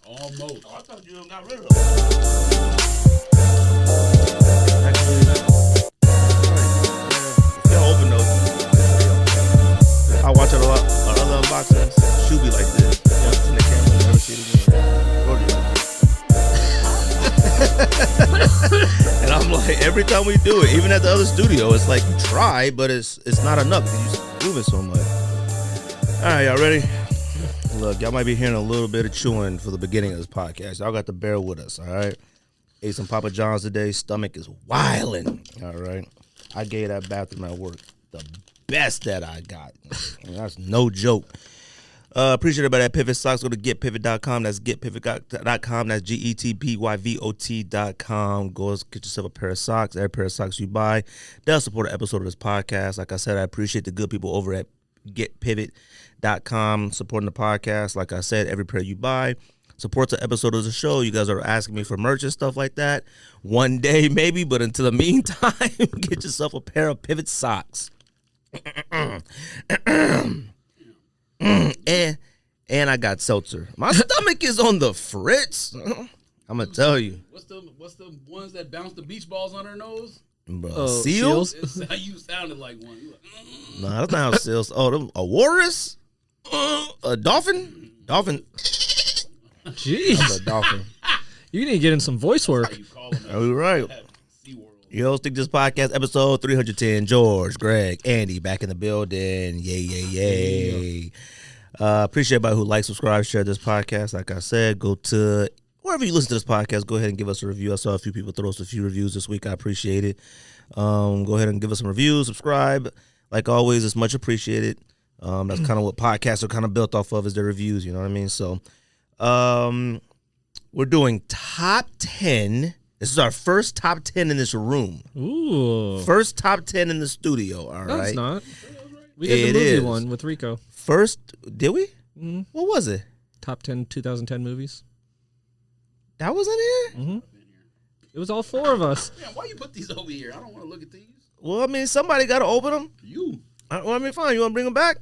Almost. Oh, I thought you got rid of it. Actually, they'll open those. I watch it a lot. Other unboxings should be like this. Yeah, in the camera, never see it again. And I'm like, every time we do it, even at the other studio, it's like you try, but it's not enough because you're moving so much. All right, y'all ready? Look, y'all might be hearing a little bit of chewing for the beginning of this podcast. Y'all got to bear with us, all right? Ate some Papa John's today. Stomach is wilding, all right? I gave that bathroom at work the best that I got. And that's no joke. Appreciate everybody at Pivot Socks. Go to getpivot.com. That's getpivot.com. That's getpyvot.com. Go get yourself a pair of socks. Every pair of socks you buy does support an episode of this podcast. Like I said, I appreciate the good people over at getpivot.com supporting the podcast. Like I said, every pair you buy supports an episode of the show. You guys are asking me for merch and stuff like that. One day maybe, but until the meantime, get yourself a pair of Pivot socks. And I got seltzer. My stomach is on the fritz. I'm gonna tell you. What's the ones that bounce the beach balls on their nose? Seals? It's how you sounded like one. No, that's not how seals. Oh, a walrus? A dolphin? Dolphin. Jeez. A dolphin. You need to get in some voice work. Are we right? Yo, stick this podcast, episode 310. George, Greg, Andy, back in the building. Yay. Appreciate everybody who likes, subscribe, share this podcast. Like I said, go to wherever you listen to this podcast, go ahead and give us a review. I saw a few people throw us a few reviews this week. I appreciate it. Go ahead and give us some reviews, subscribe. Like always, it's much appreciated. That's kind of what podcasts are kind of built off of, is their reviews, you know what I mean? So we're doing top 10. This is our first top 10 in this room. Ooh. First top 10 in the studio, all right? No, it's not. We did the movie one with Rico. First, did we? Mm-hmm. What was it? Top 10 2010 movies. That was in here? Mm-hmm. It was all four of us. Man, why you put these over here? I don't want to look at these. Well, I mean, somebody got to open them. You. I mean, fine. You want to bring them back?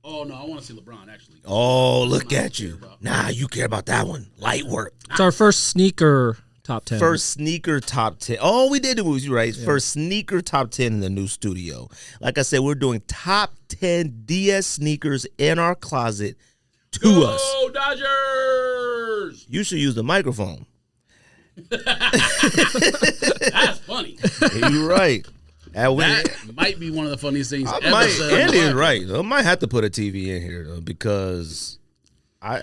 Oh, no, I want to see LeBron, actually. Oh, look at you. Nah, you care about that one. Light work. It's our first sneaker top 10. First sneaker top 10. Oh, we did the movies, you're right. Yeah. First sneaker top 10 in the new studio. Like I said, we're doing top 10 DS sneakers in our closet to us. Go Dodgers! You should use the microphone. That's funny. You're right. That might be one of the funniest things ever said. Andy is right. I might have to put a TV in here, though, because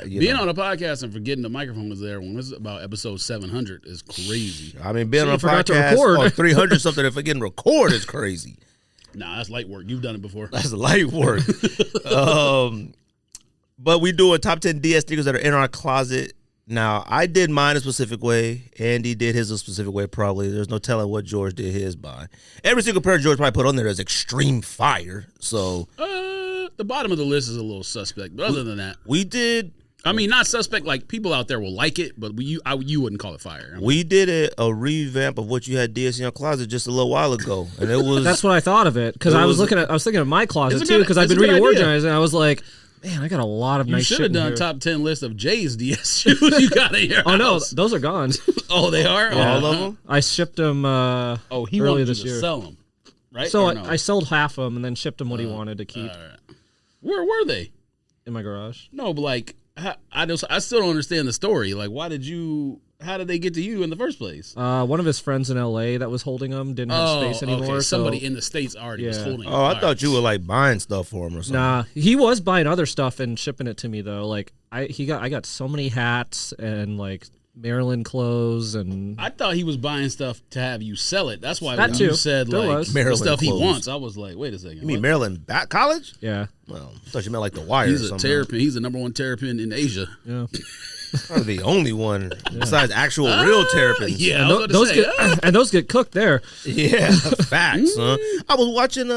being on a podcast and forgetting the microphone was there when this is about episode 700 is crazy. I mean, being on a podcast on 300 something and forgetting record is crazy. Nah, that's light work. You've done it before. That's light work. But we do a top 10 DS sneakers that are in our closet. Now, I did mine a specific way. Andy did his a specific way, probably. There's no telling what George did his by. Every single pair George probably put on there is extreme fire. So the bottom of the list is a little suspect. But other than that, we did. I mean, not suspect. Like, people out there will like it, but you wouldn't call it fire. I mean, we did a revamp of what you had DS in your closet just a little while ago, and it was. That's what I thought of it, because I was thinking of my closet too, because I've been reorganizing. I was like, man, I got a lot of nice shit. You should have done a top 10 list of Jay's DS shoes you got in your house. Oh, no, those are gone. Oh, they are? Yeah. All of them? I shipped them he earlier wanted this you to year. sell them, right? So I sold half of them and then shipped him what he wanted to keep. Where were they? In my garage. No, but like, I still don't understand the story. Like, how did they get to you in the first place? One of his friends in L.A. that was holding them didn't have space anymore. Okay. Somebody in the States already was holding them. Oh, I thought you were like buying stuff for him or something. Nah, he was buying other stuff and shipping it to me though. Like I got so many hats and like Maryland clothes, and I thought he was buying stuff to have you sell it. That's why that when too. you said There like was. the Maryland stuff he clothes. wants, I was like, wait a second. You mean what? Maryland College? yeah, Well, I thought you meant like the Wire. He's or a something. terrapin. He's the number one terrapin in Asia. yeah. Probably the only one besides actual real terrapins. Yeah, And I was about to those say, get and those get cooked there. Yeah, facts, huh? I was watching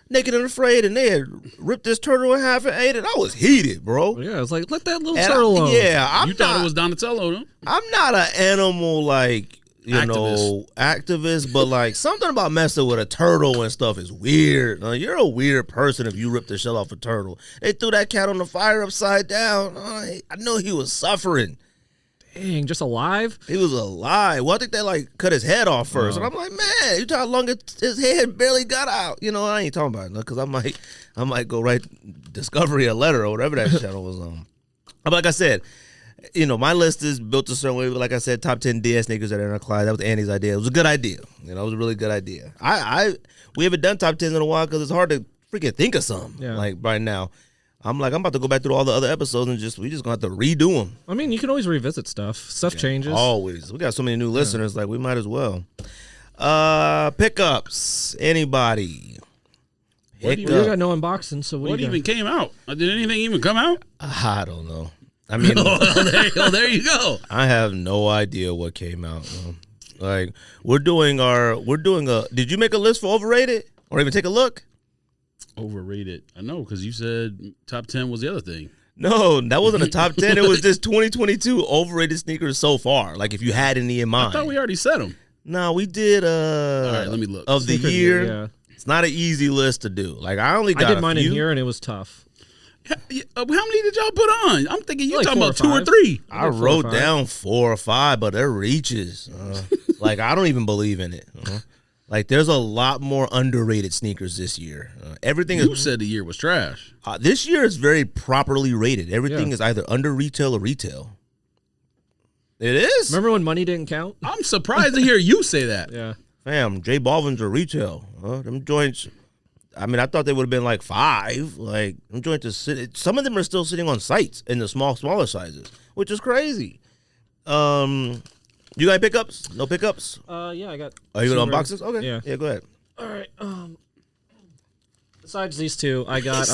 Naked and Afraid, and they had ripped this turtle in half and ate it. I was heated, bro. Yeah, it's like let that little And turtle alone. I'm you not, thought it was Donatello, though? I'm not an animal like activist, but like something about messing with a turtle and stuff is weird. You're a weird person if you rip the shell off a turtle. They threw that cat on the fire upside down. I know he was suffering. Dang, just alive. He was alive. Well, I think they like cut his head off first, and I'm like, man, you know how long his head barely got out. You know, I ain't talking about it because I might go write Discovery a letter or whatever that channel was on. But like I said, you know, my list is built a certain way. But like I said, top 10 DS sneakers that are in our class. That was Andy's idea. It was a good idea. You know, it was a really good idea. We haven't done top 10s in a while because it's hard to freaking think of some. Yeah. Like right now. I'm about to go back through all the other episodes and we just gonna have to redo them. I mean, you can always revisit stuff. Stuff changes. Always. We got so many new listeners, like we might as well. Pickups. Anybody? You got no unboxing, so what What even came out? Did anything even come out? I don't know. I mean, there you go. I have no idea what came out. Like we're doing a. Did you make a list for overrated or even take a look? Overrated. I know because you said top 10 was the other thing. No, that wasn't a top 10. It was just 2022 overrated sneakers so far. Like if you had any in mind. I thought we already said them. No, we did. All right, let me look. Of the Sneaker year. yeah. It's not an easy list to do. Like I did mine in here and it was tough. How many did y'all put on? I'm thinking you Like talking 4 or about 2 or 5. 3. I wrote down 4 or 5, but they're reaches. Like I don't even believe in it. Like there's a lot more underrated sneakers this year. Everything You is. said the year was trash. This year is very properly rated. Everything is either under retail or retail. It is. Remember when money didn't count? I'm surprised to hear you say that. Yeah. Fam, J Balvin's are retail. Them joints. I mean, I thought they would have been like 5. Like them joints is sit. Some of them are still sitting on sites in the smaller sizes, which is crazy. You got pickups? No pickups? Yeah, I got. Are you going to some unboxes? Okay. Yeah. Yeah, go ahead. All right. Besides these two, I got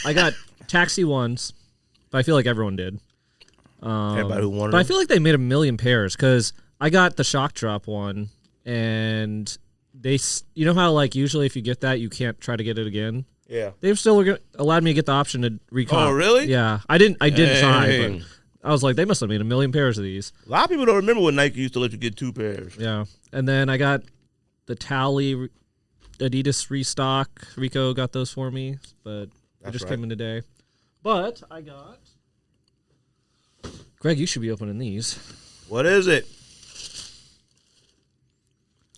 I got taxi ones, but I feel like everyone did. Everybody who wanted But I them. feel like they made a million pairs because I got the shock drop one, and you know how like usually if you get that you can't try to get it again. Yeah. They've still allowed me to get the option to recall. Oh, really? Yeah, I didn't try, Dang. but I was like, they must have made a million pairs of these. A lot of people don't remember when Nike used to let you get 2 pairs. Yeah, and then I got the Tally Adidas restock. Rico got those for me, but they just came in today. But I got Greg. You should be opening these. What is it?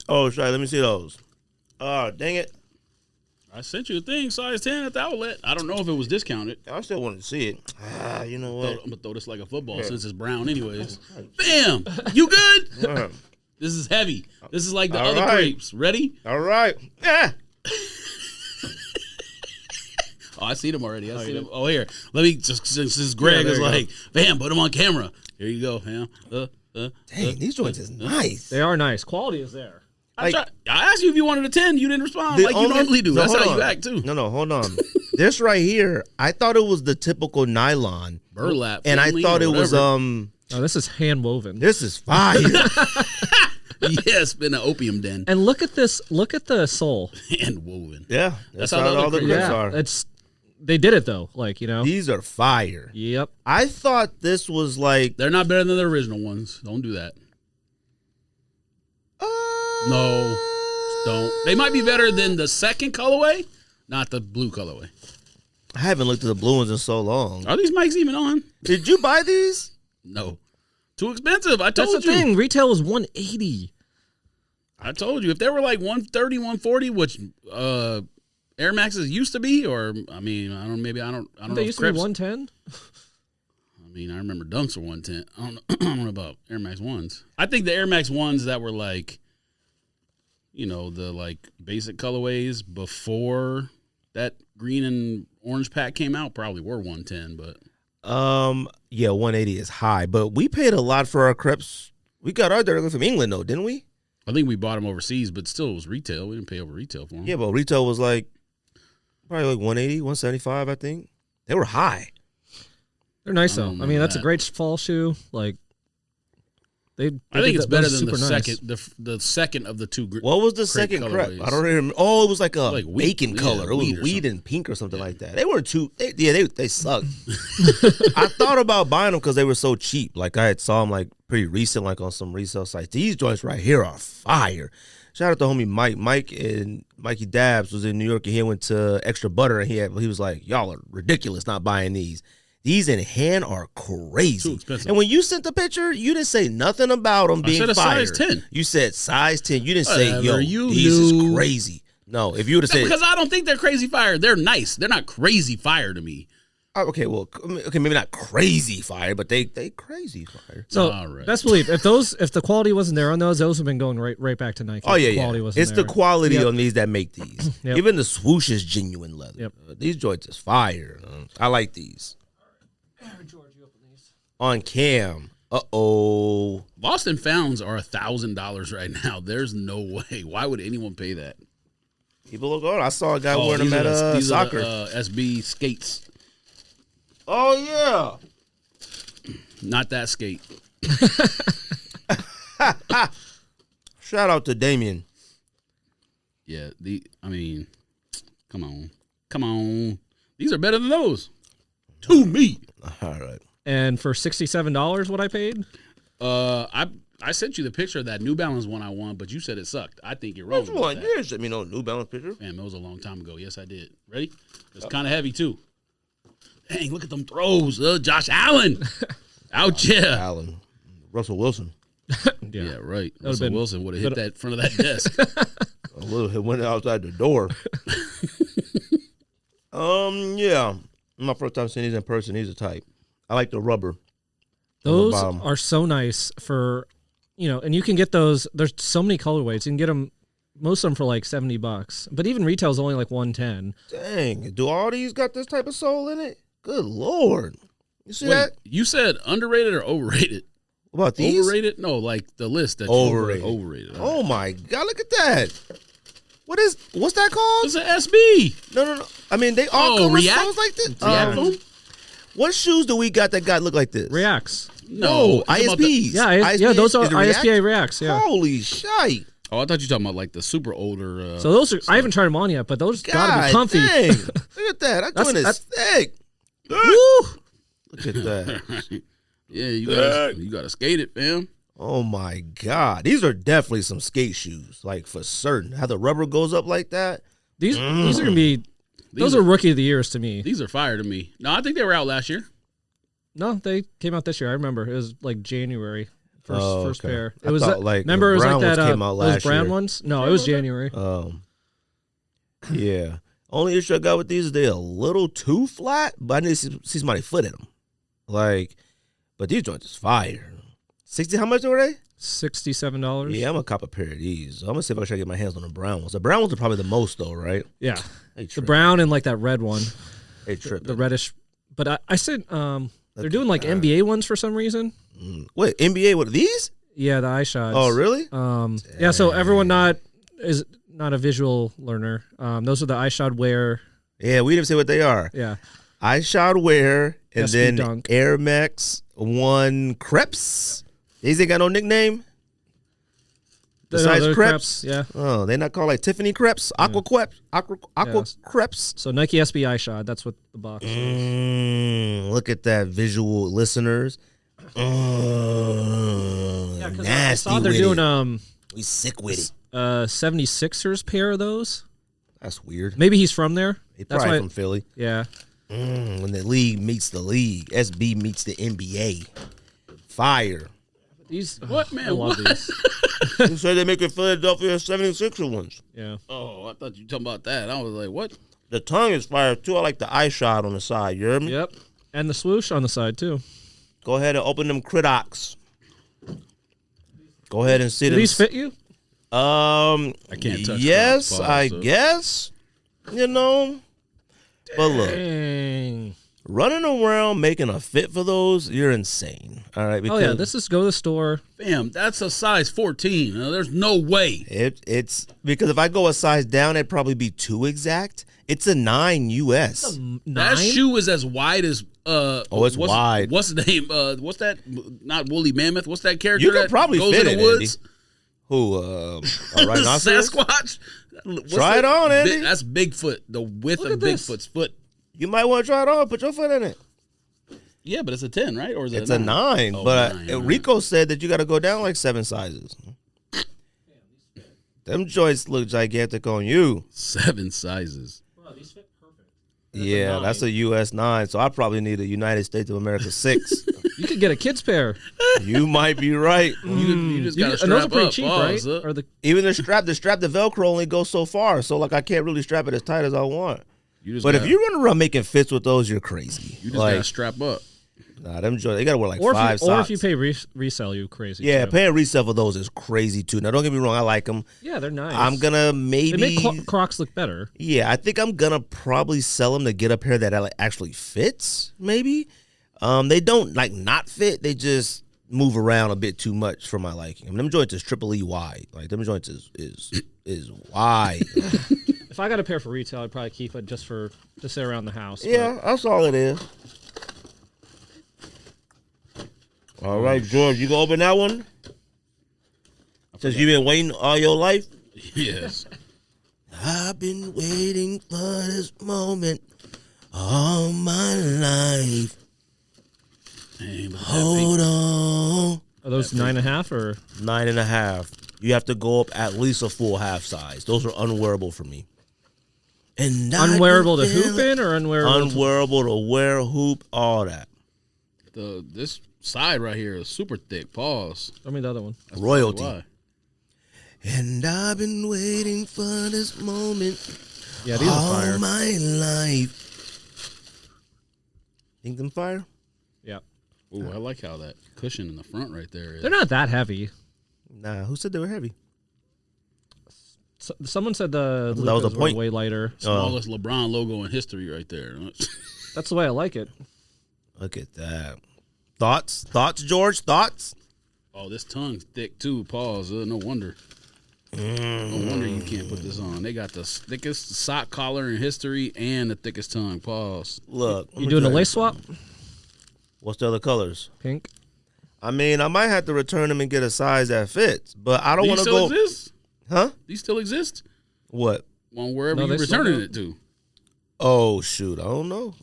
Oh, sorry. Let me see those. Oh, dang it. I sent you a thing, size 10 at the outlet. I don't know if it was discounted. I still wanted to see it. You know what? I'm going to throw this like a football since it's brown anyways. Bam! You good? Right. This is heavy. This is like the All other right. grapes. Ready? All right. Yeah. Oh, I see them already. I see them. Oh, here. Let me just, since Greg there is you go. like, bam, put them on camera. Here you go, fam. Dang, these joints is nice. They are nice. Quality is there. I asked you if you wanted a 10. You didn't respond like you normally do. That's how you act, too. No, hold on. This right here, I thought it was the typical nylon. Burlap. And I thought it was, Oh, this is hand woven. this is fire. Yeah, it's been an opium den. And look at this. Look at the sole. And woven. Yeah. That's how how the all other the grapes grips Yeah, are. they did it though. Like, you know. These are fire. Yep. I thought this was like. They're not better than the original ones. Don't do that. No. Don't. They might be better than the second colorway, not the blue colorway. I haven't looked at the blue ones in so long. Are these mics even on? Did you buy these? No. Too expensive. I That's told the you. thing. Retail is $180. I told you. If they were like 130, 140, which Air Maxes used to be, or I mean, I don't know. They if used to be Crips- 110. I mean, I remember Dunks were 110. I don't know about Air Max 1s. I think the Air Max 1s that were like, you know, the like basic colorways before that green and orange pack came out probably were 110, but Yeah, 180 is high, but we paid a lot for our crepes. We got our directly from England though, didn't we? I think we bought them overseas, but still it was retail. We didn't pay over retail for them. Yeah, but retail was like probably like 180, 175, I think. They were high. They're nice though. I mean, that's a that. great fall shoe. Like I think it's better than the nice. second. The second of the two. What was the crepe second crepe? colorways. I don't remember. Oh, it was like a Like wheat, bacon color. It was wheat or weed something. and pink or something like that. They weren't too. They sucked. I thought about buying them because they were so cheap. Like I had saw them like pretty recent, like on some resale sites. These joints right here are fire. Shout out to homie Mike. Mike and Mikey Dabs was in New York and he went to Extra Butter and he was like, y'all are ridiculous not buying these. These in hand are crazy. Too expensive. And when you sent the picture, you didn't say nothing about them being said a fire. size 10. You said size 10. You didn't say, Whatever, yo, you these knew. is crazy. No, if you would have said, Because I don't think they're crazy fire. They're nice. They're not crazy fire to me. okay, well, okay, maybe not crazy fire, but they crazy fire. So All right. best believe if the quality wasn't there on those have been going right back to Nike. Oh yeah, The quality yeah. wasn't It's there. the quality Yep. on these that make these. Yep. Even the swoosh is genuine leather. Yep. These joints is fire. I like these. On cam. Uh-oh. Lost and Founds are $1,000 right now. There's no way. Why would anyone pay that? People look on. I saw a guy wearing them these at are these soccer. Are the, SB skates. Oh yeah. Not that skate. Shout out to Damien. Yeah, come on. These are better than those. To me. All right. And for $67, what I paid? I sent you the picture of that New Balance one I won, but you said it sucked. I think you're wrong. Which about one? that. You sent me no New Balance picture. Damn, it was a long time ago. Yes, I did. Ready? It's kind of heavy too. Dang, look at them throws. Josh Allen. Out yeah. Allen. Russell Wilson. Yeah, right. would've Russell been- Wilson would have hit that front of that desk. A little hit went outside the door. Yeah. My first time seeing these in person. He's a type. I like the rubber. Those bottom. are so nice for, and you can get those. There's so many colorways. You can get them, most of them for like $70. But even retail is only like $110. Dang. Do all these got this type of soul in it? Good Lord. You see Wait, that? you said underrated or overrated? What about these? Overrated? No, like the list that Overrated. you overrated. Oh my God! Look at that. What's that called? It's an SB. No. I mean, they all Oh, come with React? soles like this. React foam? What shoes do we got that look like this? Reacts. No, I'm talking about the- ISPs. Yeah, those are Is it React? ISPA Reacts. Yeah. Holy shite! Oh, I thought you were talking about like the super older. So those are. I haven't tried them on yet, but those gotta God be comfy. dang! Look at that. That joint is that's- thick. Woo! Look at that. Yeah, you gotta skate it, fam. Oh my God! These are definitely some skate shoes, like for certain. How the rubber goes up like that. These are gonna be. Those are rookie of the years to me. These are fire to me. No, I think they were out last year. No, they came out this year. I remember it was like January. First okay. pair. I It was thought, like, remember the it was brown like that. ones came out Those last brown year. ones. No, it was January. Yeah. Only issue I got with these is they're a little too flat, but I need to see somebody foot in them. Like, but these joints is fire. 60, how much were they? $67. Yeah, I'm gonna cop a pair of these. I'm gonna see if I can try to get my hands on the brown ones. The brown ones are probably the most though, right? Yeah, They the tripping. brown and like that red one, They tripping. the reddish. But I said they're Look doing at like that. NBA ones for some reason. Wait, NBA with these? Yeah, the eye shots. Oh, really? Yeah. So everyone is not a visual learner. Those are the eye shot wear. Yeah, we didn't say what they are. Yeah. iShod Wear and SB then Dunk. Air Max 1 Creps. These ain't got no nickname. Besides they're Creps? Yeah. Oh, they not called like Tiffany Creps, Aqua Creps, Aqua Yes. Creps. So Nike SB eye shot. That's what the box is. Look at that visual, listeners. Yeah, 'cause I Nasty saw they're with doing it. We sick with it. 76ers pair of those. That's weird. Maybe he's from there. He That's probably why. from Philly. Yeah. When the league meets the league, SB meets the NBA. Fire. These. What, man? I love What? these. You said they make Philadelphia 76er ones. Yeah. Oh, I thought you were talking about that. I was like, what? The tongue is fire too. I like the eye shot on the side. You hear me? Yep. And the swoosh on the side too. Go ahead and open them critocs. Go ahead and see Do them. these fit you? I can't touch Yes, Crocs, I so. guess. You know. But look, Dang. running around making a fit for those, you're insane. All right. Oh yeah, this is go to the store. Fam, that's a size 14. There's no way. It's because if I go a size down, it'd probably be too exact. It's a 9 US. 9? That shoe is as wide as it's wide. What's the name? What's that? Not woolly mammoth. What's that character? You can that probably goes fit in the it, woods? Andy. Who? A rhinoceros? Sasquatch. Try it on, Andy. That's Bigfoot. The width Look of at this. Bigfoot's foot. You might want to try it on. Put your foot in it. Yeah, but it's a 10, right? Or is it It's a 9. Oh, but 9, Rico said that you got to go down like 7 sizes. Them joints look gigantic on you. 7 sizes. Bro, these fit perfect. Yeah, that's a US 9. So I probably need a United States of America 6. You could get a kid's pair. You might be right. You just got to And those are strap pretty up. cheap, Pause, right? Or the Even the strap, the Velcro only goes so far. So like I can't really strap it as tight as I want. But if you run around making fits with those, you're crazy. You just got to strap up. Nah, them joints, they got to wear like or 5 if you, socks. or if you pay resell, you crazy. Yeah, too. paying resale for those is crazy too. Now, don't get me wrong, I like them. Yeah, they're nice. I'm gonna They maybe. make Crocs look better. Yeah, I think I'm gonna probably sell them to get a pair that actually fits. Maybe. They don't like not fit. They just move around a bit too much for my liking. I mean, them joints is triple E wide. Like them joints is wide. If I got a pair for retail, I'd probably keep it just to sit around the house. Yeah, that's all it is. All right, George, you gonna open that one? Since you've been waiting all your life? Yes. I've been waiting for this moment all my life. Dang, but Hold on. Are those 9.5 or? 9.5. You have to go up at least a full half size. Those are unwearable for me. And Unwearable to hoop in or unwearable? Unwearable to wear, hoop, all that. This side right here is super thick. Pause. I mean the other one. That's Royalty. why. And I've been waiting for this moment Yeah, these are fire. all my life. Think them fire? Yeah. Ooh, I like how that cushion in the front right there is. They're not that heavy. Nah, who said they were heavy? Someone said the That was a Lucas were point. way lighter. Smallest LeBron logo in history right there. That's the way I like it. Look at that. Thoughts, George? Thoughts? Oh, this tongue's thick too. Pause. No wonder. No wonder you can't put this on. They got the thickest sock collar in history and the thickest tongue. Pause. Look. You doing a lace swap? What's the other colors? Pink. I mean, I might have to return them and get a size that fits, but I don't These want to still go. exist? Huh? These still exist? What? Well, wherever No, you they still returning do. it to. Oh shoot, I don't know.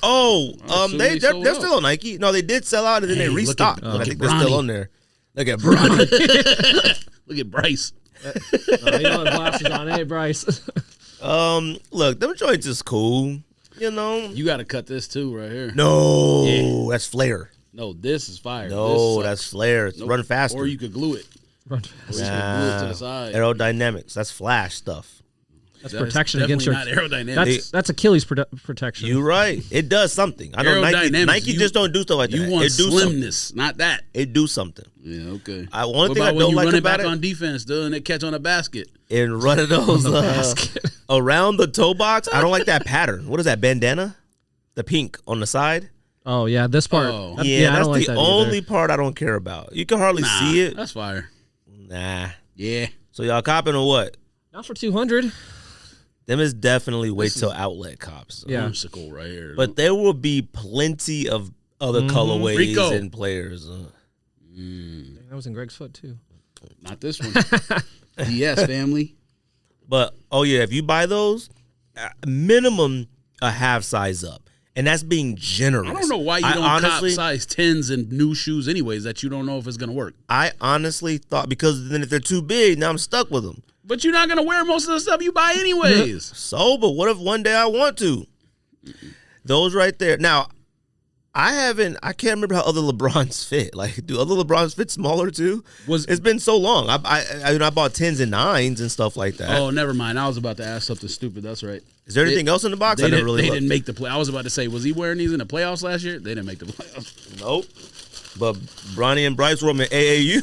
Oh, assume they're they sold still on Nike. No, they did sell out and then Hey, they look at- restocked. look I at think they're still Bronny. on there. Look at Bronny. Look at Bryce. You don't have glasses on, hey Bryce. Look, them joints is cool. You know. You got to cut this too right here. No, Yeah. that's flare. No, this is fire. No, This that's sucks. flare. It's Nope. run faster. Or you could glue it. Run Or fast. you could glue it to the side. Aerodynamics. That's flash stuff. That's protection against your. Not aerodynamics. That's Achilles protection. You right. It does something. I know Nike. Aerodynamics. Nike just don't do stuff like that. You want it do something. slimness, not that. It do something. Yeah, okay. One What thing I about when don't you like run it about back it on defense, dude, and they catch on a basket? and run of those basket. around the toe box. I don't like that pattern. What is that bandana? The pink on the side. Oh yeah, this part. Oh. Yeah, I that's don't like the that only either. part I don't care about. You can hardly Nah, see it. That's fire. Nah. Yeah. So y'all copping or what? Not for 200. Them is definitely wait till outlet cops. Yeah. Whimsical right here. But there will be plenty of other colorways Rico. and players. That was in Greg's foot too. Not this one. DS family. But oh yeah, if you buy those, minimum a half size up, and that's being generous. I don't know why you don't honestly, cop size 10s and new shoes anyways that you don't know if it's going to work. I honestly thought because then if they're too big, now I'm stuck with them. But you're not going to wear most of the stuff you buy anyways. So, but what if one day I want to? Those right there. Now, I can't remember how other LeBrons fit. Like, do other LeBrons fit smaller too? It's been so long. I bought 10s and 9s and stuff like that. Oh, never mind. I was about to ask something stupid. That's right. Is there anything else in the box? They, I never didn't, really they looked. didn't make the play. I was about to say, was he wearing these in the playoffs last year? They didn't make the playoffs. Nope. But Bronny and Bryce were in AAU.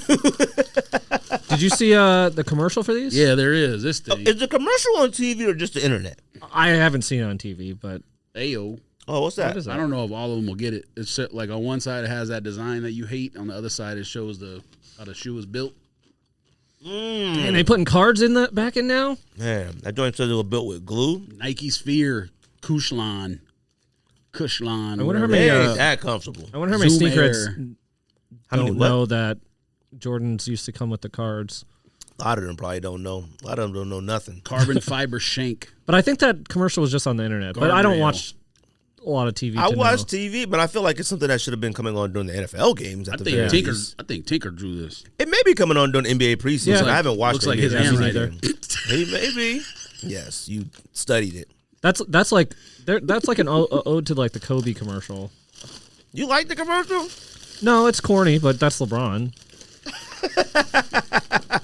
Did you see the commercial for these? Yeah, there is. This thing. Is the commercial on TV or just the internet? I haven't seen it on TV, but Ayo. Oh, what's that? What is that? I don't know if all of them will get it. It's like on one side it has that design that you hate. On the other side it shows how the shoe is built. And they putting cards in the back end now? Man, that joint says it was built with glue. Nike Sphere, Kushlan. I wonder how It many. ain't that comfortable. I wonder how many Zoom sneakerheads Air. don't know that Jordans used to come with the cards. A lot of them probably don't know. A lot of them don't know nothing. Carbon fiber shank. But I think that commercial was just on the internet. But I don't Guardrail. watch a lot of TV. I to watch know. TV, but I feel like it's something that should have been coming on during the NFL games. I At the think very Tinker. least. I think Tinker drew this. It may be coming on during NBA preseason. Yeah. I haven't watched Looks the like NBA his preseason handwriting. game. Maybe. Yes, you studied it. That's like an ode to like the Kobe commercial. You like the commercial? No, it's corny, but that's LeBron.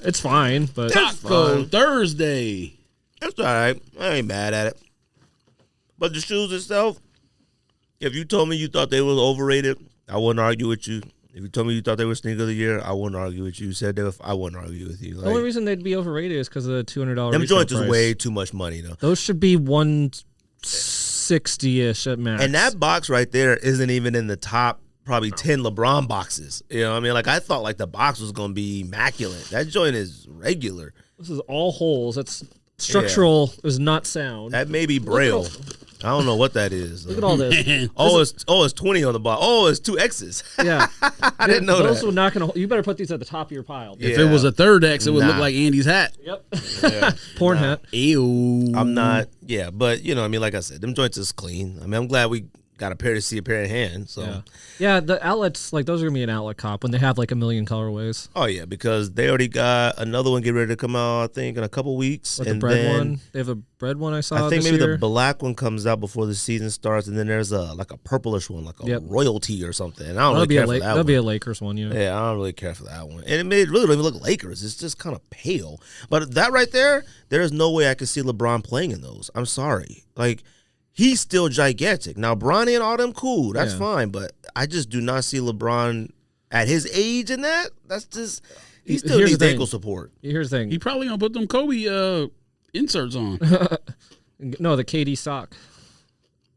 It's fine, but Taco Thursday. It's all right. I ain't mad at it. But the shoes itself, if you told me you thought they were overrated, I wouldn't argue with you. If you told me you thought they were sneaker of the year, I wouldn't argue with you. You said they were, I wouldn't argue with you. the only reason they'd be overrated is because of the $200. Them retail joints is price. way too much money, though. Those should be 160-ish at max. And that box right there isn't even in the top probably 10 LeBron boxes. You know what I mean? Like, I thought like the box was going to be immaculate. That joint is regular. This is all holes. That's structural is not sound. That may be Braille. I don't know what that is. Look at all this. Man. It's 20 on the box. Oh, it's 2 X's. Yeah, I didn't know those that. were not gonna. You better put these at the top of your pile. Yeah. If it was a third X, it would look Nah. like Andy's hat. Yep. Yeah. Porn hat. Ew. I'm not. Yeah, but you know, I mean, like I said, them joints is clean. I mean, I'm glad we got a pair to see a pair in hand. So, Yeah, the outlets, like, those are going to be an outlet cop when they have, like, a million colorways. oh yeah, because they already got another one get ready to come out. I think in a couple weeks. Like and the bread then one. They have a bread one I saw I think this maybe year. the black one comes out before the season starts, and then there's a purplish one, like a Yep. royalty or something. And I don't That'll really be, care a for that that'll one. be a Lakers one, you know. Yeah, I don't really care for that one. And it really don't even look Lakers. It's just kind of pale. But that right there, there is no way I could see LeBron playing in those. I'm sorry. Like, he's still gigantic. Now, Bronny and all them, cool. That's Yeah. fine. But I just do not see LeBron at his age in that. That's just, he still Here's needs the thing. ankle support. Here's the He thing. probably gonna put them Kobe inserts on. No, the KD sock.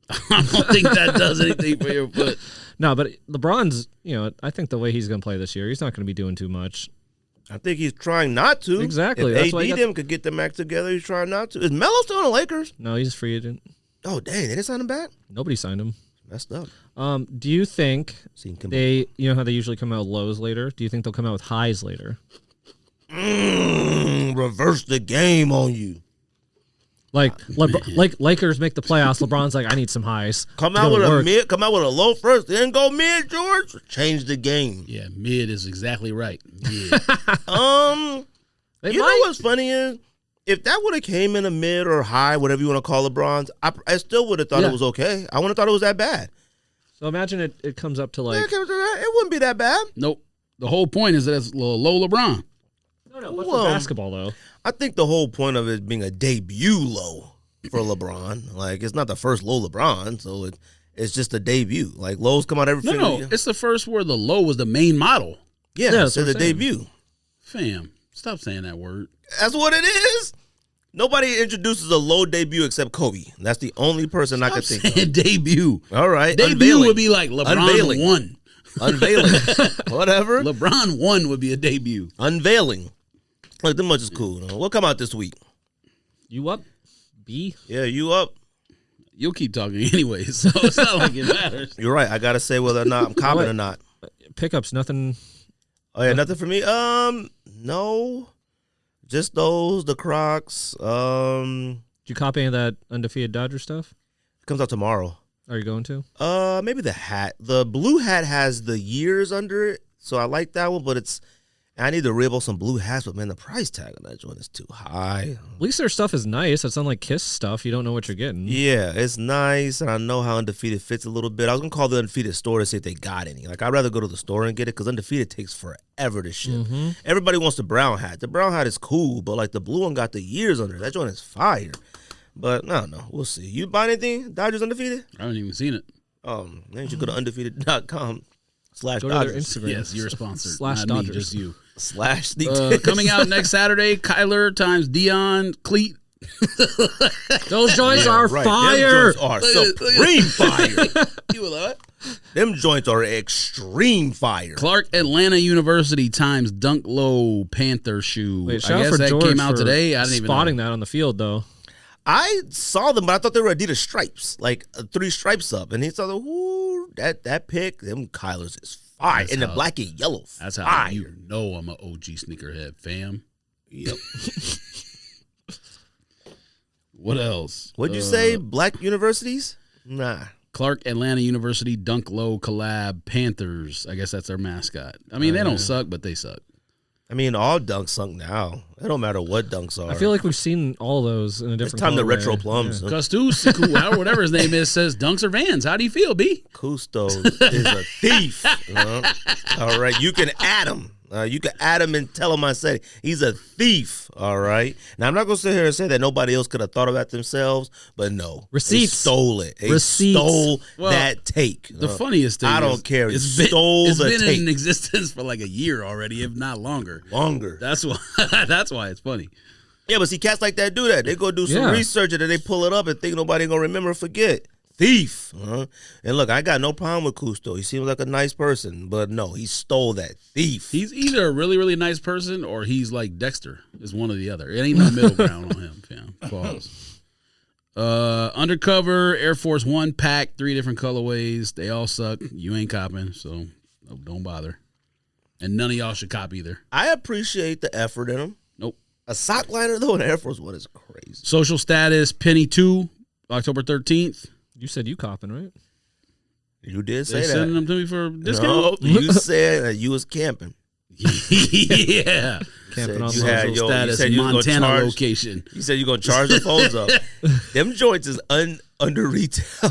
I don't think that does anything for your foot. No, but LeBron's, you know, I think the way he's going to play this year, he's not going to be doing too much. I think he's trying not to. Exactly. If That's why AD he got- them could get them back together, he's trying not to. Is Melo still on the Lakers? No, he's a free agent. Oh, dang. They didn't sign him back? Nobody signed him. Messed up. Do you think Seen Kimbo. you know how they usually come out with lows later? Do you think they'll come out with highs later? Reverse the game on you. Like Lakers make the playoffs. LeBron's like, I need some highs. Come to out go with to a work. mid, come out with a low first, then go mid, George. Change the game. Yeah, mid is exactly right. Mid. They You know might. what's funny is if that would have came in a mid or high, whatever you want to call LeBron's, I still would have thought Yeah. it was okay. I wouldn't have thought it was that bad. So imagine it comes up to Yeah, like it wouldn't be that bad. Nope. The whole point is that it's low LeBron. no, but Well, for basketball though. I think the whole point of it being a debut low for LeBron, like it's not the first low LeBron, so it's just a debut. Like lows come out every No, single no. year. It's the first where the low was the main model. Yeah, that's it's what the I'm saying. debut. Fam, stop saying that word. That's what it is. Nobody introduces a low debut except Kobe. That's the only person I could think of. Saying debut. All right. Debut Unveiling. would be like LeBron Unveiling. 1. Unveiling. Whatever. LeBron 1 would be a debut. Unveiling. Like, them much is cool. Though. What come out this week? You up? B? Yeah, you up? You'll keep talking anyways, so it's not like it matters. You're right. I got to say whether or not I'm copping or not. Pickups, nothing. Oh, yeah, nothing for me? No. Just those, the Crocs. Did you copy any of that undefeated Dodger stuff? Comes out tomorrow. Are you going to? Maybe the hat. The blue hat has the years under it, so I like that one, but I need to rib on some blue hats, but man, the price tag on that joint is too high. At least their stuff is nice. It's not like Kiss stuff. You don't know what you're getting. Yeah, it's nice, and I know how Undefeated fits a little bit. I was going to call the Undefeated store to see if they got any. Like, I'd rather go to the store and get it because Undefeated takes forever to ship. Mm-hmm. Everybody wants the brown hat. The brown hat is cool, but, like, the blue one got the years under it. That joint is fire. But, I don't know. We'll see. You buy anything? Dodgers Undefeated? I haven't even seen it. Then you should go to undefeated.com/Dodgers. Go to their Instagram. Yes, you're sponsored. Slash not me, Dodgers. just you. /. Coming out next Saturday, Kyler times Dion Cleat Those joints are right. fire. Them joints are supreme fire. You will love it. Them joints are extreme fire. Clark Atlanta University times Dunk Low Panther shoe. Wait, I shout out guess for that George came out for today. I didn't even spotting know. that on the field, though. I saw them, but I thought they were Adidas stripes, like 3 stripes up. And he saw that pick, them Kylers is fire. That's and the how- black and yellow That's how fire. you know I'm an OG sneakerhead, fam. Yep. What else? What'd you say? Black universities? Nah. Clark Atlanta University Dunk Low collab Panthers. I guess that's their mascot. I mean, they don't suck, but they suck. I mean, all dunks sunk now. It don't matter what dunks are. I feel like we've seen all those in a different it's time to colorway. retro plums. Custos, whatever his name is, says Dunks or Vans. How do you feel, B? Cousteau is a thief. All right, you can add him. You can add him and tell him I said it. He's a thief. All right. Now I'm not gonna sit here and say that nobody else could have thought of that themselves, but no, Receipts. They stole it. They Receipts. stole Well, that take. The funniest thing I don't is, care. He It's stole been, the it's been take. in existence for like a year already, if not longer. Longer. That's why. That's why it's funny. Yeah, but see, cats like that do that. They go do some Yeah. research and then they pull it up and think nobody gonna remember or forget. Thief. And look, I got no problem with Cousteau. He seems like a nice person, but no, he stole that. Thief. He's either a really, really nice person or he's like Dexter. Is one or the other. It ain't no middle ground on him, fam. Pause. Undercover Air Force One pack, 3 different colorways. They all suck. You ain't copping, so don't bother. And none of y'all should cop either. I appreciate the effort in them. Nope. A sock liner though in Air Force One is crazy. Social status Penny 2, October 13th. You said you copping, right? You did They say sending that. them to me for a No, discount. you said that you was camping. Yeah. Camping Said on you the had social your- Status said you was gonna Montana charge- location. You said you're gonna charge the phones up. Them joints is under retail,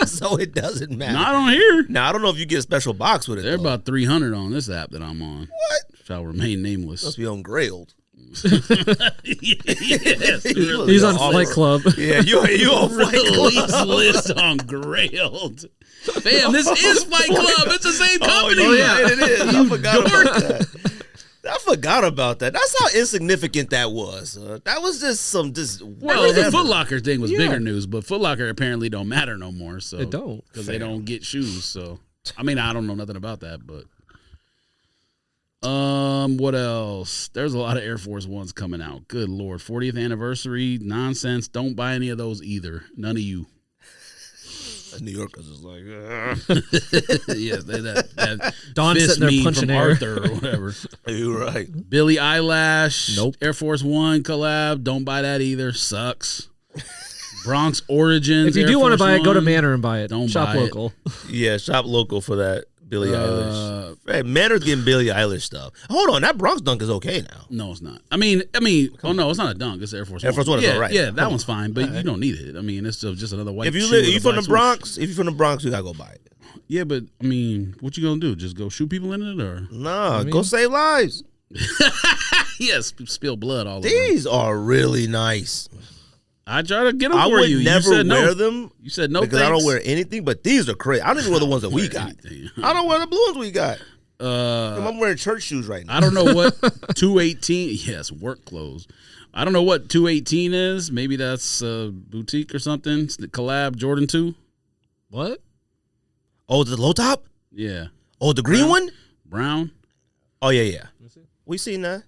so it doesn't matter. Not on here. Now I don't know if you get a special box with it. They're though. about 300 on this app that I'm on. What? Shall remain nameless. Must be on Grailed. Yes, He's on Flight Club. Yeah, you on Flight Release Club. list on Grailed. Fam, this is Fight Club. It's the same company. Oh, yeah, it is. I forgot dork. about that. I forgot about that. That's how insignificant that was. That was just some Well, the whatever. Foot Locker thing was Yeah. bigger news, but Foot Locker apparently don't matter no more. So It don't. because they don't get shoes. So I mean, I don't know nothing about that, but what else? There's a lot of Air Force Ones coming out. Good Lord, 40th anniversary nonsense. Don't buy any of those either. None of you. New Yorkers is like, Yes, that Don fist sitting there meme punching from air. Arthur or whatever. you're right. Billy Eyelash. Nope. Air Force One collab. Don't buy that either. Sucks. Bronx Origins. If you Air do want to Force buy it, go to One. Manor and buy it. Don't Shop buy it. local. Yeah, shop local for that Billie Eilish. Hey, men are getting Billie Eilish stuff. Hold on, that Bronx dunk is okay now. No, it's not. I mean, oh no, it's not a dunk. It's Air Force One. Air Force One is yeah, all right. Yeah, Come that on. one's fine, but you don't need it. I mean, it's still just another white. If you shoe live, with a you from black the swoosh. Bronx, if you're from the Bronx, you gotta go buy it. Yeah, but I mean, what you gonna do? Just go shoot people in it, or Nah, go save lives. yes, spill blood all over. These are really nice. I try to get them I for would you. never You said wear no. them You said no because I don't thanks. wear anything. But these are crazy. I don't even wear the ones that we got. anything. I don't wear the blue ones we got. I'm wearing church shoes right now. I don't know what 218. Yes, work clothes. I don't know what 218 is. Maybe that's boutique or something. It's the collab Jordan 2. What? Oh, the low top. Yeah, Oh, the green one. brown. Oh yeah. We seen that.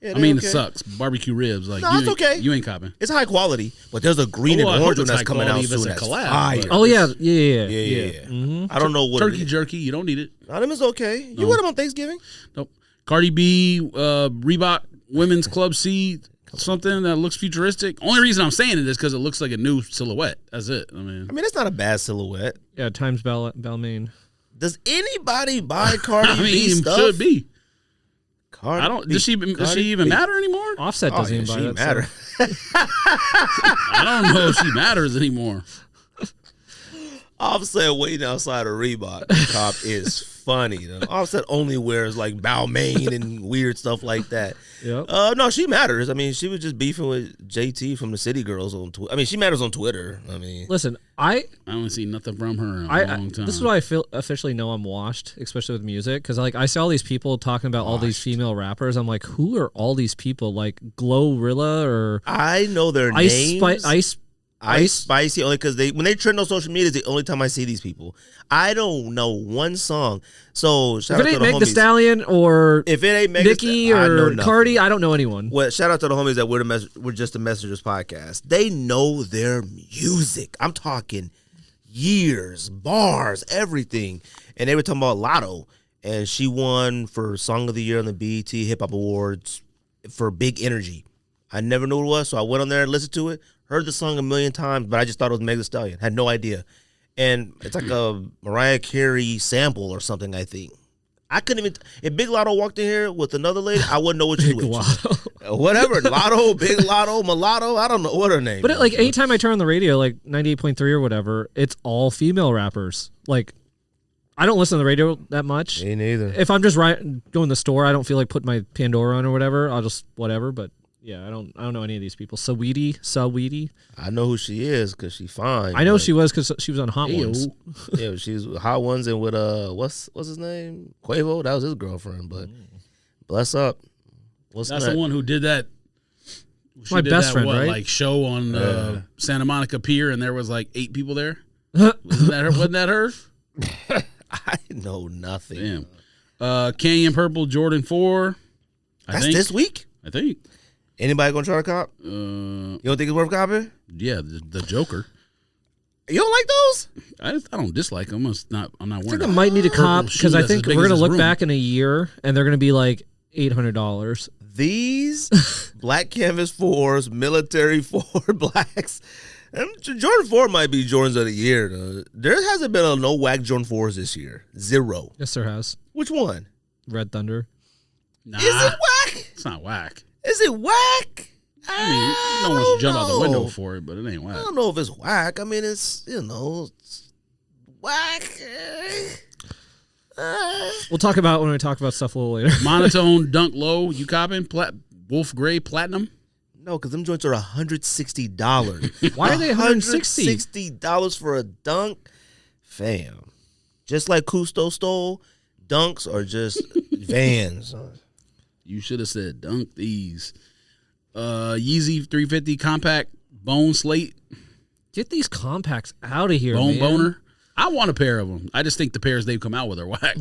Yeah, I they mean, okay. it sucks. Barbecue ribs. Like No, you it's ain't- okay. You ain't copping. It's high quality, but there's a green Oh, I and hope orange one it's that's high coming out quality if it's soon. a That's collab, fire. but- Oh yeah. Yeah. I don't know what Turkey it is. jerky. You don't need it. No, them is okay. You wear them on Thanksgiving? Nope. Cardi B, Reebok Women's Club C, something that looks futuristic. Only reason I'm saying it is because it looks like a new silhouette. That's it. I mean, that's not a bad silhouette. Yeah. Times Balmain. Does anybody buy Cardi B it stuff? should be. Cardi I don't. B. Does she Cardi even B. matter anymore? Offset Oh, doesn't yeah, even buy she that matter. stuff. I don't know if she matters anymore. Offset waiting outside of Reebok. Cop is funny. Offset only wears like Balmain and weird stuff like that. Yep. No, she matters. I mean, she was just beefing with JT from the City Girls on Twitter. I mean, she matters on Twitter. I mean, listen, I don't see nothing from her in a long time. This is why I feel officially know I'm washed, especially with music, because like I see all these people talking about all these female rappers. I'm like, who are all these people? Like Glorilla or I know their names. Ice Spicy only because when they trend on social media is the only time I see these people. I don't know one song. So shout out to the homies. If it ain't Meg Thee Stallion or if it ain't Meg Nicki or Cardi, I don't know anyone. Well, shout out to the homies that we're just the Messengers podcast. They know their music. I'm talking years, bars, everything. And they were talking about Lotto, and she won for Song of the Year on the BET Hip Hop Awards for Big Energy. I never knew what it was, so I went on there and listened to it. Heard the song a million times, but I just thought it was Meg Thee Stallion. Had no idea. And it's like a Mariah Carey sample or something, I think. I couldn't even... If Big Lotto walked in here with another lady, I wouldn't know what she was. Whatever. Lotto, Big Lotto, Mulatto, I don't know what her name But is. Like anytime I turn on the radio, like 98.3 or whatever, it's all female rappers. Like, I don't listen to the radio that much. Me neither. If I'm just going to the store, I don't feel like putting my Pandora on or whatever. I'll just whatever, but... Yeah, I don't know any of these people. Saweetie. I know who she is because she's fine. I know she was because she was on Hot Ones. Yeah, she's Hot Ones and with what's his name? Quavo. That was his girlfriend. But bless up. That's the one who did that. My best friend, right? Like show on Santa Monica Pier, and there was like 8 people there. Wasn't that her? I know nothing. Damn. Canyon Purple Jordan 4. That's this week. I think. Anybody gonna try to cop? You don't think it's worth copying? Yeah, the Joker. You don't like those? I don't dislike them. I'm not wearing. I might need a cop because I think we're gonna look back in a year and they're gonna be like $800. These Black Canvas 4s, military 4 blacks. Jordan 4 might be Jordans of the year. Though. There hasn't been no whack Jordan 4s this year. 0. Yes, there has. Which one? Red Thunder. Nah, is it whack? It's not whack. Is it whack? I mean, no one's jump out the window for it, but it ain't whack. I don't know if it's whack. I mean, it's, it's whack. We'll talk about when we talk about stuff a little later. Monotone Dunk Low, you copping? Wolf Gray Platinum? No, because them joints are $160. Why are they $160? $160 for a dunk? Fam. Just like Cousteau stole, dunks are just Vans. You should have said dunk these. Yeezy 350 compact bone slate. Get these compacts out of here, man. Boner. I want a pair of them. I just think the pairs they've come out with are whack.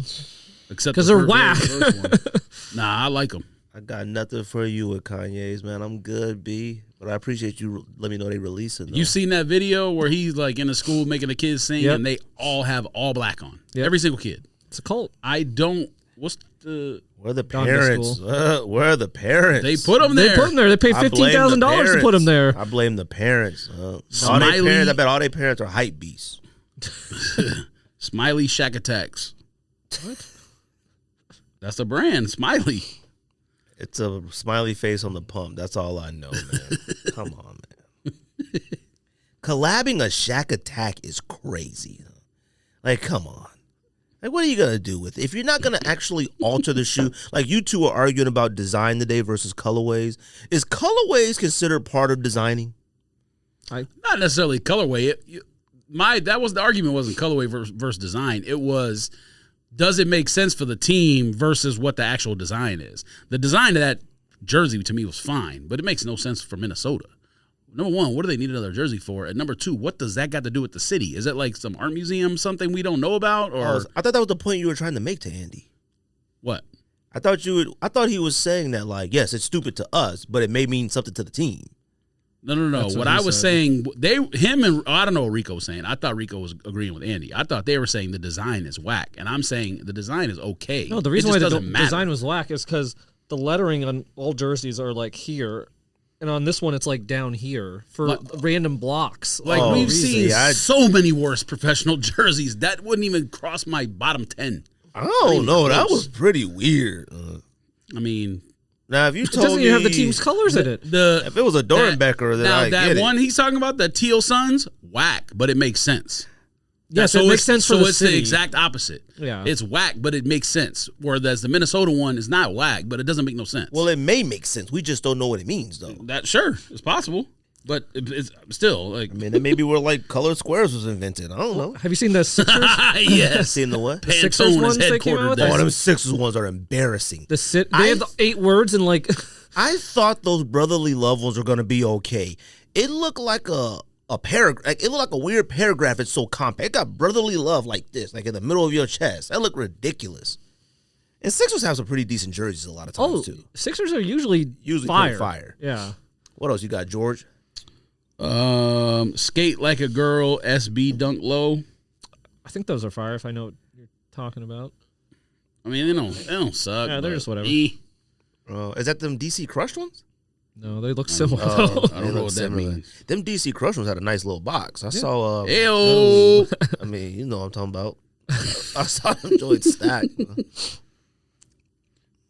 Except because they're whack. Nah, I like them. I got nothing for you with Kanye's, man. I'm good, B. But I appreciate you let me know they releasing them. You seen that video where he's like in a school making the kids sing and they all have all black on? Yep. Every single kid. It's a cult. I don't. What's the? Where are the parents? Where are the parents? They put them there. They put them there. They paid $15,000 to put them there. I blame the parents. Smiley. Parents, I bet all their parents are hype beasts. Smiley Shack Attacks. What? That's a brand. Smiley. It's a smiley face on the pump. That's all I know, man. Come on, man. Collabing a Shack Attack is crazy. Like, come on. Like, what are you going to do with it? If you're not going to actually alter the shoe, like you two are arguing about design today versus colorways. Is colorways considered part of designing? Not necessarily colorway. That was the argument. Wasn't colorway versus design. It was, does it make sense for the team versus what the actual design is? The design of that jersey to me was fine, but it makes no sense for Minnesota. Number one, what do they need another jersey for? And number two, what does that got to do with the city? Is it like some art museum, something we don't know about? Or I thought that was the point you were trying to make to Andy. What? I thought he was saying that, like, yes, it's stupid to us, but it may mean something to the team. No. What I was saying, I don't know what Rico was saying. I thought Rico was agreeing with Andy. I thought they were saying the design is whack, and I'm saying the design is okay. No, the reason why the design was whack is because the lettering on all jerseys are like here. And on this one, it's like down here for random blocks. Like we've seen so many worse professional jerseys. That wouldn't even cross my bottom 10. I don't know. That was pretty weird. I mean, now if you it told doesn't me even have the team's colors in it. If it was a Dorenbecker, then I get it. That one he's talking about, the teal suns, whack, but it makes sense. Yes, it makes sense for the it's city. the exact opposite. Yeah. It's whack, but it makes sense. Whereas the Minnesota one is not whack, but it doesn't make no sense. Well, it may make sense. We just don't know what it means, though. That sure, it's possible, but it's still like. I mean, it may be where like colored squares was invented. I don't know. Have you seen the Sixers? Yes, Seen the what? Sixers Pantone is ones they came out headquartered with? Oh, there. them Sixers ones are embarrassing. They have the 8 words and like. I thought those brotherly love ones were gonna be okay. It looked like a paragraph. Like, it looked like a weird paragraph. It's so compact. It got brotherly love like this, like in the middle of your chest. That looked ridiculous. And Sixers have some pretty decent jerseys a lot of times too. Sixers are usually Pretty fire. Yeah. What else you got, George? Skate like a girl, SB dunk low. I think those are fire if I know what you're talking about. I mean, they don't suck. Yeah, they're but just whatever. Is that them DC Crushed ones? No, they look similar. I don't know what that means. Them DC Crush ones had a nice little box. I saw. Ayo. I mean, you know what I'm talking about. I saw them joints stacked.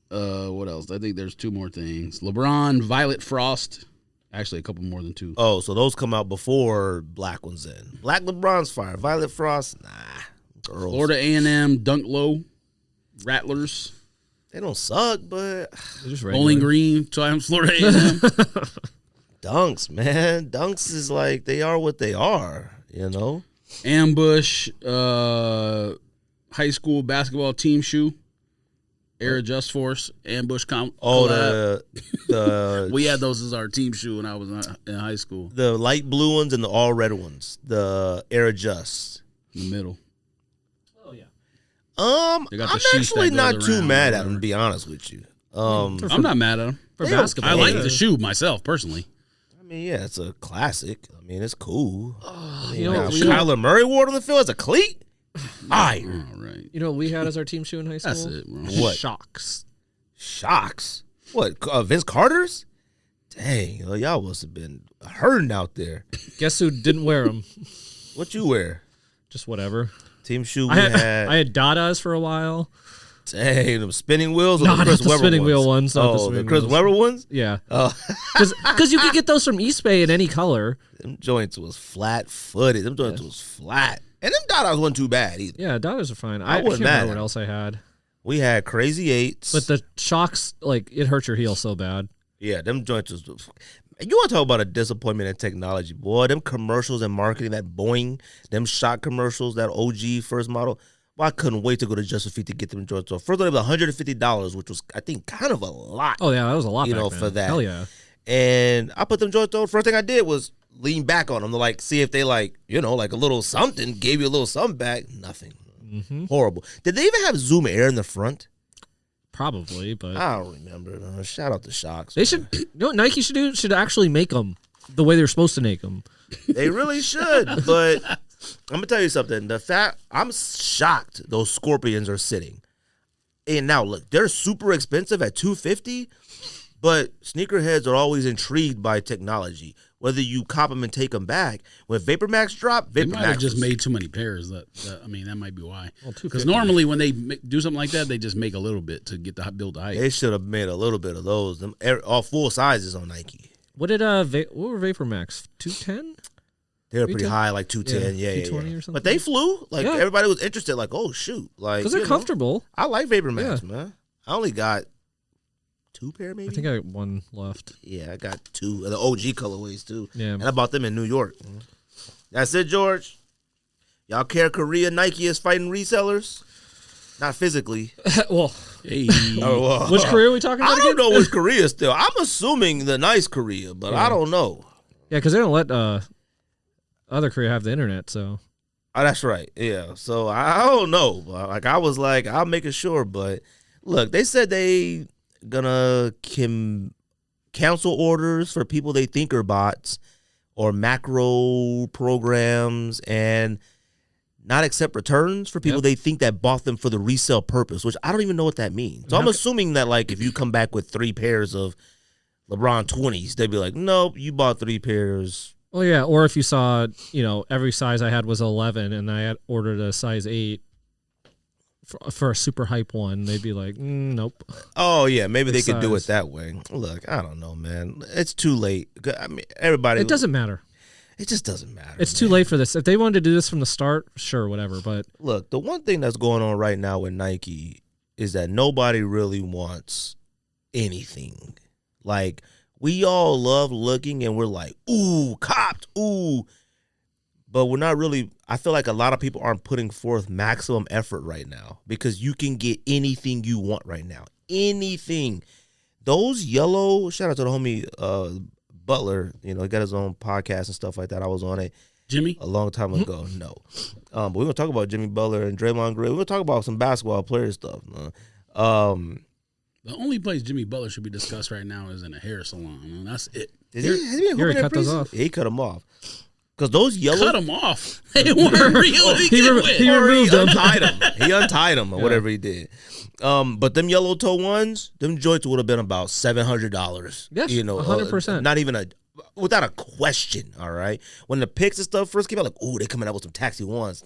What else? I think there's 2 more things. LeBron, Violet Frost. Actually, a couple more than 2. Oh, so those come out before black ones then. Black LeBron's fire. Violet Frost, nah. Girls. Florida A&M, dunk low. Rattlers. They don't suck, but They're just Bowling regular. Green, times Florida A&M. Dunks, man. Dunks is like, they are what they are, you know? Ambush, high school basketball team shoe. Air Adjust Force, Ambush collab. The We had those as our team shoe when I was in high school. the light blue ones and the all red ones. The Air Adjust. In the middle. Oh yeah. I'm They got the sheath actually that not goes too around mad or at them, to be honest with you. I'm not mad at them. For They basketball. I like okay. the shoe myself, personally. I mean, yeah, it's a classic. I mean, it's cool. You know, Now, we- Kyler Murray wore it on the field as a cleat? Fire. All right. You know what we had as our team shoe in high school? That's it, bro. What? Shocks. Shocks. What? Vince Carter's? Dang, y'all must have been hurting out there. Guess who didn't wear them? What you wear? Just whatever. Team shoe we I had. had Dadas for a while. Dang, them spinning wheels or No, the not Chris the Webber spinning ones? wheel ones, not the Oh, the spinning Chris wheels. Webber ones? Yeah. Oh, Because you could get those from East Bay in any color. them joints was flat-footed. Them joints was flat. And them Dadas wasn't too bad either. Yeah, Dadas are fine. I I can't wasn't mad remember at what 'em. else I had. We had Crazy Eights. But the Shocks, like, it hurt your heel so bad. Yeah, them joints was. You want to talk about a disappointment in technology, boy? Them commercials and marketing, that Boeing, them shot commercials, that OG first model. Well, I couldn't wait to go to Just a Feet to get them joints. So first, they were $150, which was, I think, kind of a lot. Oh, yeah, that was a lot You back know, then. for that. Hell yeah. And I put them joints on. First thing I did was lean back on them to like see if they like, you know, like a little something, gave you a little something back. Nothing. Mm-hmm. Horrible. Did they even have Zoom Air in the front? Probably, but I don't remember. Shout out to Shocks. they should. You know what Nike should do? Should actually make them the way they're supposed to make them. They really should, but I'm gonna tell you something. The fact I'm shocked those Scorpions are sitting. And now look, they're super expensive at $250, but sneakerheads are always intrigued by technology. Whether you cop them and take them back, when Vapor Max dropped, They Vapor might have Max just was- made too many pairs. I mean, that might be why. Well, Because 250. normally when they do something like that, they just make a little bit to get build the height. They should have made a little bit of those. Them all full sizes on Nike. What did what were Vapor Max? 210? They were pretty 310? high, like 210, Yeah, yeah, 220 yeah. or something. But they flew. Like Yeah. everybody was interested. Like, oh shoot, like Because they're you know, comfortable. I like Vapor Max, man. I only got 2 pair, maybe. I think I got one left. Yeah, I got 2 the OG colorways too. Yeah. And I bought them in New York. That's it, George. Y'all care Korea Nike is fighting resellers? Not physically. Well, Hey, which career are we talking about I don't again? know which Korea still. I'm assuming the nice Korea, but I don't know. Yeah, because they don't let other career have the internet, so. Oh, that's right. Yeah. So I don't know. Like I was like, I'll make it sure. But look, they said they gonna cancel orders for people they think are bots or macro programs and not accept returns for people they think that bought them for the resale purpose, which I don't even know what that means. So I'm assuming that like if you come back with 3 pairs of LeBron 20s, they'd be like, nope, you bought 3 pairs. Well, yeah, or if you saw, every size I had was 11 and I had ordered a size 8 for a super hype one, they'd be like, nope. Oh, yeah, maybe they Big could do it size. that way. Look, I don't know, man. It's too late. I mean, everybody. It doesn't matter. It just doesn't matter. It's too late for this. If they wanted to do this from the start, sure, whatever. But look, the one thing that's going on right now with Nike is that nobody really wants anything. Like, we all love looking and we're like, ooh, copped, ooh. But we're not really, I feel like a lot of people aren't putting forth maximum effort right now because you can get anything you want right now. Anything. Those yellow, shout out to the homie Butler, he got his own podcast and stuff like that. I was on it. Jimmy? A long time ago, no. But we're going to talk about Jimmy Butler and Draymond Green. We're going to talk about some basketball player stuff. The only place Jimmy Butler should be discussed right now is in a hair salon. That's it. Has he been cut those off. He cut them off. Because those yellow... Cut them off. They weren't real to begin with. He removed them. He untied them or whatever he did. But them yellow toe ones, them joints would have been about $700. Yes, 100%. Not even without a question, all right? When the pics and stuff first came out, like, ooh, they coming out with some taxi ones.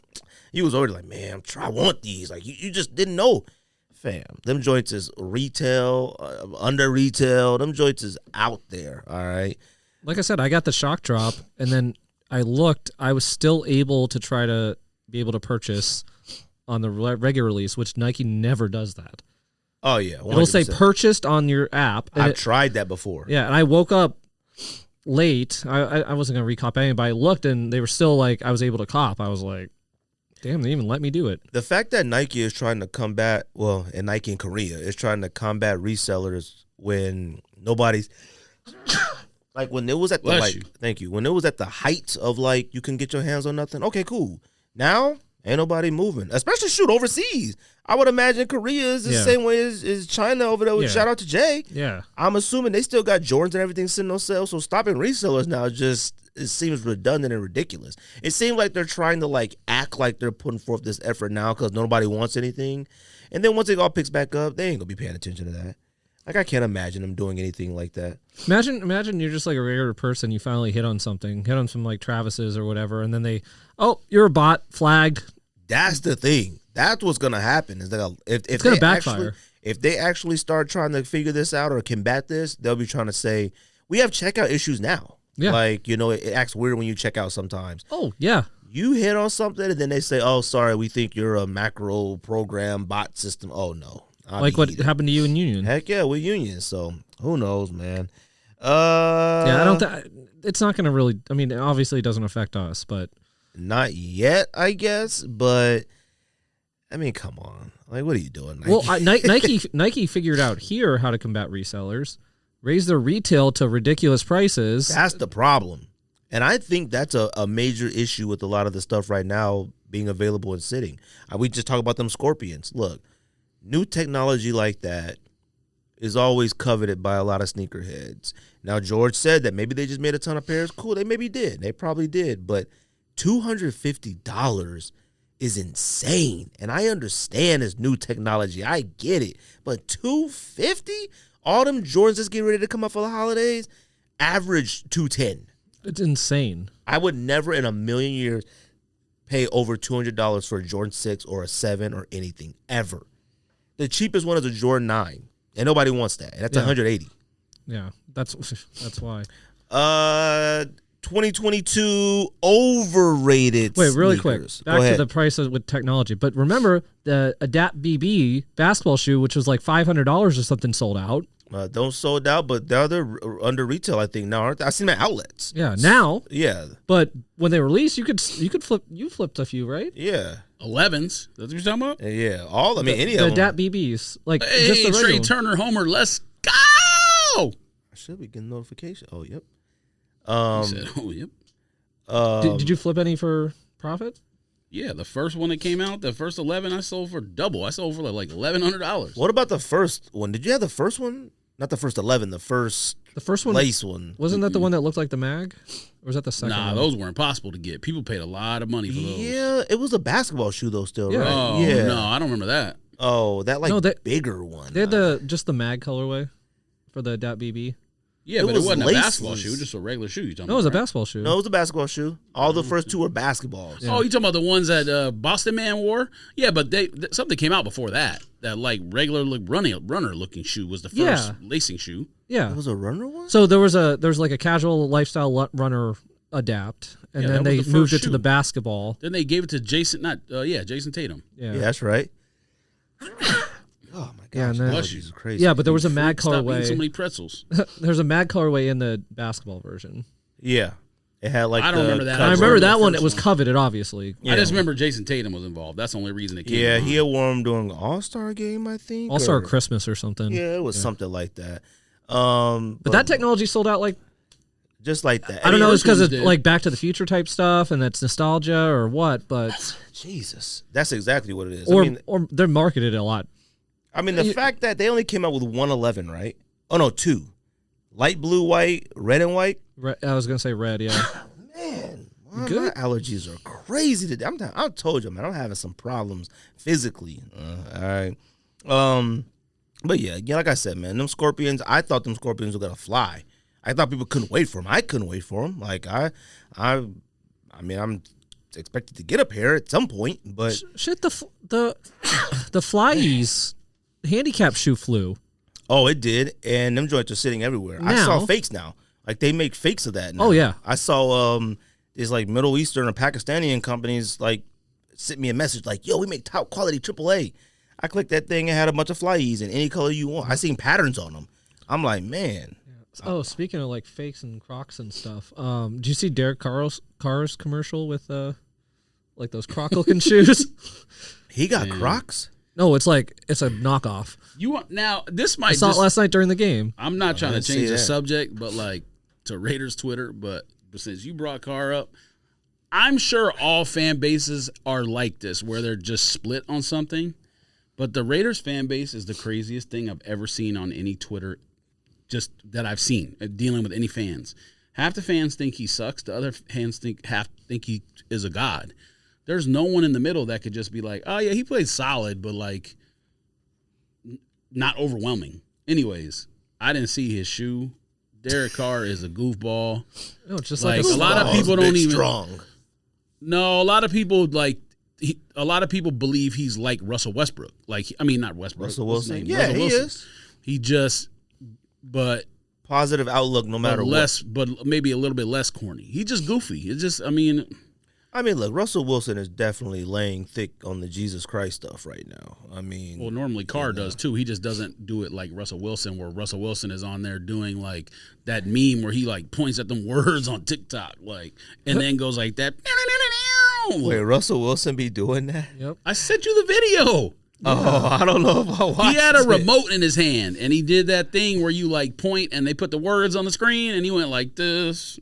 You was already like, man, I want these. Like, you just didn't know. Fam, them joints is retail, under retail. Them joints is out there, all right? Like I said, I got the shock drop, and then I looked. I was still able to try to be able to purchase on the regular release, which Nike never does that. Oh, yeah. 100%. It'll say purchased on your app. I've tried that before. Yeah, and I woke up late. I wasn't going to recop anything, but I looked, and they were still like, I was able to cop. I was like, damn, they even let me do it. The fact that Nike is trying to combat, and Nike in Korea is trying to combat resellers when nobody's... Like, when it was at the, thank you. When it was at the height of, like, you can get your hands on nothing, okay, cool. Now, ain't nobody moving. Especially, overseas. I would imagine Korea is the same way as China over there. Shout out to Jay. Yeah. I'm assuming they still got Jordans and everything sitting on sale, so stopping resellers now it seems redundant and ridiculous. It seems like they're trying to, like, act like they're putting forth this effort now because nobody wants anything. And then once it all picks back up, they ain't going to be paying attention to that. Like, I can't imagine them doing anything like that. Imagine you're just like a regular person. You finally hit on something, hit on some like Travis's or whatever, and then you're a bot, flagged. That's the thing. That's what's gonna happen. Is that it's gonna backfire. If they actually start trying to figure this out or combat this, they'll be trying to say we have checkout issues now. Yeah, like it acts weird when you check out sometimes. Oh yeah. You hit on something and then they say, "Oh, sorry, we think you're a macro program bot system." Oh no. Like what happened to you in Union. Heck yeah, we're Union, so who knows, man. I don't it's not going to really, I mean, obviously it doesn't affect us, but. Not yet, I guess, but, I mean, come on. Like, what are you doing, Nike? Well, Nike figured out here how to combat resellers, raise their retail to ridiculous prices. That's the problem. And I think that's a major issue with a lot of the stuff right now being available and sitting. We just talk about them Scorpions. Look. New technology like that is always coveted by a lot of sneakerheads. Now, George said that maybe they just made a ton of pairs. Cool, they maybe did. They probably did. But $250 is insane. And I understand it's new technology. I get it. But $250? All them Jordans that's getting ready to come up for the holidays, average $210. It's insane. I would never in a million years pay over $200 for a Jordan 6 or a 7 or anything, ever. The cheapest one is a Jordan 9, and nobody wants that. And that's $180. Yeah, that's why. 2022 overrated. Wait, really sneakers. quick. Back to the prices with technology. But remember, the Adapt BB basketball shoe, which was like $500 or something, sold out. Don't sold out, but they're under retail, I think, now, aren't they? I've seen them at outlets. Yeah, now. Yeah. But when they released, you flipped a few, right? Yeah. 11s. That's what you're talking about? Yeah. Any of them. The Adapt BBs. Like, hey, just the Trey Turner Homer, let's go! I should be getting notification. Oh, yep. He said, oh, yep. Did you flip any for profit? Yeah, the first one that came out, the first 11, I sold for double. I sold for like $1,100. What about the first one? Did you have the first one? Not the first 11, the first one, lace one. Wasn't that the one that looked like the mag? Or was that the second one? Nah, those were impossible to get. People paid a lot of money for those. Yeah, it was a basketball shoe, though, still, yeah. right? Oh, yeah. No, I don't remember that. Oh, that bigger one. They had just the mag colorway for the Adapt BB. Yeah, but it wasn't a basketball shoe, just a regular shoe. No, it was a basketball shoe. No, it was a basketball shoe. All the first two were basketballs. Yeah. Oh, you talking about the ones that Boston Man wore? Yeah, but something came out before that. That like regular runner looking shoe was the first lacing shoe. Yeah, it was a runner one. So there was like a casual lifestyle runner adapt, and Yeah, then that they was the moved first it to the shoe. basketball. Then they gave it to Jason Tatum. Yeah, Yeah, that's right. Oh my gosh, Yeah, and then- allergies is crazy. yeah, but there was a mad Stop eating so colorway. many pretzels. There's a mad colorway in the basketball version. yeah, it had like I don't the remember that. I cover. remember that the one. first It was one. coveted, obviously. Yeah. I just remember Jason Tatum was involved. That's the only reason it came. Yeah, to he mind. had worn during All-Star game, I think. Also, or- or Christmas or something. Yeah, it was something like that. But that technology sold out like just like that. I don't know. It's because first it's ones did. like Back to the Future type stuff, and that's nostalgia or what. But Jesus, that's exactly what it is. or they're marketed a lot. I mean, the fact that they only came out with 111, right? Oh no, 2, light blue, white, red and white. I was gonna say red. Yeah. Man, my Good. allergies are crazy today. I told you, man, I'm having some problems physically. All right. But yeah, like I said, man, them scorpions. I thought them scorpions were gonna fly. I thought people couldn't wait for them. I couldn't wait for them. Like I mean, I'm expected to get a pair at some point, but Shit. The Fly's handicap shoe flew. oh, it did, and them joints are sitting everywhere. I saw Now- fakes now. Like they make fakes of that now. Oh, yeah. I saw these like Middle Eastern or Pakistani companies like sent me a message like, "Yo, we make top quality AAA." I clicked that thing and had a bunch of Fly's in any color you want. I seen patterns on them. I'm like, man. Oh, speaking of like fakes and Crocs and stuff, did you see Derek Carr's commercial with like those Croc looking shoes? He got Crocs. No, it's a knockoff. You want now? This I might. saw it Just, last night during the game. I'm not trying to didn't see change the that. subject, but like to Raiders Twitter. But since you brought Carr up, I'm sure all fan bases are like this, where they're just split on something. But the Raiders fan base is the craziest thing I've ever seen on any Twitter, just that I've seen dealing with any fans. Half the fans think he sucks. The other fans think he is a god. There's no one in the middle that could just be like, oh yeah, he played solid, but like not overwhelming. Anyways, I didn't see his shoe. Derek Carr is a goofball. No, it's just Like, like a lot of people Big don't even. strong. No, a lot of people like. A lot of people believe he's like Russell Westbrook. Like, I mean, not Westbrook. Russell What's his Wilson. name? Yeah, Russell he Wilson. is. He just, but Positive outlook no matter less, but maybe a little bit less corny. He just goofy. It's just, I mean, what. I mean, look, Russell Wilson is definitely laying thick on the Jesus Christ stuff right now. I mean, well, normally Carr does too. He just doesn't do it like Russell Wilson, where Russell Wilson is on there doing like that meme where he like points at them words on TikTok, like, and then goes like that. wait, Russell Wilson be doing that? Yep. I sent you the video. Oh, I don't know if I watched He had a it. remote in his hand, and he did that thing where you like point and they put the words on the screen, and he went like this.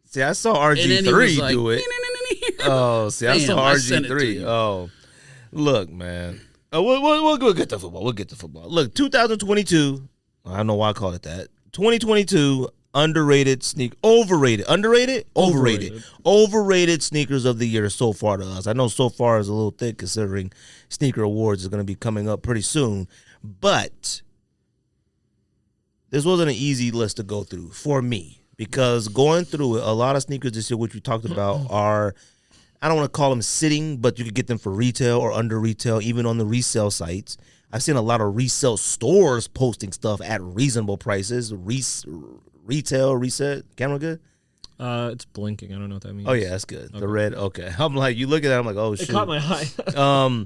See, I saw And then he was RG3 like, do it. Oh, see, I Damn, saw I sent it to RG3. you. Oh, look, man. We'll get to football. We'll get to football. Look, 2022. I don't know why I called it that. 2022 underrated overrated. Overrated sneakers of the year so far to us. I know so far is a little thick considering Sneaker Awards is going to be coming up pretty soon, but this wasn't an easy list to go through for me because going through it, a lot of sneakers this year, which we talked about, are, I don't want to call them sitting, but you could get them for retail or under retail, even on the resale sites. I've seen a lot of resale stores posting stuff at reasonable prices. Retail, reset. Camera good? It's blinking. I don't know what that means. Oh, yeah, that's good. The red, okay. I'm like, you look at that, I'm like, oh, shit. It caught my eye.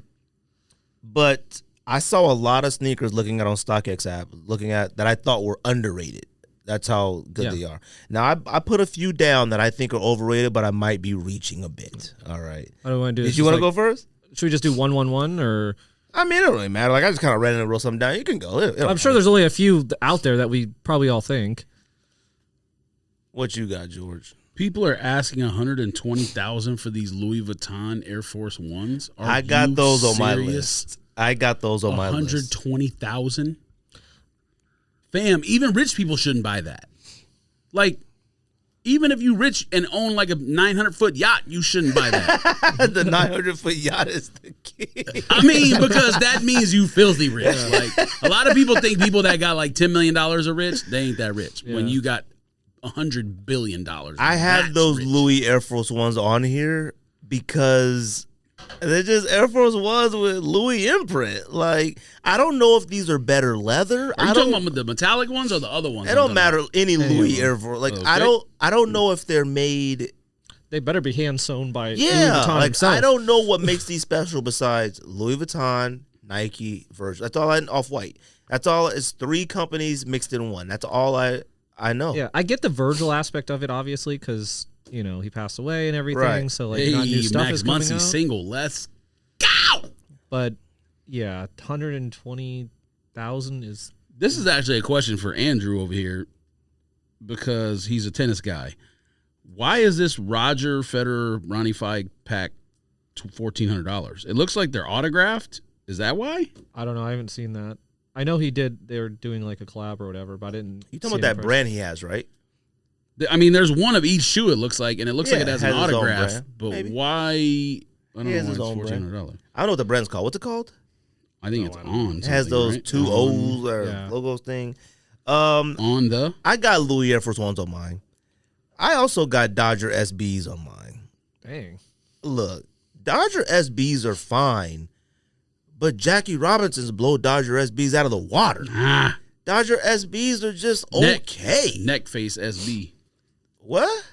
But I saw a lot of sneakers looking at on StockX app, looking at that I thought were underrated. That's how good they are. Now, I put a few down that I think are overrated, but I might be reaching a bit. All right. What do I want to do? Did you want to go first? Should we just do 1-1-1 or? I mean, it don't really matter. Like, I just kind of read it and wrote something down. You can go. I'm sure there's only a few out there that we probably all think. What you got, George? People are asking $120,000 for these Louis Vuitton Air Force Ones. I got those on my list. I got those on my list. $120,000. Fam, even rich people shouldn't buy that. Like, even if you rich and own like a 900-foot yacht, you shouldn't buy that. The 900-foot yacht is the key. I mean, because that means you filthy rich. Like, a lot of people think people that got like $10 million are rich. They ain't that rich. When you got $100 billion. I have that's those rich. Louis Air Force Ones on here because They're just Air Force Ones with Louis imprint. Like, I don't know if these are better leather. Are you talking about the metallic ones or the other ones? It don't matter. Any Louis Air Force. Like, okay. I don't know if they're made. They better be hand sewn by Louis Yeah, Vuitton like himself. I don't know what makes these special besides Louis Vuitton, Nike, Virgil. That's all Off-White. That's all. It's 3 companies mixed in one. That's all I know. Yeah, I get the Virgil aspect of it, obviously, because he passed away and everything. Right. So like, not new stuff Max is coming Muncy out. single. Let's go. But yeah, 120,000 is. This is actually a question for Andrew over here because he's a tennis guy. Why is this Roger Federer Ronnie Fieg pack $1,400? It looks like they're autographed. Is that why? I don't know. I haven't seen that. I know he did. They were doing like a collab or whatever, but I didn't. You talking about that brand he has, right? I mean, there's one of each shoe. It looks like, and it looks like it has an his own autograph. brand, But maybe. why? I don't He know has why his it's own brand. $1,400. I don't know what the brand's called. What's it called? I think it's on. It has those right? 2 O's or Yeah. logos thing. On the. I got Louis Air Force Ones on mine. I also got Dodger SBs on mine. Dang. Look, Dodger SBs are fine, but Jackie Robinson's blow Dodger SBs out of the water. Dodger SBs are just okay. Neck face SB. What?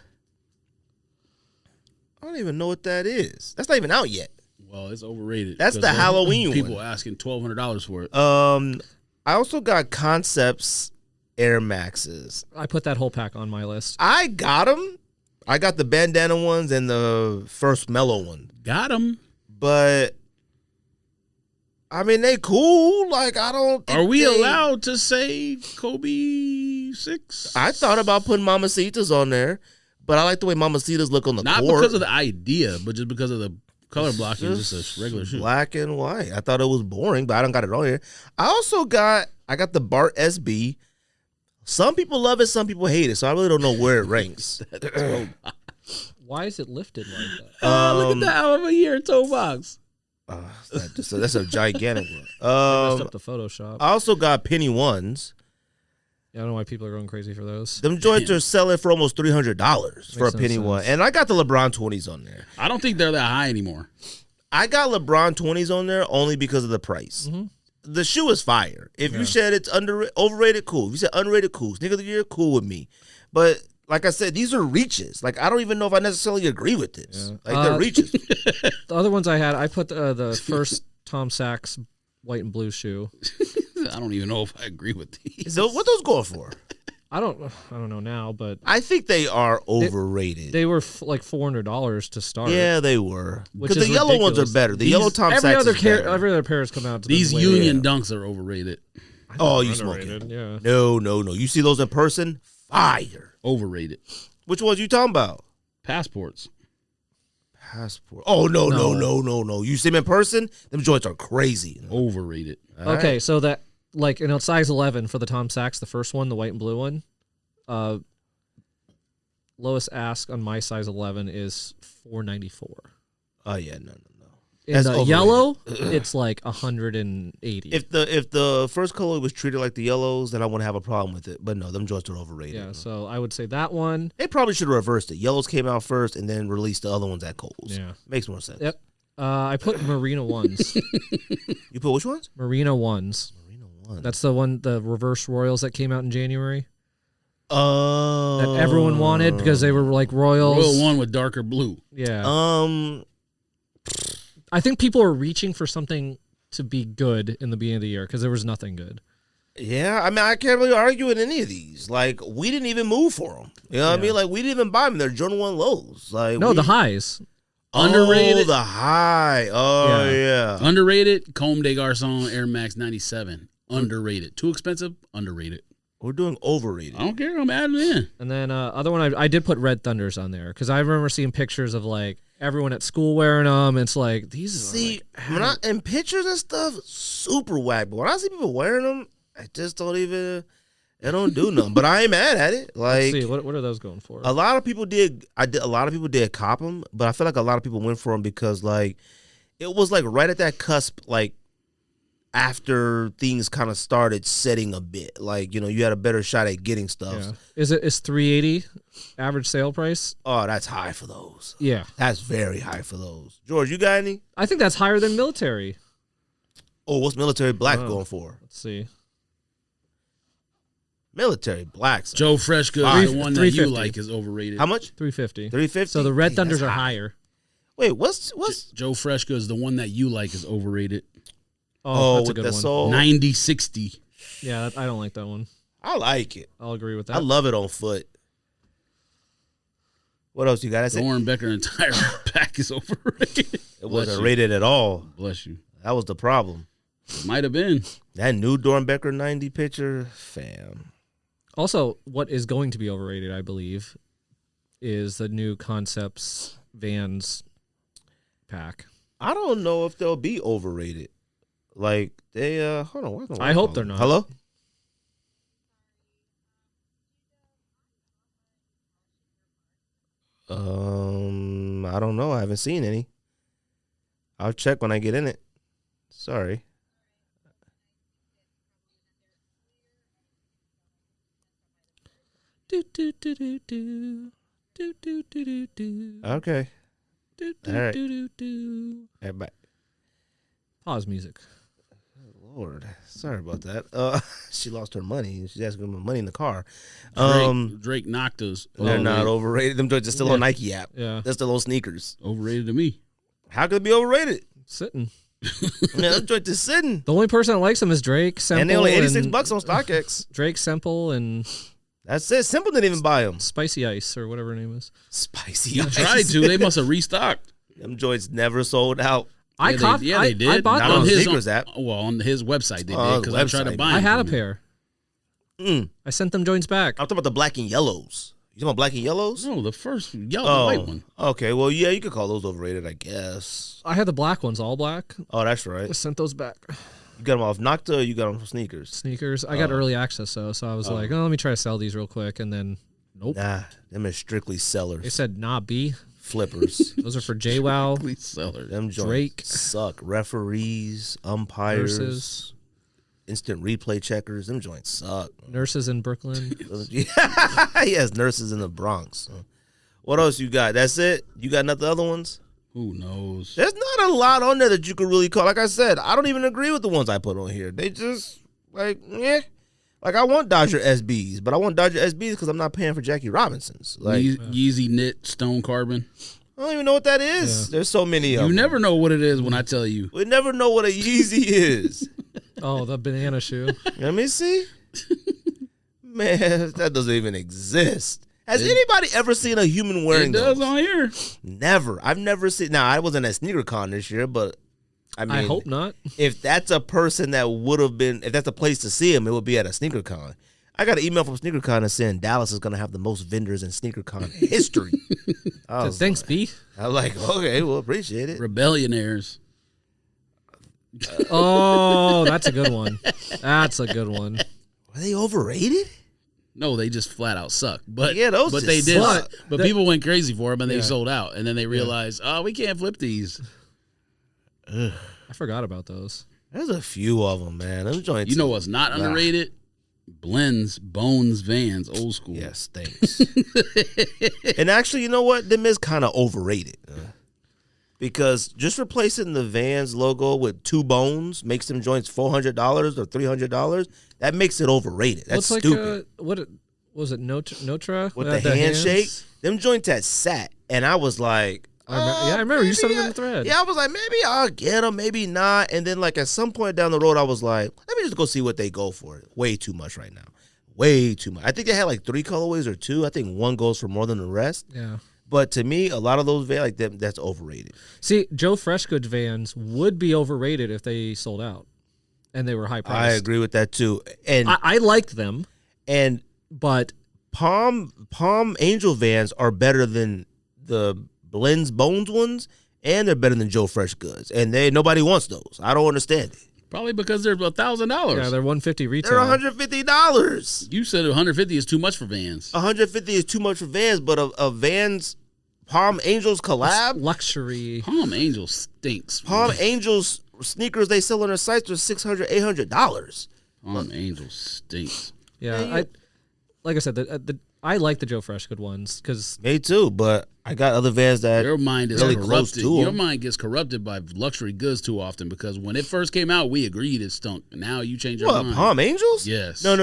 I don't even know what that is. That's not even out yet. Well, it's overrated. That's 'cause the Halloween people one. asking $1,200 for it. I also got Concepts Air Maxes. I put that whole pack on my list. I got them. I got the bandana ones and the first mellow one. Got him. But I mean, they cool. Like, I don't think Are we they- allowed to say Kobe 6? I thought about putting Mamacitas on there, but I like the way Mamacitas look on the Not court. because of the idea, but just because of the color blocking. Just a regular shoe. Black and white. I thought it was boring, but I don't got it on here. I got the Bart SB. Some people love it, some people hate it, so I really don't know where it ranks. Why is it lifted like that? Look at that album of year toe box. That's a gigantic one. Messed up the Photoshop. I also got Penny Ones. I don't know why people are going crazy for those. Them joints are selling for almost $300 for a Makes no Penny sense. one. And I got the LeBron 20s on there. I don't think they're that high anymore. I got LeBron 20s on there only because of the price. Mm-hmm. The shoe is fire. If you said it's overrated, cool. If you said underrated, cool. Sneaker of the year, cool with me. But like I said, these are reaches. Like, I don't even know if I necessarily agree with this. Yeah. Like, they're reaches. The other ones I had, I put the first Tom Sachs white and blue shoe. I don't even know if I agree with these. So what those going for? I don't know now, but I think they are overrated. they were like $400 to start. Yeah, they were. Which Because is the yellow ones are ridiculous. better. The yellow Tom every Sachs other is better. every other pair has come out. These way- Union dunks are overrated. Oh, you smoking? Underrated, yeah. No. You see those in person? Fire. Overrated. Which ones you talking about? Passports. Passport. Oh, no. You see them in person? Them joints are crazy. Overrated. Okay, so that size 11 for the Tom Sachs, the first one, the white and blue one. Lowest ask on my size 11 is $494. Oh, yeah, no. In That's the overrated. yellow, it's like 180. If the first color was treated like the yellows, then I wouldn't have a problem with it. But no, them joints are overrated. yeah, so I would say that one. They probably should have reversed it. Yellows came out first and then released the other ones at Kohl's. Yeah. Makes more sense. Yep. I put Marina ones. You put which ones? Marina ones. Marina one. That's the reverse Royals that came out in January Oh. that everyone wanted because they were like Royals. Royal one with darker blue. Yeah. I think people are reaching for something to be good in the beginning of the year because there was nothing good. Yeah, I mean, I can't really argue with any of these. Like, we didn't even move for them. You know what I mean? Like, we didn't even buy them. They're Jordan 1 lows. Like, No, the highs. Underrated. Oh, the high. Oh, yeah. Underrated. Comme des Garçons Air Max 97. Underrated. Too expensive. Underrated. We're doing overrated. I don't care. I'm adding it in. And then other one, I did put Red Thunders on there because I remember seeing pictures of like everyone at school wearing them. It's like these. See, are like, in pictures and stuff, super whack. But when I see people wearing them, I just don't even. It don't do nothing. But I ain't mad at it. Like, let's see, what are those going for? a lot of people did. A lot of people did cop them, but I feel like a lot of people went for them because like it was like right at that cusp, like after things kind of started setting a bit. Like, you know, you had a better shot at getting stuff. Yeah. Is 380 average sale price. Oh, that's high for those. Yeah. That's very high for those. George, you got any? I think that's higher than military. Oh, what's military black going for? Let's see. Military blacks. Joe Freshgood, the one that you 350. like, is overrated. How much? 350. 350. So the Red Dang, Thunders that's are high. higher. Wait, what's Joe Freshgood is the one that you like is overrated. Oh, that's a with good the one. soul? 90-60. Yeah, I don't like that one. I like it. I'll agree with that. I love it on foot. What else you got? That's it. Lauren Becker entire pack is overrated. It wasn't rated at all. Bless you. That was the problem. It might have been. That new Dornbecker 90 picture, fam. Also, what is going to be overrated, I believe, is the new Concepts Vans pack. I don't know if they'll be overrated. Like they hold on. Where's my I hope phone? they're not. Hello? I don't know. I haven't seen any. I'll check when I get in it. Sorry. Do, do, do, do, do. Do, do, do, do, do. Okay. Do, All right. do, do, do. Everybody. Pause music. Lord, sorry about that. She lost her money. She's asking for money in the car. Drake knocked us. They're not overrated. Them joints are still on Nike app. Yeah. They're still on sneakers. Overrated to me. How could it be overrated? Sitting. Man, them joints is sitting. The only person that likes them is Drake, Semple, And they only $86 on StockX. Drake, Semple, and That's it. Simple didn't even buy them. Spicy Ice or whatever her name is. Spicy. You Ice. tried to. They must have restocked. Them joints never sold out. I they did. I bought Not those. on his sneakers app. Well, on his website they Oh, did because I tried to website. buy them. I had a from him. pair. Mm. I sent them joints back. I'm talking about the black and yellows. You talking about black and yellows? No, the first yellow, the white one. Okay. Well, yeah, you could call those overrated, I guess. I had the black ones, all black. Oh, that's right. I sent those back. You got them off Nocta or you got them from sneakers? Sneakers. I got early access though, so I was like, oh, let me try to sell these real quick, and then nope. Nah, them is strictly They sellers. said nah, B. Flippers. Those are for JWoww. Complete seller. Them joints Drake. suck. Referees, umpires, Nurses. instant replay checkers. Them joints suck. Nurses in Brooklyn. Yes, nurses in the Bronx. What else you got? That's it? You got nothing other ones? Who knows? There's not a lot on there that you could really call. Like I said, I don't even agree with the ones I put on here. They just, like, Like, I want Dodger SBs, but I want Dodger SBs because I'm not paying for Jackie Robinsons. Like, Yeezy Knit Stone Carbon. I don't even know what that is. Yeah. There's so many of them. You never know what it is when I tell you. We never know what a Yeezy is. Oh, the banana shoe. Let me see. Man, that doesn't even exist. Has anybody ever seen a human wearing It does those? on here. Never. I've never seen. Now, I wasn't at SneakerCon this year, but I mean, I hope not. if that's a person that would have been, if that's a place to see him, it would be at a SneakerCon. I got an email from SneakerCon saying Dallas is going to have the most vendors in SneakerCon history. I was Thanks, like, B. I'm like, okay, well, appreciate it. Rebellionaires. Oh, that's a good one. That's a good one. Were they overrated? No, they just flat out suck. But Yeah, those but just they did. suck. But people went crazy for them and they sold out. And then they realized, oh, we can't flip these. I forgot about those. There's a few of them, man. Them joints. You know what's not underrated? Blends, Bones, Vans, old school. Yes, thanks. And actually, you know what? Them is kind of overrated. Because just replacing the Vans logo with two bones makes them joints $400 or $300. That makes it overrated. That's Looks stupid. Like what was it? Notra With Had the handshake, hands? them joints had sat, and I was like, I remember you sent them in the thread. Yeah, I was like, maybe I'll get them, maybe not. And then, like, at some point down the road, I was like, let me just go see what they go for. Way too much right now. Way too much. I think they had like 3 colorways or 2. I think one goes for more than the rest. Yeah. But to me, a lot of those Vans, like them, that's overrated. See, Joe Freshgoods Vans would be overrated if they sold out and they were high priced. I agree with that too. And I liked them, and but Palm Angel Vans are better than the Blends Bones ones, and they're better than Joe Freshgoods. And nobody wants those. I don't understand it. Probably because they're $1,000. yeah, they're $150 retail. They're $150. You said 150 is too much for Vans. 150 is too much for Vans, but a Vans Palm Angels collab, Luxury. Palm Angel stinks. Palm Angels sneakers they sell on their sites are $600, $800. Palm Angel stinks. Yeah, like I said, I like the Joe Freshgood ones because Me too, but I got other Vans that Your mind is really close corrupted. to Your them. mind gets corrupted by luxury goods too often because when it first came out, we agreed it stunk. Now you change your What, mind. Palm Angels? Yes. No.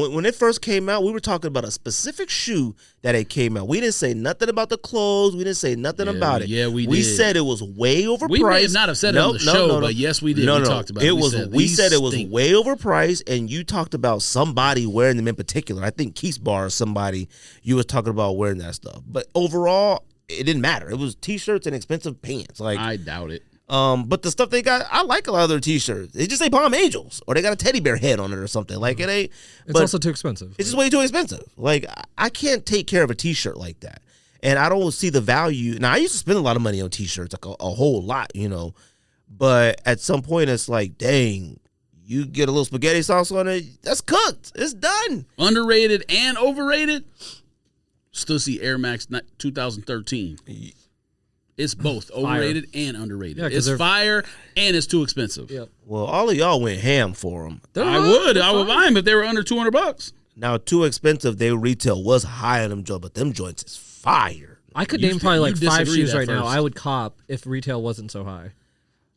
When it first came out, we were talking about a specific shoe that it came out. We didn't say nothing about the clothes. We didn't say nothing about it. Yeah, we We did. said it was way overpriced. We may not have said it on the show, but yes, we did. No, We no, talked about it. it. We Was said, we "These said it was stink." way overpriced, and you talked about somebody wearing them in particular. I think Keith's Bar or somebody you was talking about wearing that stuff. But overall, it didn't matter. It was T-shirts and expensive pants. Like I doubt it. but the stuff they got, I like a lot of their T-shirts. They just say Palm Angels, or they got a teddy bear head on it or something. Like it ain't. it's but also too expensive. it's just way too expensive. Like I can't take care of a T-shirt like that, and I don't see the value. Now I used to spend a lot of money on T-shirts, like a whole lot, But at some point, it's like, dang, you get a little spaghetti sauce on it, that's cooked. It's done. Underrated and overrated. Stussy Air Max 2013. It's both overrated and underrated. Yeah, 'cause it's they're- fire and it's too expensive. Yep. Well, all of y'all went ham for them. I would buy them if they were under $200. Now, too expensive, their retail was high on them joints, but them joints is fire. I could You- name probably like you 5 disagreed shoes at right now first. I would cop if retail wasn't so high.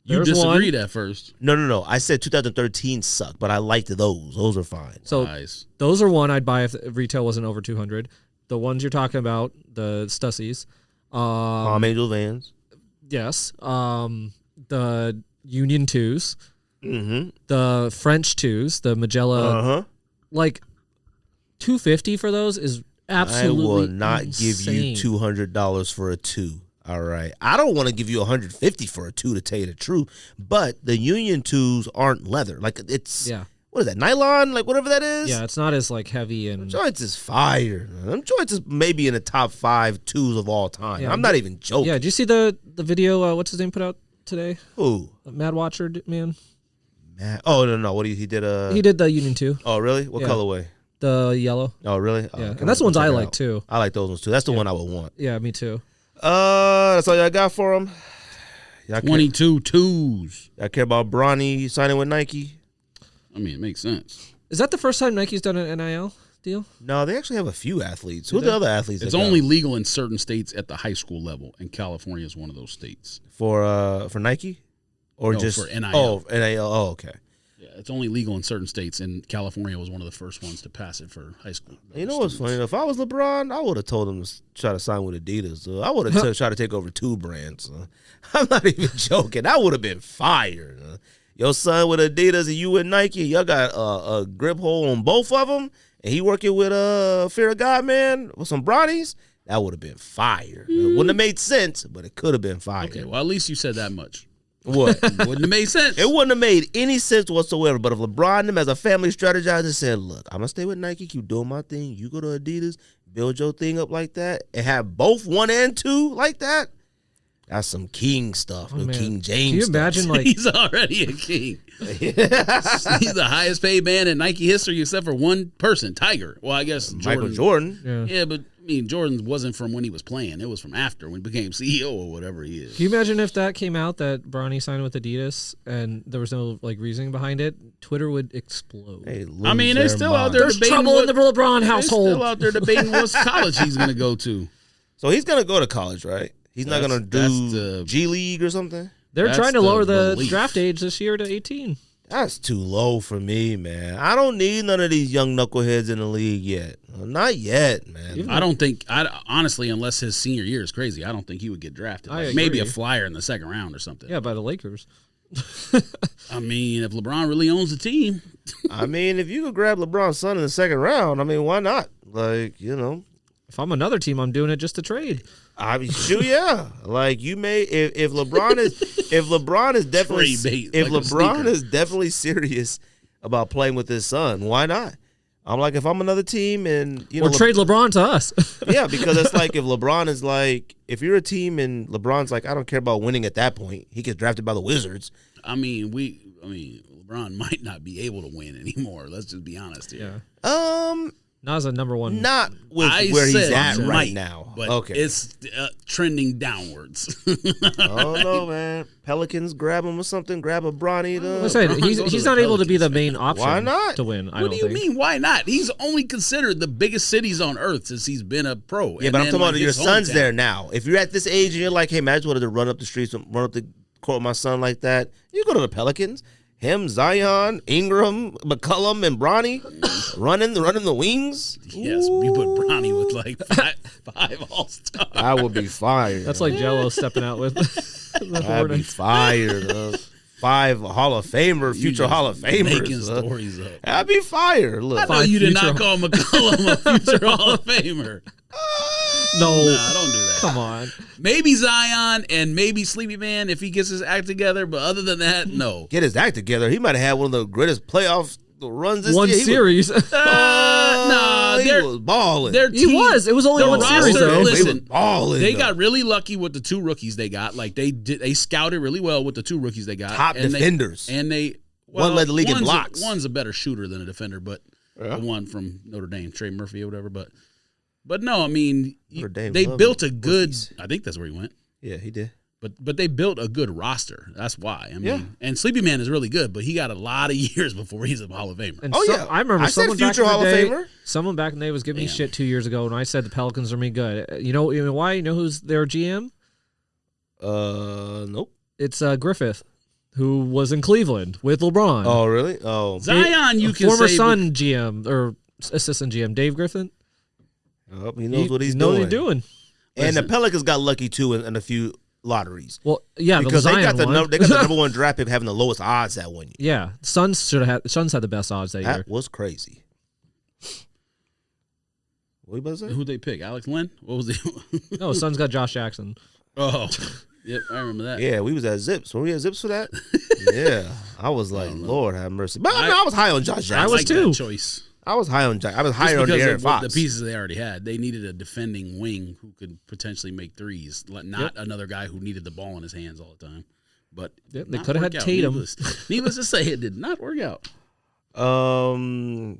You There's disagreed one. at first. No. I said 2013 sucked, but I liked those. Those are fine. So Nice. those are one I'd buy if retail wasn't over 200. The ones you're talking about, the Stussies. Palm Angel Vans. Yes. The Union 2s. Mm-hmm. The French 2s, the Magella. Uh-huh. Like, $250 for those is absolutely I will not insane. give you $200 for a 2. All right. I don't want to give you $150 for a 2 to tell you the truth, but the Union 2s aren't leather. Like it's what is that? Nylon? Like whatever that is? Yeah, it's not as like heavy and Joints is fire. Them joints is maybe in the top 5 2s of all time. Yeah, I'm not even joking. Yeah, did you see the video what's his name put out today? Who? Mad Watcher man. Oh no. What he did? He did the Union 2, Oh really? What Yeah. colorway? the yellow. Oh really? Yeah, Okay, and that's the ones check I it like out. too. I like those ones too. That's the one I would want. Yeah, me too. That's all y'all got for them. Y'all 22 twos. Y'all care about BRONNY signing with Nike? I mean, it makes sense. Is that the first time Nike's done an NIL deal? No, they actually have a few athletes. Who are the other athletes? It's they got? only legal in certain states at the high school level, and California is one of those states. for Nike, or No, just for NIL. Oh, NIL. Oh, okay. Yeah, it's only legal in certain states, and California was one of the first ones to pass it for high school. You know what's funny? If I was LeBron, I would have told him to try to sign with Adidas. I would have tried to take over 2 brands. I'm not even joking. That would have been fire. Your son with Adidas and you with Nike, y'all got a grip hole on both of them, and he working with Fear of God, man, with some brownies. That would have been fire. It wouldn't have made sense, but it could have been fire. Okay, well, at least you said that much. What? Wouldn't have made sense. It wouldn't have made any sense whatsoever. But if LeBron and them as a family strategized and said, look, I'm going to stay with Nike, keep doing my thing. You go to Adidas, build your thing up like that, and have both 1 and 2 like that, that's some king stuff. Man. King James Can you stuff. imagine like He's already a king. He's the highest paid man in Nike history except for one person, Tiger. Well, I guess Michael Jordan? yeah. Yeah, but I mean, Jordan wasn't from when he was playing. It was from after when he became CEO or whatever he is. Can you imagine if that came out that Bronny signed with Adidas and there was no like reasoning behind it? Twitter would explode. They I mean, lose they're their still out mind. there There's debating trouble in the LeBron They're household. still out there debating what college he's going to go to. So he's going to go to college, right? He's not going to That's do the- G League or something? They're That's trying to the lower the belief. draft age this year to 18. That's too low for me, man. I don't need none of these young knuckleheads in the league yet. Not yet, man. I don't think, honestly, unless his senior year is crazy, I don't think he would get drafted. I Like, maybe a agree. flyer in the second round or something. Yeah, by the Lakers. I mean, if LeBron really owns the team, I mean, if you could grab LeBron's son in the second round, I mean, why not? Like, If I'm another team, I'm doing it just to trade. I mean, sure, yeah. Like you may, if LeBron is definitely, Trade bait, if like a LeBron sneaker. is definitely serious about playing with his son, why not? I'm like, if I'm another team and Or trade LeBron to us. yeah, because it's like if LeBron is like, if you're a team and LeBron's like, I don't care about winning at that point, he gets drafted by the Wizards. I mean, LeBron might not be able to win anymore. Let's just be honest here. Yeah. Nas a number one. Not with where he's at right now. But okay, it's trending downwards. I don't know, man. Pelicans grab him or something. Grab a Bronny. I said he's not able to be the main option. Why not? To win? What do you mean? Why not? He's only considered the biggest cities on earth since he's been a pro. Yeah, but I'm talking about your son's there now. If you're at this age and you're like, hey, man, I just wanted to run up the streets, run up the court with my son like that, you go to the Pelicans. Him, Zion, Ingram, McCollum, and Bronny running the wings. Yes, we put Bronny with like five all-stars. I would be fired. That's like Jello stepping out with. I'd be fired. 5 Hall of Famer, future Hall of Famers. Making stories up. I'd be fired. Look, I know you did not call McCollum a future Hall of Famer. No, nah, don't do that. Come on. Maybe Zion and maybe Sleepy Man if he gets his act together, but other than that, no. Get his act together. He might have had one of the greatest playoff runs this one year. Series. He was balling. He was. It was only one series, though. Listen, balling, they got really lucky with the 2 rookies they got. Like they scouted really well with the 2 rookies they got. Top defenders. One led the league in blocks. One's a better shooter than a defender, but the one from Notre Dame, Trey Murphy or whatever. But no, I mean, they built a good. I think that's where he went. Yeah, he did. But they built a good roster. That's why. I mean, and Sleepy Man is really good, but he got a lot of years before he's a Hall of Famer. And yeah, I remember someone back in the Hall day. of Famer. Someone back in the day was giving me shit 2 years ago, and I said the Pelicans are me good. You know why? You know who's their GM? Nope. It's Griffith, who was in Cleveland with LeBron. Oh, really? Oh, Zion, you can former say Sun GM or assistant GM Dave Griffin. Oh, he knows what he's knows doing. What he's doing. And the Pelicans got lucky too in a few lotteries. Well, yeah, because they got the number 1 draft pick having the lowest odds that 1 year. Yeah, Suns had the best odds that year. That was crazy. What you about to say? Who'd they pick? Alex Len? What was he? No, Suns got Josh Jackson. Oh, yep, I remember that. Yeah, we was at Zips. Were we at Zips for that? Yeah, I was like, Lord have mercy. But I was high on Josh Jackson. I was too. That choice. I was higher on De'Aaron Fox. The pieces they already had. They needed a defending wing who could potentially make threes, not another guy who needed the ball in his hands all the time. But they could have had Tatum. Needless to say, it did not work out. Draymond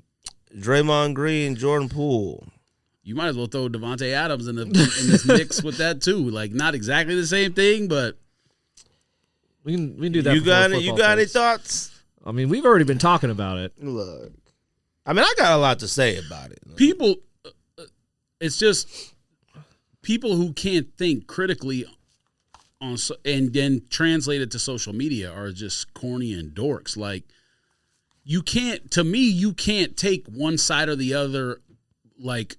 Green, Jordan Poole. You might as well throw Devante Adams in this mix with that too. Like not exactly the same thing, but we can do that. You got any thoughts? I mean, we've already been talking about it. Look. I mean, I got a lot to say about it. People, it's just people who can't think critically and then translate it to social media are just corny and dorks. Like, you can't take one side or the other like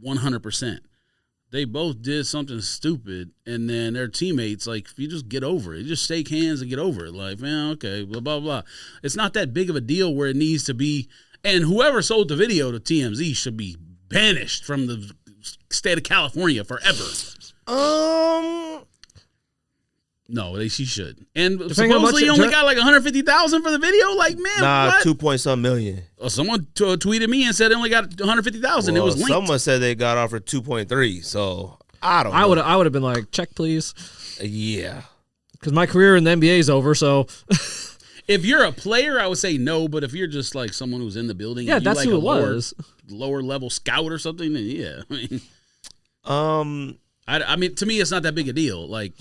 100%. They both did something stupid, and then their teammates, like, if you just get over it, just shake hands and get over it. Like, man, okay, blah, blah, blah. It's not that big of a deal where it needs to be. And whoever sold the video to TMZ should be banished from the state of California forever. No, she should. And supposedly you only got like 150,000 for the video. Like, man, what? 2-point-some million. Someone tweeted me and said they only got 150,000. It was linked. Someone said they got offered 2.3. So I don't know. I would have been like, check please. Yeah, because my career in the NBA is over. So. If you're a player, I would say no. But if you're just like someone who's in the building, yeah, that's like who it was. Lower level scout or something, then yeah. I mean, to me, it's not that big a deal. Like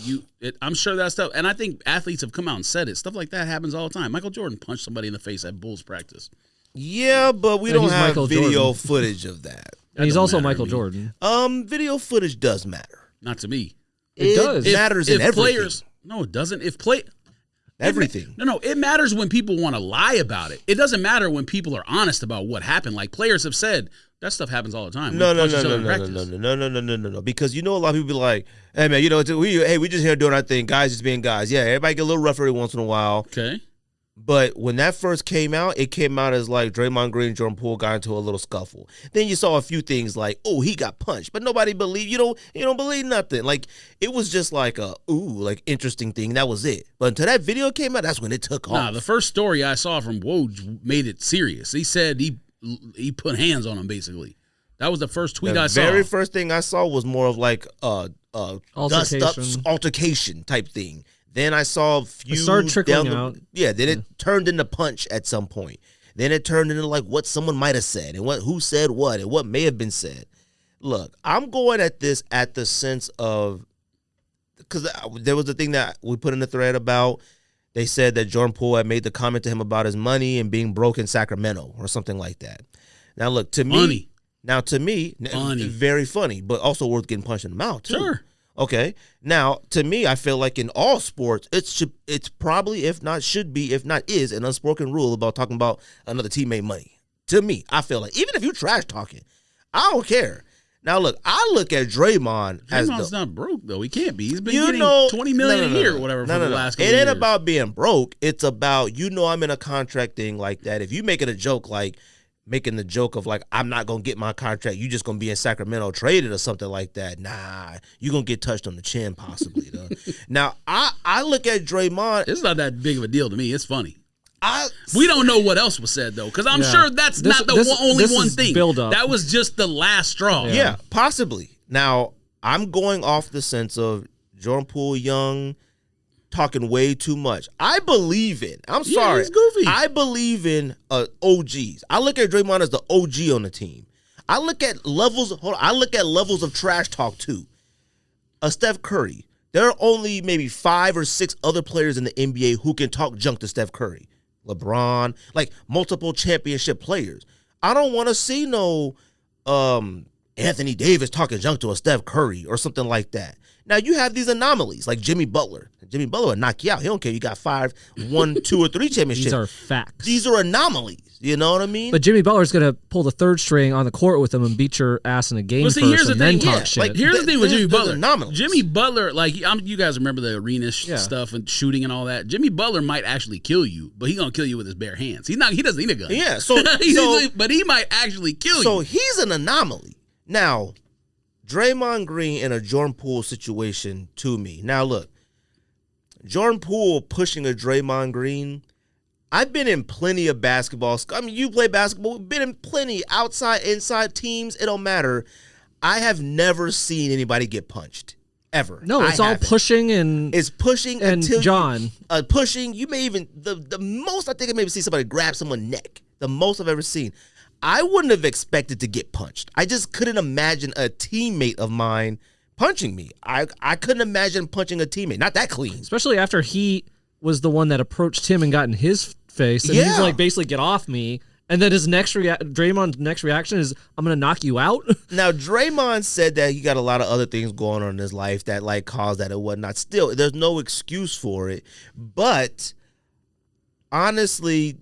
I'm sure that stuff, and I think athletes have come out and said it. Stuff like that happens all the time. Michael Jordan punched somebody in the face at Bulls practice. Yeah, but we don't have video footage of that. And he's also Michael Jordan. Video footage does matter. Not to me. It does. It matters in everything. Players, no, it doesn't. Everything. No, it matters when people want to lie about it. It doesn't matter when people are honest about what happened. Like players have said, that stuff happens all the time. No. Because a lot of people be like, hey man, we just here doing our thing, guys just being guys. Yeah, everybody get a little rough every once in a while. Okay. But when that first came out, it came out as like Draymond Green and Jordan Poole got into a little scuffle. Then you saw a few things like, oh, he got punched, but nobody believed. You don't believe nothing. Like it was just like interesting thing. That was it. But until that video came out, that's when it took off. Nah, the first story I saw from Woj made it serious. He said he put hands on him basically. That was the first tweet I saw. The very first thing I saw was more of like altercation type thing. Then I saw a few. It started trickling out. Yeah, then it turned into punch at some point. Then it turned into like what someone might have said and who said what and what may have been said. Look, I'm going at this at the sense of, because there was a thing that we put in the thread about, they said that Jordan Poole had made the comment to him about his money and being broke in Sacramento or something like that. Now, look, to me, very funny, but also worth getting punched in the mouth, too. Sure. Okay. Now, to me, I feel like in all sports, it's probably, if not should be, if not is, an unspoken rule about talking about another teammate money. To me, I feel like, even if you trash talking, I don't care. Now, look, I look at Draymond as Draymond's not broke, though. He can't be. He's been getting $20 million a year or whatever for the last couple years. It ain't years. about being broke. It's about, I'm in a contract thing like that. If you making a joke like, making the joke of like, I'm not going to get my contract, you just going to be in Sacramento traded or something like that. Nah, you're going to get touched on the chin possibly. Now, I look at Draymond. It's not that big of a deal to me. It's funny. We don't know what else was said, though, because I'm sure that's not the only one thing. That was just the last straw. Yeah, possibly. Now, I'm going off the sense of Jordan Poole young, talking way too much. I believe in, sorry, he's goofy. I believe in OGs. I look at Draymond as the OG on the team. I look at levels of trash talk, too. Steph Curry. There are only maybe 5 or 6 other players in the NBA who can talk junk to Steph Curry. LeBron, like multiple championship players. I don't want to see no Anthony Davis talking junk to a Steph Curry or something like that. Now, you have these anomalies like Jimmy Butler. Jimmy Butler will knock you out. He don't care. You got 5, 1, 2, or 3 championships. These are facts. These are anomalies. You know what I mean? But Jimmy Butler's going to pull the third string on the court with him and beat your ass in a game first and then talk shit. Like, here's the thing with Jimmy Butler. Anomalies. Jimmy Butler, like, you guys remember the arena stuff and shooting and all that. Jimmy Butler might actually kill you, but he's going to kill you with his bare hands. He doesn't need a gun. Yeah, but he might actually kill you. So he's an anomaly. Now, Draymond Green in a Jordan Poole situation to me. Now, look, Jordan Poole pushing a Draymond Green, I've been in plenty of basketball. I mean, you play basketball. We've been in plenty outside, inside teams. It don't matter. I have never seen anybody get punched. Ever. No, it's all pushing and it's pushing and until John. Pushing. You may even the most I think I maybe see somebody grab someone's neck. The most I've ever seen. I wouldn't have expected to get punched. I just couldn't imagine a teammate of mine punching me. I couldn't imagine punching a teammate. Not that clean. Especially after he was the one that approached him and got in his face, and he's like, basically, get off me. And then Draymond's next reaction is, I'm going to knock you out. Now, Draymond said that he got a lot of other things going on in his life that like caused that and whatnot. Still, there's no excuse for it. But honestly,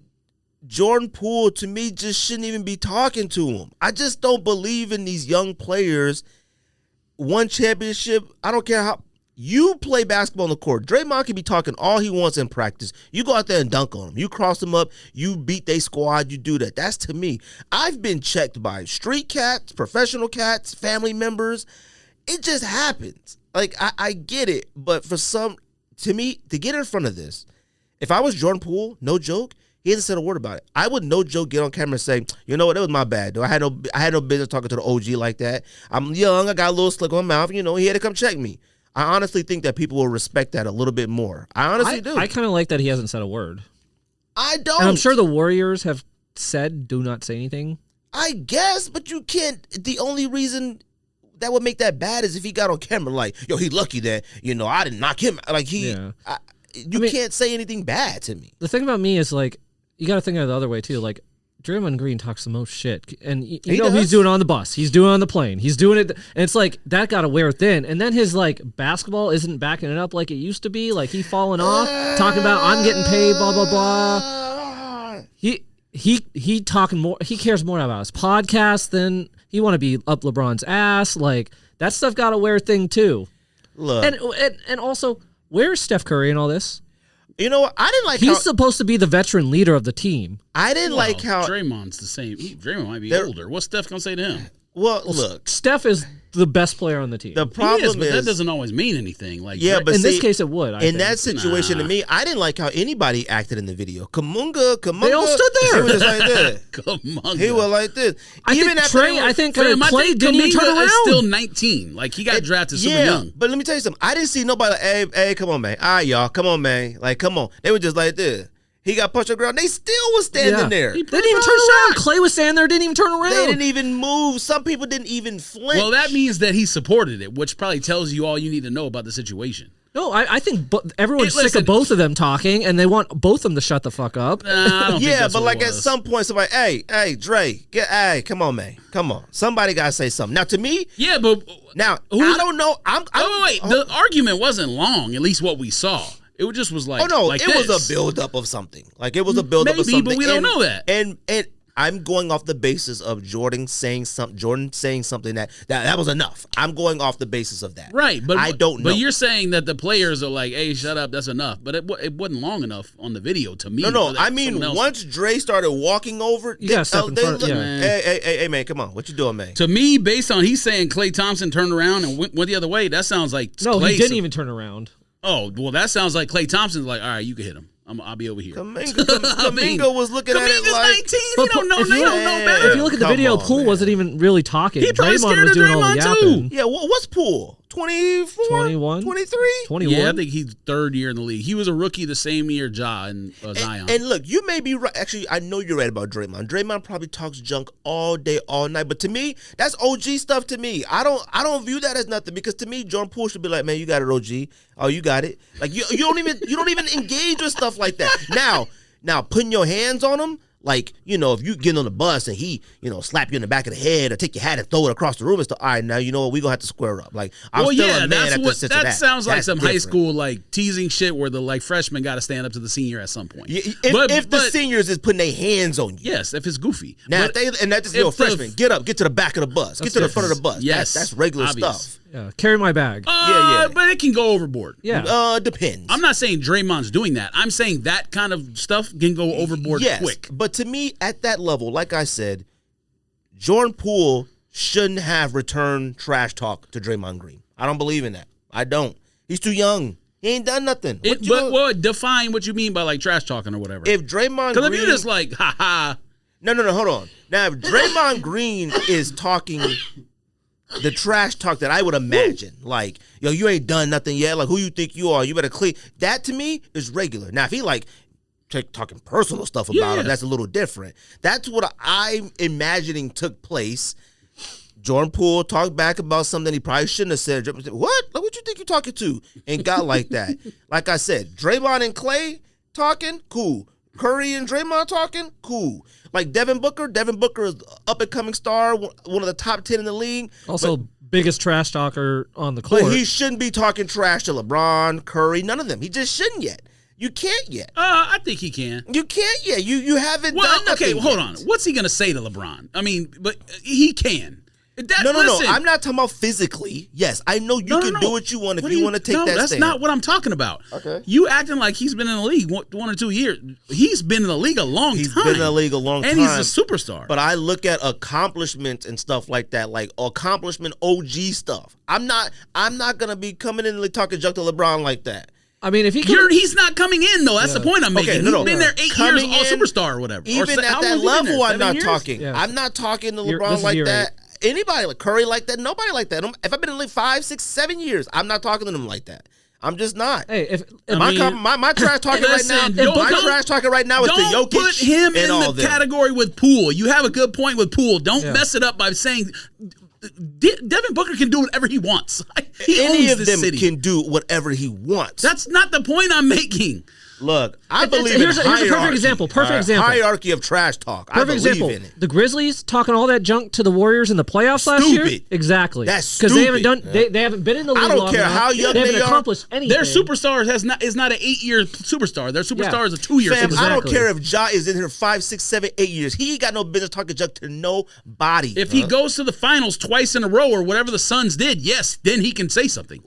Jordan Poole, to me, just shouldn't even be talking to him. I just don't believe in these young players. One championship, I don't care how. You play basketball on the court. Draymond can be talking all he wants in practice. You go out there and dunk on him. You cross them up. You beat their squad. You do that. That's to me. I've been checked by street cats, professional cats, family members. It just happens. Like, I get it. But to me, to get in front of this, if I was Jordan Poole, no joke, he hasn't said a word about it. I would, no joke, get on camera and say, you know what, that was my bad, though. I had no business talking to the OG like that. I'm young. I got a little slick on my mouth. You know, he had to come check me. I honestly think that people will respect that a little bit more. I honestly do. I kind of like that he hasn't said a word. I don't. And I'm sure the Warriors have said, do not say anything. I guess, but you can't. The only reason that would make that bad is if he got on camera like, yo, he lucky that, you know, I didn't knock him. Like, you can't say anything bad to me. The thing about me is, like, you got to think of it the other way, too. Like, Draymond Green talks the most shit. And you know he's doing it on the bus. He's doing it on the plane. He's doing it. And it's like, that got to wear thin. And then his, like, basketball isn't backing it up like it used to be. Like, he falling off, talking about, I'm getting paid, blah, blah, blah. He talking more. He cares more about his podcast than he want to be up LeBron's ass. Like, that stuff got to wear thin, too. Look. And also, where's Steph Curry in all this? You know what? I didn't like He's supposed to be the veteran leader of the team. I didn't like how Draymond's the same. Draymond might be older. What's Steph gonna say to him? Well, look, Steph is the best player on the team. The problem is, but that doesn't always mean anything. Like, but in this case, it would. I think. That situation, to me, I didn't like how anybody acted in the video. Kamunga, they all stood there. He was just like this. Kamunga. He was like this. I think Clay didn't even turn around. Is still 19. Like, he got drafted super young. But let me tell you something. I didn't see nobody like, hey, come on, man. All right, y'all, come on, man. Like, come on. They were just like this. He got punched on the ground. They still was standing there. They didn't even turn around. Clay was standing there, didn't even turn around. They didn't even move. Some people didn't even flinch. Well, that means that he supported it, which probably tells you all you need to know about the situation. No, I think everyone's sick of both of them talking, and they want both of them to shut the fuck up. I don't think that's but what like it at was. some point, somebody, hey, Dre, come on, man, come on. Somebody gotta say something. Now, to me, Yeah, but now I don't know. wait. The argument wasn't long, at least what we saw. It just was like, like it this. was a buildup of something. Like it was a buildup of Maybe, something. but we don't know that. And I'm going off the basis of Jordan saying something that was enough. I'm going off the basis of that. Right, but I don't know. But you're saying that the players are like, "Hey, shut up, that's enough." But it wasn't long enough on the video to me. No. for I mean, once Dre started walking over, You gotta step in front. Hey, man, come on, what you doing, man? To me, based on he's saying Klay Thompson turned around and went the other way, that sounds like No, Klay he didn't even turn around. Oh, well, that sounds like Klay Thompson's like, all right, you can hit him. I'll be over here. Kaminga was looking at it Kaminga's like 19. But He don't know. if They you- don't know better. If you look at the Come video, on, Poole man. wasn't even really talking. He probably Draymond scared was of doing all the Draymond, too. yapping. Yeah, what's Poole? 24? 21? 23? 21? Yeah, I think he's third year in the league. He was a rookie the same year Ja and Zion. And look, you may be right. Actually, I know you're right about Draymond. Draymond probably talks junk all day, all night. But to me, that's OG stuff to me. I don't view that as nothing because to me, Jordan Poole should be like, man, you got it, OG. Oh, you got it. Like you don't even engage with stuff like that. Now putting your hands on him. Like, if you get on the bus and he, slap you in the back of the head or take your hat and throw it across the room and stuff, all right, now you know what, we're going to have to square up. Like, I'm still a man at the sense of that. That sounds like That's some high different. school like teasing shit where the freshman got to stand up to the senior at some point. If the seniors is putting their hands on you. Yes, if it's goofy. Now, But that's if freshman, get up, get to the back of the bus, get to the front of the bus. Yes, That's regular obvious. stuff. Yeah, carry my bag. Yeah. But it can go overboard. Yeah. Depends. I'm not saying Draymond's doing that. I'm saying that kind of stuff can go overboard quick. But to me, at that level, like I said, Jordan Poole shouldn't have returned trash talk to Draymond Green. I don't believe in that. I don't. He's too young. He ain't done nothing. Define what you mean by like trash talking or whatever. If Draymond Because Green... if you're just like, ha ha. No, hold on. Now, if Draymond Green is talking the trash talk that I would imagine, like, yo, you ain't done nothing yet. Like, who you think you are? You better clean. That, to me, is regular. Now, if he, like, talking personal stuff about him, that's a little different. That's what I'm imagining took place. Jordan Poole talked back about something he probably shouldn't have said. What? Like, what you think you're talking to? And got like that. Like I said, Draymond and Klay talking, cool. Curry and Draymond talking, cool. Like Devin Booker is up-and-coming star, one of the top 10 in the league. Also, biggest trash talker on the court. But he shouldn't be talking trash to LeBron, Curry, none of them. He just shouldn't yet. You can't yet. I think he can. You can't yet. You haven't done nothing okay, hold yet. on. What's he going to say to LeBron? I mean, but he can. No. I'm not talking about physically. Yes, I know you can do what you want if you want to take that stand. That's not what I'm talking about. Okay. You acting like he's been in the league 1 or 2 years. He's been in the league a long time. He's been in the league a long time. And he's a superstar. But I look at accomplishments and stuff like that, like accomplishment OG stuff. I'm not going to be coming in and talking junk to LeBron like that. I mean, if he he's not coming in, though. That's the point I'm making. Okay, He's been there 8 years, all superstar or whatever. Even at that level, I'm not talking. Yeah. I'm not talking to LeBron like that. Anybody like Curry like that, nobody like that. If I've been in the league 5, 6, 7 years, I'm not talking to them like that. I'm just not. Hey, my trash talking right now. My trash talking right now is to Jokic. Don't put him in all the them. category with Poole. You have a good point with Poole. Don't mess it up by saying Devin Booker can do whatever he wants. He Any owns of this them city. can do whatever he wants. That's not the point I'm making. Look, I believe in here's a hierarchy. perfect example. Hierarchy of trash talk. Perfect example. In it. The Grizzlies talking all that junk to the Warriors in the playoffs last year. Exactly. That's because they haven't stupid. done. They haven't been in the league. I don't long care enough. how young they haven't they are. accomplished anything. Their superstar is not an 8-year superstar. Their superstar is a 2-year Fam, superstar. I don't care if Ja is in here 5, 6, 7, 8 years. He ain't got no business talking junk to nobody. If he goes to the finals twice in a row or whatever the Suns did, yes, then he can say something.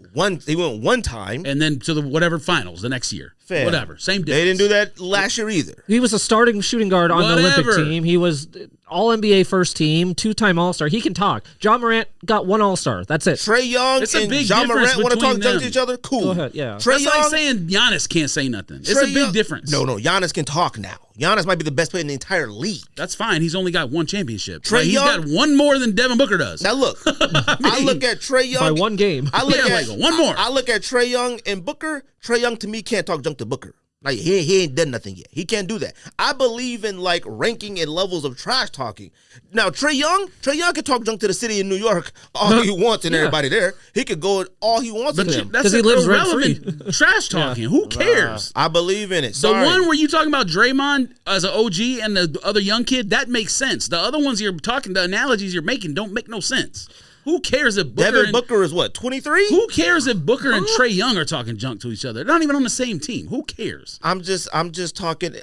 He went one time. And then to the whatever finals the next year. Fam, whatever. Same difference. They didn't do that last year either. He was a starting shooting guard on the Olympic team. He was All-NBA first team, 2-time All-Star. He can talk. John Morant got 1 All-Star. That's it. Trae Young and John Morant want to talk junk to each other? Cool. Go ahead, yeah. That's like saying Giannis can't say nothing. It's a big difference. No, Giannis can talk now. Giannis might be the best player in the entire league. That's fine. He's only got 1 championship. Trae Young, he's got 1 more than Devin Booker does. Now look, I look at Trae Young. By 1 game. I look at 1 more. I look at Trae Young and Booker. Trae Young to me can't talk junk to Booker. Like he ain't done nothing yet. He can't do that. I believe in like ranking and levels of trash talking. Now Trae Young can talk junk to the city of New York all he wants and everybody there. He could go all he wants to them. That's he lives irrelevant trash talking. Who cares? I believe in it. The one where you talking about Draymond as an OG and the other young kid, that makes sense. The other ones you're talking, the analogies you're making don't make no sense. Who cares if Booker is what, 23? Who cares if Booker and Trae Young are talking junk to each other? They're not even on the same team. Who cares? I'm just talking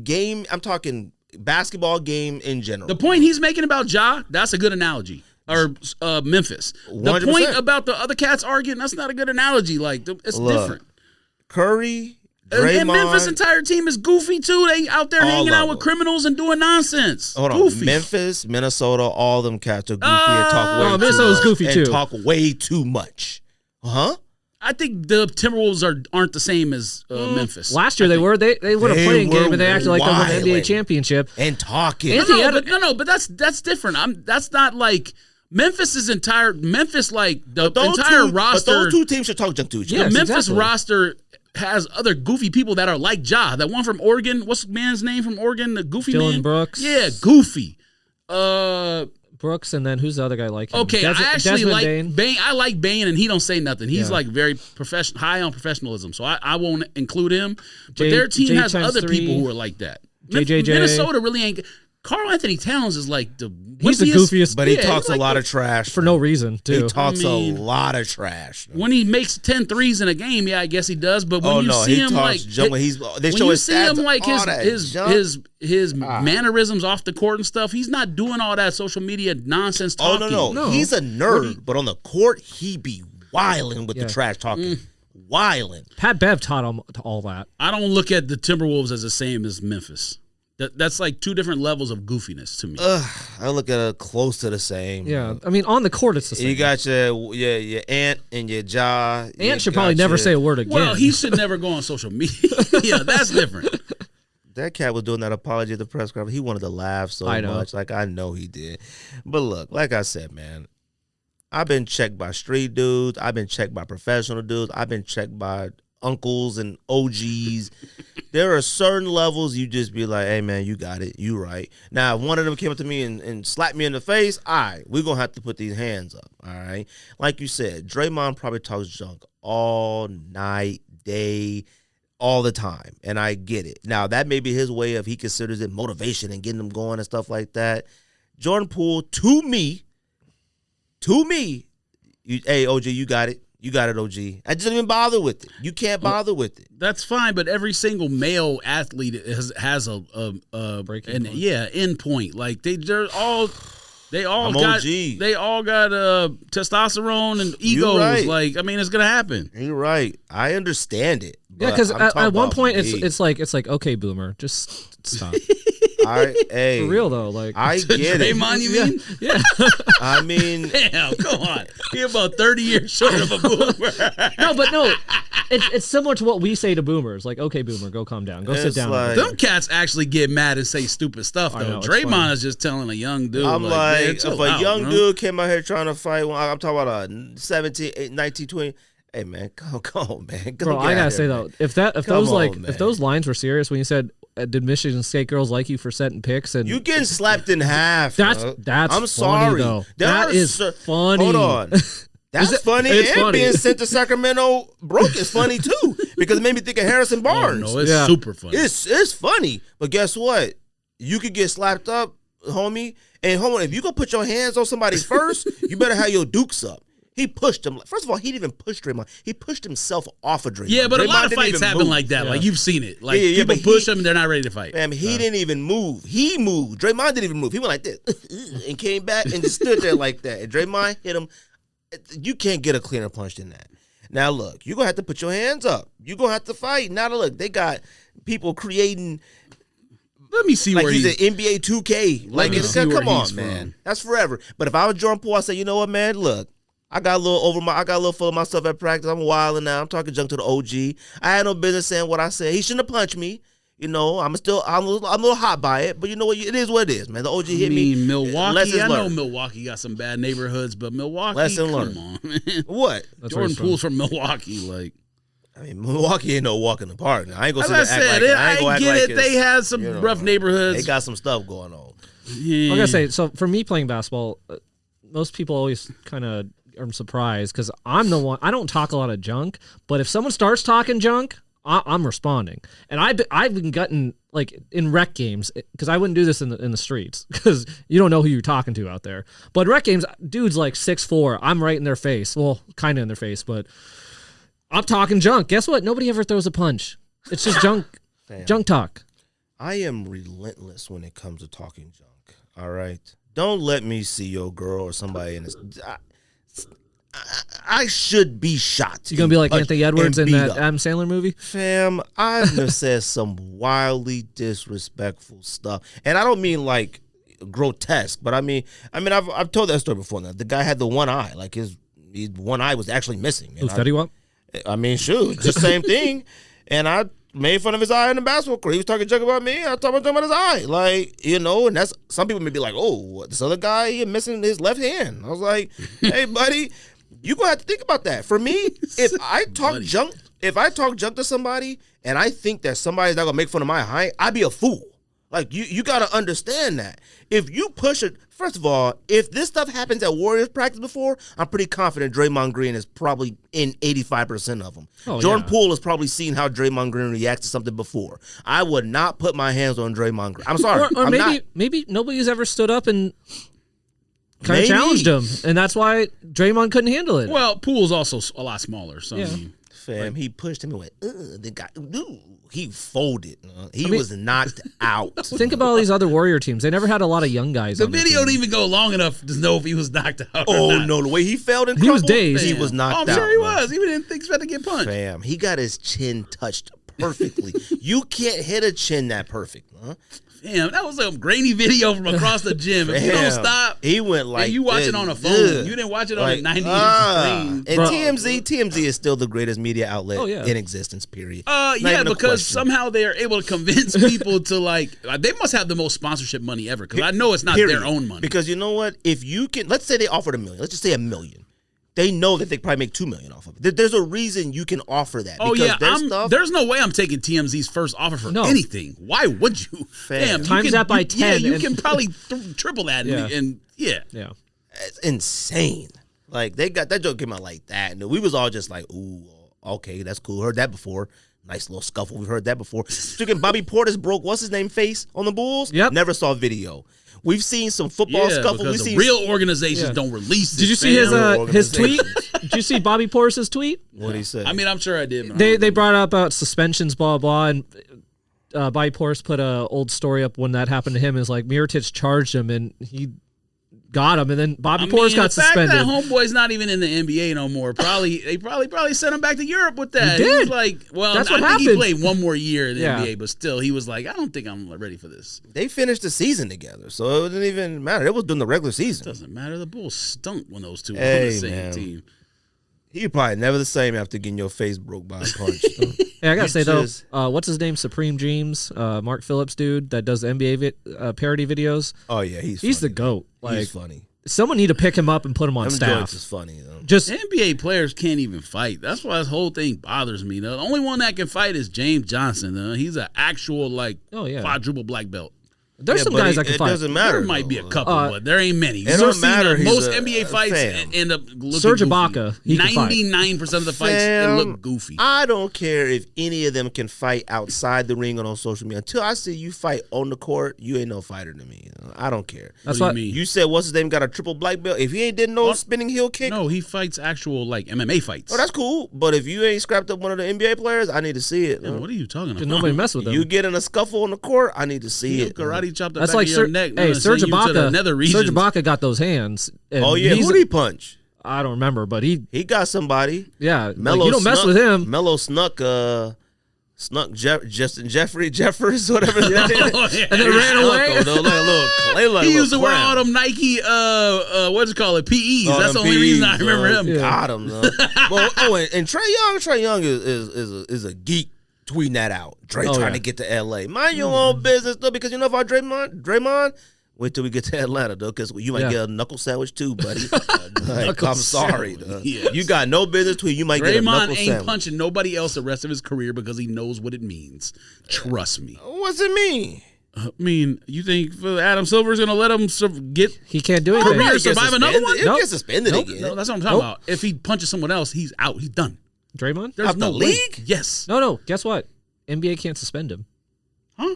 game. I'm talking basketball game in general. The point he's making about Ja, that's a good analogy. Or Memphis. The 100%. point about the other cats arguing, that's not a good analogy. Like it's different. Curry, Draymond, and Memphis' entire team is goofy too. They out there hanging out with criminals and doing nonsense. Hold goofy. on, Memphis, Minnesota, all them cats are goofy and talk way too Minnesota's much. goofy too. And talk way too much. Huh? I think the Timberwolves aren't the same as Memphis. Last year they were. They won a playing game and they acted like they won the NBA championship. And talking. But that's different. That's not like Memphis like the entire roster. But those two teams should talk junk to each other. The Memphis roster has other goofy people that are like Ja. That one from Oregon, what's the man's name from Oregon? The goofy Dylan man? Brooks. Yeah, goofy. Brooks, and then who's the other guy like him? Okay, I actually Desmond like Bane. I like Bane, and he don't say nothing. He's like very high on professionalism, so I won't include him. But their team has other people who are like that. Minnesota really ain't. Karl Anthony Towns is like he's the goofiest, but he talks a lot of trash for no reason too. He talks a lot of trash. When he makes 10 threes in a game, yeah, I guess he does. But when you see him like his mannerisms off the court and stuff, he's not doing all that social media nonsense talking. No. He's a nerd, but on the court he be wilding with the trash talking. Wilding. Pat Bev taught him all that. I don't look at the Timberwolves as the same as Memphis. That's like two different levels of goofiness to me. I look at it close to the same. Yeah, I mean on the court it's the same. You got your Ant and your Ja. Ant should probably never say a word again. Well, he should never go on social media. Yeah, that's different. That cat was doing that apology at the press conference. He wanted to laugh so much. Like I know he did. But look, like I said, man, I've been checked by street dudes. I've been checked by professional dudes. I've been checked by uncles and OGs. There are certain levels you just be like, hey man, you got it, you right. Now if one of them came up to me and slapped me in the face, all right, we're gonna have to put these hands up. All right, like you said, Draymond probably talks junk all night, day, all the time, and I get it. Now that may be his way of, he considers it motivation and getting them going and stuff like that. Jordan Poole, to me, hey OG, you got it. You got it, OG. I just don't even bother with it. You can't bother with it. That's fine, but every single male athlete has a breaking point. end point. Like they all I'm got OG. they all got testosterone and egos. Right. Like I mean, it's gonna happen. You're right. I understand it. Yeah, because at one point it's like okay, boomer, just stop. Hey, for real though, like I get it. Draymond, you mean? Yeah. I mean, damn, come on. You're about 30 years short of a boomer. No, it's similar to what we say to boomers. Like, okay, boomer, go calm down, go sit down. Like, them cats actually get mad and say stupid stuff though. know, Draymond is just telling a young dude. I'm like man, if a young dude came out here trying to fight, I'm talking about a 17, 18, 19, 20. Hey man, come on, man. Bro, I gotta say though, if those lines were serious when you said, "Did Michigan State girls like you for setting pics?" and you getting slapped in half. That's I'm funny, sorry though. That is funny. Hold on. That's funny, and funny. Being sent to Sacramento broke is funny too, because it made me think of Harrison Barnes. Oh, no, it's super funny. It's funny, but guess what? You could get slapped up, homie. And homie, if you go put your hands on somebody first, you better have your dukes up. He pushed him. First of all, he didn't even push Draymond. He pushed himself off of Draymond. Yeah, but Draymond a lot of fights happen like that. Yeah. Like you've seen it. Like people push him and they're not ready to fight. Man, he didn't even move. He moved. Draymond didn't even move. He went like this and came back and just stood there like that. And Draymond hit him. You can't get a cleaner punch than that. Now look, you're gonna have to put your hands up. You're gonna have to fight. Now look, they got people creating. Let me see like where he's an NBA 2K. Like come on, man. From. That's forever. But if I was Jordan Poole, I say, you know what, man? Look, I got a little full of myself at practice. I'm wilding now. I'm talking junk to the OG. I had no business saying what I said. He shouldn't have punched me. You know, I'm a little hot by it, but you know what? It is what it is, man. The OG hit me. Milwaukee. I know Milwaukee got some bad neighborhoods, but Milwaukee, come on, man. What? Jordan Poole's from Milwaukee, like. I mean, Milwaukee ain't no walk in the park. Now, I ain't gonna As say I act said, like I ain't gonna I act get like it. They have some rough neighborhoods. They got some stuff going on. Yeah. I'm gonna say, so for me playing basketball, most people always kind of are surprised because I'm the one. I don't talk a lot of junk, but if someone starts talking junk, I'm responding. And I've been gotten like in rec games because I wouldn't do this in the streets because you don't know who you're talking to out there. But rec games, dudes like 6'4", I'm right in their face. Well, kind of in their face, but I'm talking junk. Guess what? Nobody ever throws a punch. It's just junk, junk talk. I am relentless when it comes to talking junk. All right, don't let me see your girl or somebody in this. I should be shot. You gonna be like Anthony Edwards in that Adam Sandler movie? Fam, I've said some wildly disrespectful stuff, and I don't mean like grotesque, but I mean I've told that story before. Now the guy had the one eye, like his one eye was actually missing. Who's Fetty Wap? I mean, shoot, it's the same thing. And I made fun of his eye in the basketball court. He was talking junk about me. I talked about his eye, like, you know. And that's, some people may be like, oh, this other guy, he missing his left hand. I was like, hey, buddy, you gonna have to think about that. For me, if I talk junk to somebody and I think that somebody's not gonna make fun of my height, I'd be a fool. Like, you gotta understand that. If you push it, first of all, if this stuff happens at Warriors practice before, I'm pretty confident Draymond Green is probably in 85% of them. Oh, Jordan Poole has probably seen how Draymond Green reacts to something before. I would not put my hands on Draymond Green. I'm sorry. Or maybe nobody's ever stood up and kind of challenged him, and that's why Draymond couldn't handle it. Well, Poole's also a lot smaller, so yeah. I mean, fam, he pushed him and went, the guy, he folded. He was knocked out. Think about all these other Warrior teams. They never had a lot of young guys. The video don't even go long enough to know if he was knocked out. Oh, no, the way he fell and he was dazed. He was knocked out. I'm sure he was. He didn't expect to get punched. Fam, he got his chin touched perfectly. You can't hit a chin that perfect, huh? Damn, that was a grainy video from across the gym. If you don't stop, he went like, and you watch it on a phone. You didn't watch it on a 90-inch screen. And TMZ is still the greatest media outlet in existence. Period. Yeah, because somehow they are able to convince people to like. They must have the most sponsorship money ever. Because I know it's not their own money. Because you know what? If you can, let's say they offered $1 million. Let's just say $1 million. They know that they probably make $2 million off of it. There's a reason you can offer that. Oh yeah, there's no way I'm taking TMZ's first offer for anything. Why would you? Damn, times that by 10. Yeah, you can probably triple that. And it's insane. Like they got that joke came out like that, and we was all just like, ooh, okay, that's cool. Heard that before. Nice little scuffle. We've heard that before. Freaking Bobby Portis broke what's his name face on the Bulls. Yep. Never saw video. We've seen some football scuffle. We've seen real organizations don't release. Did you see his tweet? Did you see Bobby Portis' tweet? What did he say? I mean, I'm sure I did. They brought up about suspensions, blah blah, and Bobby Portis put a old story up when that happened to him. Is like Mirotic charged him and he got him, and then Bobby Portis got suspended. The fact that homeboy's not even in the NBA no more. They probably sent him back to Europe with that. He did. He was like, well, that's I what think happened. he played one more year in the NBA, but still, he was like, I don't think I'm ready for this. They finished the season together, so it didn't even matter. It was during the regular season. Doesn't matter. The Bulls stunk when those two were on the same team. You're probably never the same after getting your face broke by a punch. Hey, I gotta say though, what's his name? Supreme Dreams, Mark Phillips, dude that does the NBA parody videos. Oh yeah, he's the GOAT. Like, he's funny. Someone need to pick him up and put him on staff. Is funny though. Just NBA players can't even fight. That's why this whole thing bothers me. The only one that can fight is James Johnson. He's an actual quadruple black belt. There's some guys that can fight. It doesn't matter. There might be a couple, but there ain't many. It don't matter. Most NBA fights end up looking Serge Ibaka, 99% of the fights look goofy. I don't care if any of them can fight outside the ring or on social media. Until I see you fight on the court, you ain't no fighter to me. I don't care. That's what you mean. You said what's his name got a triple black belt. If he ain't did no spinning heel kick, no, he fights actual like MMA fights. Oh, that's cool. But if you ain't scrapped up one of the NBA players, I need to see it. Yeah, what are you talking about? Nobody mess with him. You get in a scuffle on the court, I need to see it. Karate chop the that's back like of your neck. Hey, Serge Ibaka got those hands. Oh yeah, who did he punch? I don't remember, but he got somebody. Yeah, Melo you don't mess with him. Melo snuck Justin Jeffers, whatever. And then ran away. He used to wear all them Nike, what's it called, PEs. That's the only reason I remember him. Got him. And Trae Young is a geek. Tweeting that out. Dre trying to get to LA. Mind your own business though, because you know about Draymond? Wait till we get to Atlanta, though, because you might get a knuckle sandwich too, buddy. I'm sorry. Yes. You got no business tweet. You might get a knuckle ain't sandwich. punching nobody else the rest of his career because he knows what it means. Trust me. What's it mean? I mean, you think Adam Silver's going to let him get He can't do anything. career survive another one? He'll get suspended again. No, that's what I'm talking about. If he punches someone else, he's out. He's done. Draymond? There's Out no the way. league? Yes. No. Guess what? NBA can't suspend him. Huh?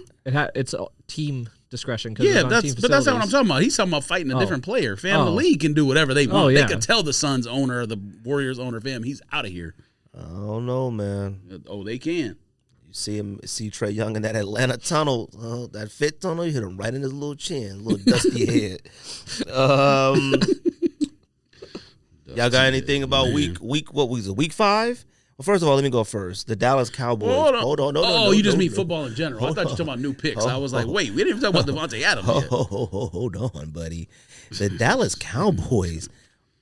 It's team discretion. Yeah, but that's not what I'm talking about. He's talking about fighting a different player. Fam, the league can do whatever they want. They can tell the Suns owner or the Warriors owner, fam, he's out of here. I don't know, man. Oh, they can. See Trey Young in that Atlanta tunnel, that fit tunnel. You hit him right in his little chin, little dusty head. Y'all got anything about week? What was it? Week 5? Well, first of all, let me go first. The Dallas Cowboys. Hold on. No, you just mean football in general. I thought you were talking about new picks. I was like, wait, we didn't even talk about Devante Adams yet. Hold on, buddy. The Dallas Cowboys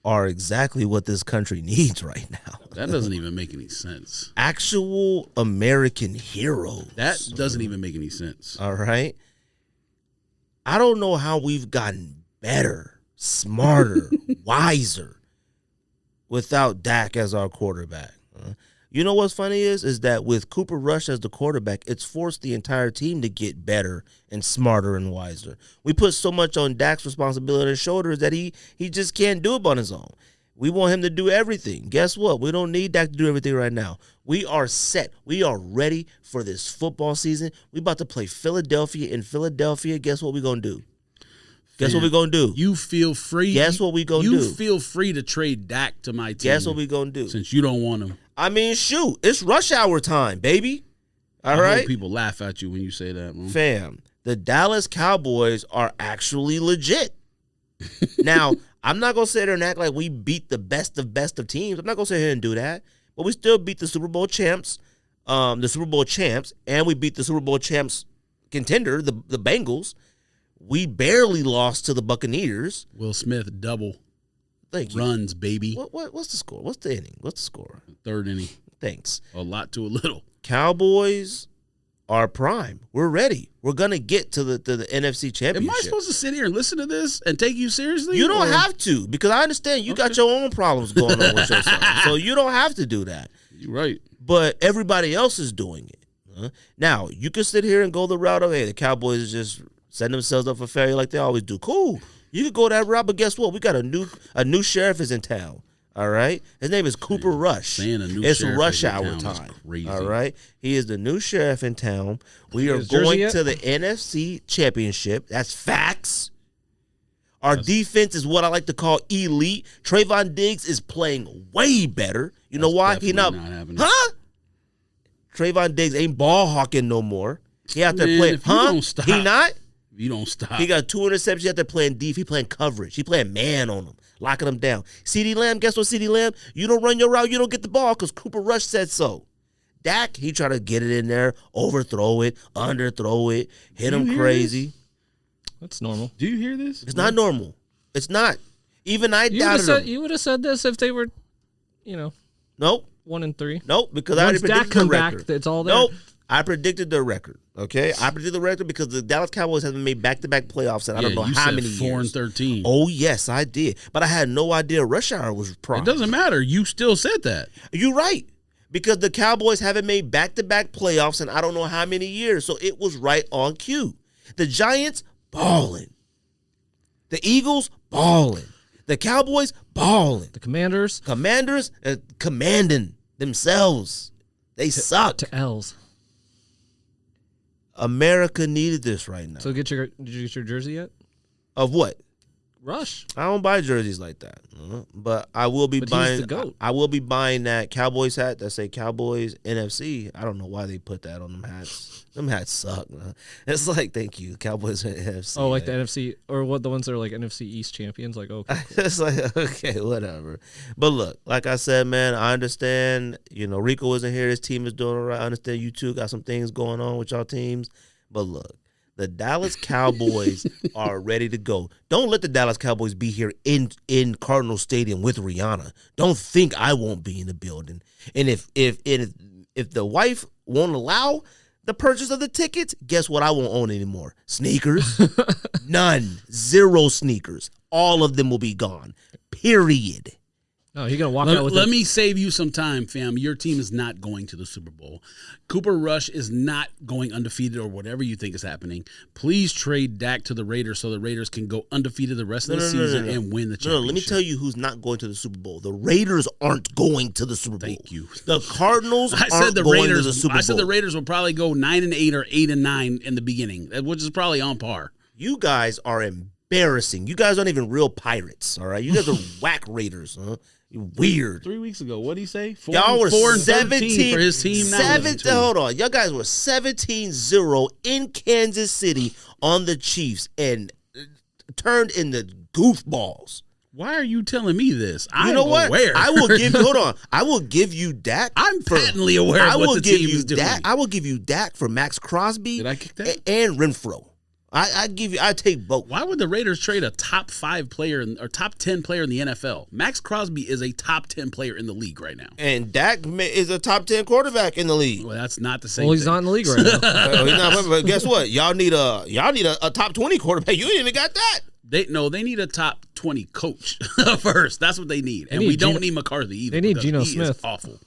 are exactly what this country needs right now. That doesn't even make any sense. Actual American heroes. That doesn't even make any sense. All right. I don't know how we've gotten better, smarter, wiser without Dak as our quarterback. You know what's funny is that with Cooper Rush as the quarterback, it's forced the entire team to get better and smarter and wiser. We put so much on Dak's responsibility on his shoulders that he just can't do it on his own. We want him to do everything. Guess what? We don't need Dak to do everything right now. We are set. We are ready for this football season. We about to play Philadelphia. In Philadelphia, guess what we're going to do? Guess what we're going to do? You feel free. Guess what we going to do? You feel free to trade Dak to my team. Guess what we going to do? Since you don't want him. I mean, shoot. It's rush hour time, baby. All right? I hope people laugh at you when you say that, man. Fam, the Dallas Cowboys are actually legit. Now, I'm not going to sit there and act like we beat the best of teams. I'm not going to sit here and do that. But we still beat the Super Bowl champs, and we beat the Super Bowl champs contender, the Bengals. We barely lost to the Buccaneers. Will Smith double. Thank you. Runs, baby. What's the score? What's the inning? What's the score? 3rd inning. Thanks. A lot to a little. Cowboys are prime. We're ready. We're gonna get to the NFC Championship. Am I supposed to sit here and listen to this and take you seriously? You don't have to, because I understand you got your own problems going on with yourself. So you don't have to do that. You're right. But everybody else is doing it. Now, you can sit here and go the route of, hey, the Cowboys just setting themselves up for failure like they always do. Cool. You could go that route, but guess what? We got a new sheriff is in town. All right, his name is Cooper Rush. It's rush hour time. All right, he is the new sheriff in town. We are going to the NFC Championship. That's facts. Our defense is what I like to call elite. Trayvon Diggs is playing way better. You know why? He not happening. Huh? Trayvon Diggs ain't ball hawking no more. He out there playing. He not. You don't stop. He got 2 interceptions. He out there playing deep. He playing coverage. He playing man on him, locking him down. CeeDee Lamb, guess what, CeeDee Lamb? You don't run your route, you don't get the ball because Cooper Rush said so. Dak, he try to get it in there, overthrow it, underthrow it, hit him crazy. This? That's normal. Do you hear this? It's not normal. It's not. Even I doubted him. You would have said this if they were, Nope. 1-3. Nope, because I already predicted the record. It's all there. Nope. I predicted the record. Okay, I predicted the record because the Dallas Cowboys haven't made back-to-back playoffs in I don't know how many years. 4-13. Oh yes, I did, but I had no idea rush hour was prime. It doesn't matter. You still said that. You're right, because the Cowboys haven't made back-to-back playoffs in I don't know how many years, so it was right on cue. The Giants balling, the Eagles balling, the Cowboys balling, the Commanders commanding themselves. They suck to L's. America needed this right now. So did you get your jersey yet? Of what? Rush. I don't buy jerseys like that, but I will be buying. He's the GOAT. I will be buying that Cowboys hat that say Cowboys NFC. I don't know why they put that on them hats. Them hats suck. Man. It's like, thank you, Cowboys NFC. Oh, like the NFC, or what? The ones that are like NFC East champions. Like, okay, cool. It's like, okay, whatever. But look, like I said, man, I understand. Rico isn't here. His team is doing all right. I understand you two got some things going on with y'all teams. But look. The Dallas Cowboys are ready to go. Don't let the Dallas Cowboys be here in Cardinal Stadium with Rihanna. Don't think I won't be in the building. And if the wife won't allow, The purchase of the tickets, guess what I won't own anymore? Sneakers. None. 0 sneakers. All of them will be gone. Period. No, you're going to walk out with Let me save you some time, fam. Your team is not going to the Super Bowl. Cooper Rush is not going undefeated or whatever you think is happening. Please trade Dak to the Raiders so the Raiders can go undefeated the rest of the season and win the championship. No, let me tell you who's not going to the Super Bowl. The Raiders aren't going to the Super Bowl. Thank you. The Cardinals I aren't said the going Raiders, to the Super Bowl. I said the Raiders will probably go 9-8 or 8-9 in the beginning, which is probably on par. You guys are embarrassing. You guys aren't even real Pirates, all right? You guys are whack Raiders, huh? Weird. 3 weeks ago, what did he say? Y'all were 17 for his team. Hold on. Y'all guys were 17-0 in Kansas City on the Chiefs and turned into goofballs. Why are you telling me this? You know what? Aware. I will give hold on. I will give you Dak. I'm patently aware of what the team is doing. I will give you Dak for Max Crosby. Did I kick that? And Renfro. I take both. Why would the Raiders trade a top 5 player or top 10 player in the NFL? Max Crosby is a top 10 player in the league right now. And Dak is a top 10 quarterback in the league. Well, that's not the same. Well, he's not in the league right now. He's not, but guess what? Y'all need a top 20 quarterback. You ain't even got that. They need a top 20 coach first. That's what they need. And we don't need McCarthy either. They need Geno Smith. Smith. Is awful.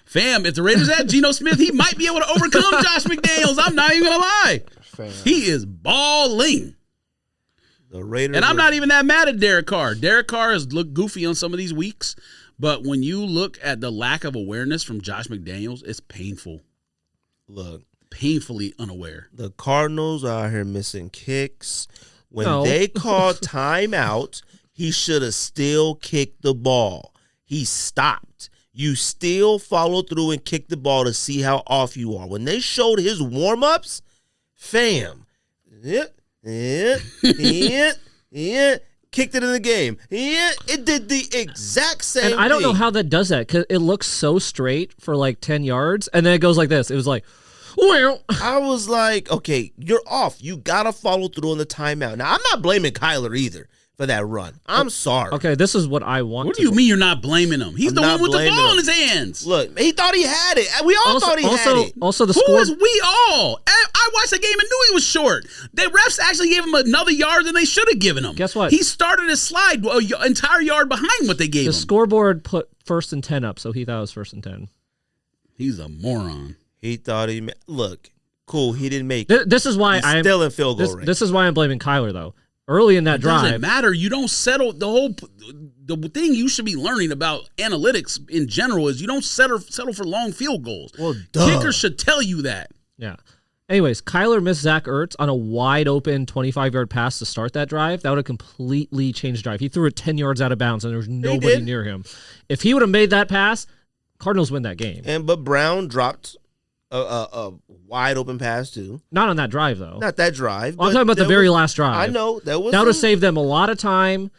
Fam, if the Raiders had Geno Smith, he might be able to overcome Josh McDaniels. I'm not even going to lie. Fam. He is balling. The Raiders, and I'm not even that mad at Derek Carr. Derek Carr has looked goofy on some of these weeks, but when you look at the lack of awareness from Josh McDaniels, it's painful. Look. Painfully unaware. The Cardinals are out here missing kicks. When they called timeout, he should have still kicked the ball. He stopped. You still follow through and kick the ball to see how off you are. When they showed his warm-ups, fam, kicked it in the game. It did the exact same thing. And I don't know how that does that because it looks so straight for like 10 yards, and then it goes like this. It was like, well. I was like, okay, you're off. You got to follow through on the timeout. Now, I'm not blaming Kyler either for that run. I'm sorry. Okay, this is what I want. What do you mean you're not blaming him? He's the one with the ball in his hands. Look, he thought he had it. We all thought he had it. Also, the Who score. is we all? I watched the game and knew he was short. The refs actually gave him another yard than they should have given him. Guess what? He started his slide an entire yard behind what they gave him. The scoreboard put 1st and 10 up, so he thought it was 1st and 10. He's a moron. He thought he look cool. He didn't make it. This is why I'm still in field goal range. This is why I'm blaming Kyler though. Early in that drive, doesn't matter. You don't settle the thing you should be learning about analytics in general is you don't settle for long field goals. Well, kickers should tell you that. Yeah. Anyways, Kyler missed Zach Ertz on a wide open 25-yard pass to start that drive. That would have completely changed the drive. He threw it 10 yards out of bounds and there was nobody near him. If he would have made that pass, Cardinals win that game. But Brown dropped a wide open pass too. Not on that drive though. Not that drive. I'm talking about the very last drive. I know that would have saved them a lot of time.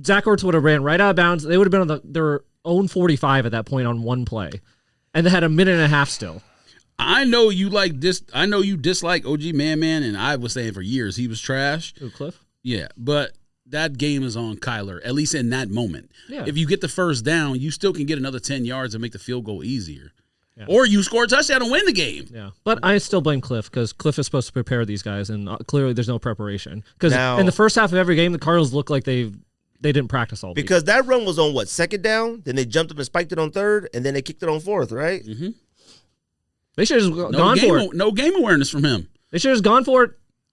Zach Ertz would have ran right out of bounds. They would have been on their own 45 at that point on one play, and they had a minute and a half still. I know you like this. I know you dislike OG Man, and I was saying for years he was trash. Ooh, Cliff. Yeah, but that game is on Kyler, at least in that moment. Yeah. If you get the first down, you still can get another 10 yards and make the field goal easier. Yeah. Or you score a touchdown and win the game. Yeah, but I still blame Cliff because Cliff is supposed to prepare these guys, and clearly there's no preparation. Because in the first half of every game, the Cardinals look like they didn't practice all week. Because that run was on what, 2nd down? Then they jumped up and spiked it on 3rd, and then they kicked it on 4th, right? Mm-hmm. They should have just gone for it. No game awareness from him. They should have just gone for it.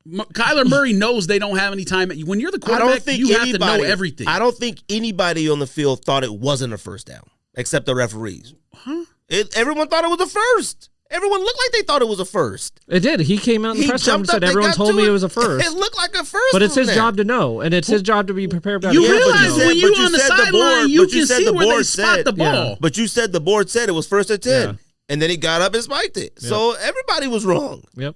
Kyler Murray knows they don't have any time. When you're the quarterback, you have to know everything. I don't think anybody on the field thought it wasn't a first down, except the referees. Huh? Everyone thought it was a first. Everyone looked like they thought it was a first. It did. He came out in the press conference and said, everyone told me it was a first. It looked like a first. But it's his job to know, and it's his job to be prepared. You realize when you're on the sideline, you can see where they spot the ball. Yeah. But you said the board said it was 1st and 10. Yeah. And then he got up and spiked it. Yep. So everybody was wrong. Yep.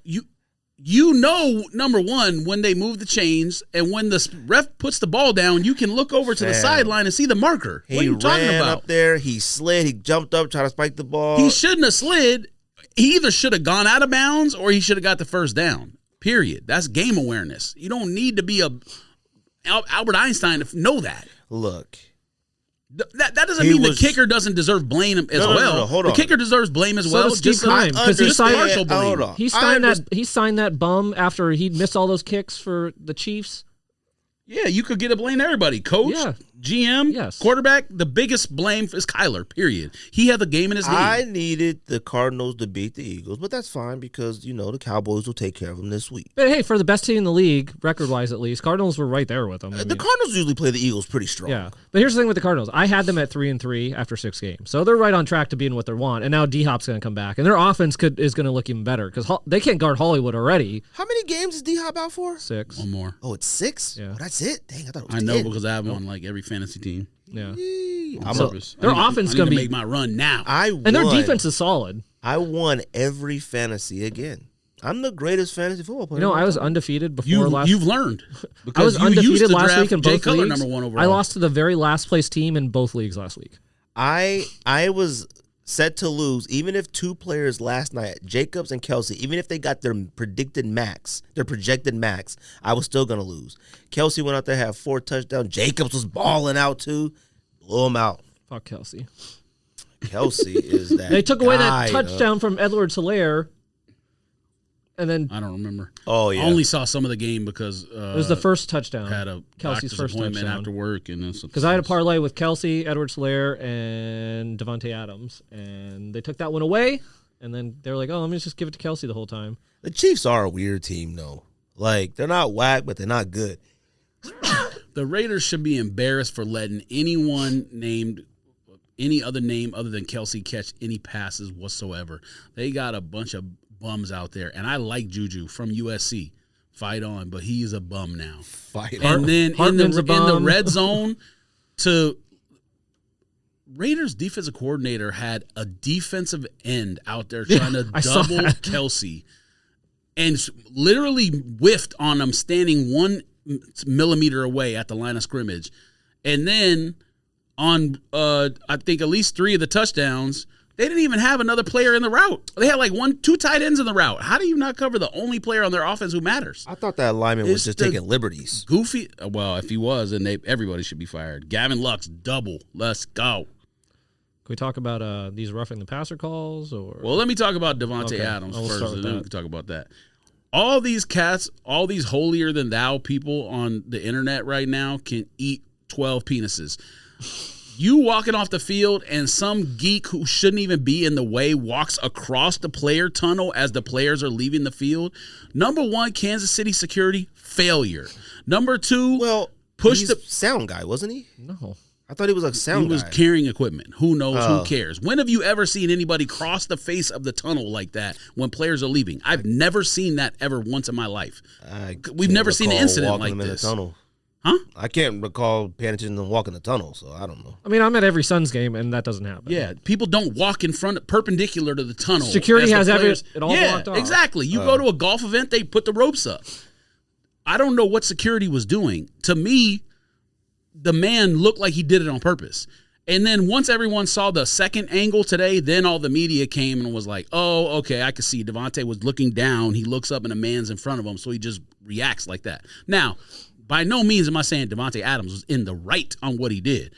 You know, number one, when they move the chains and when the ref puts the ball down, you can look over to the sideline and see the marker. What are you talking about? He ran up there. He slid. He jumped up, tried to spike the ball. He shouldn't have slid. He either should have gone out of bounds or he should have got the first down. Period. That's game awareness. You don't need to be Albert Einstein to know that. Look, That doesn't mean the kicker doesn't deserve blame as well. No, hold on. The kicker deserves blame as well. Does Steve Keim, because he signed partial blame. He signed that bum after he missed all those kicks for the Chiefs. Yeah, you could get a blame to everybody. Coach, GM, quarterback. The biggest blame is Kyler, period. He had the game in his hand. I needed the Cardinals to beat the Eagles, but that's fine because, the Cowboys will take care of them this week. But hey, for the best team in the league, record-wise at least, Cardinals were right there with them. The Cardinals usually play the Eagles pretty strong. Yeah, but here's the thing with the Cardinals. I had them at 3-3 after 6 games. So they're right on track to being what they want. And now D-Hop's going to come back. And their offense is going to look even better because they can't guard Hollywood already. How many games is D-Hop out for? 6. One more. Oh, it's 6? Yeah. Oh, that's it? Dang, I thought it was 10. I know because I have him on like every fantasy team. Yeah. On purpose. Their offense is going to make my run now. And their defense is solid. I won every fantasy again. I'm the greatest fantasy football player. I was undefeated before last. You've learned. I was undefeated last week in both leagues. Number one overall. I lost to the very last place team in both leagues last week. I was set to lose even if 2 players last night, Jacobs and Kelsey, even if they got their projected max, I was still going to lose. Kelsey went out there, had 4 touchdowns. Jacobs was balling out too. Blew him out. Fuck Kelsey. Kelsey is that They took away that touchdown from Edwards-Helaire. And then I don't remember. Oh yeah, I only saw some of the game because it was the first touchdown. Had a Kelsey's first appointment touchdown after work, and because I had a parlay with Kelsey, Edwards-Helaire, and Devante Adams, and they took that one away. And then they were like, "Oh, let me just give it to Kelsey the whole time." The Chiefs are a weird team, though. Like they're not whack, but they're not good. The Raiders should be embarrassed for letting anyone named any other name other than Kelsey catch any passes whatsoever. They got a bunch of bums out there, and I like Juju from USC. Fight on, but he is a bum now. Fight on. And then in the red zone, to Raiders defensive coordinator had a defensive end out there trying to double Kelsey, and literally whiffed on him standing 1 millimeter away at the line of scrimmage, and then on I think at least 3 of the touchdowns. They didn't even have another player in the route. They had like 2 tight ends in the route. How do you not cover the only player on their offense who matters? I thought that lineman was just taking liberties. Goofy. Well, if he was, then everybody should be fired. Gavin Lux, double. Let's go. Can we talk about these roughing the passer calls? Well, let me talk about Devante Adams first, and then we can talk about that. All these cats, all these holier than thou people on the internet right now can eat 12 penises. You walking off the field and some geek who shouldn't even be in the way walks across the player tunnel as the players are leaving the field. Number 1, Kansas City security, failure. Number 2, push the sound guy, wasn't he? No. I thought he was a sound guy. He was carrying equipment. Who knows? Who cares? When have you ever seen anybody cross the face of the tunnel like that when players are leaving? I've never seen that ever once in my life. We've never seen an incident like this. Huh? I can't recall paying attention and walking the tunnel, so I don't know. I mean, I'm at every Suns game, and that doesn't happen. Yeah, people don't walk in front, perpendicular to the tunnel. Security has it all blocked off. Exactly. You go to a golf event, they put the ropes up. I don't know what security was doing. To me, the man looked like he did it on purpose. And then once everyone saw the second angle today, then all the media came and was like, oh, okay, I can see Devante was looking down. He looks up and a man's in front of him, so he just reacts like that. Now, by no means am I saying Devante Adams was in the right on what he did,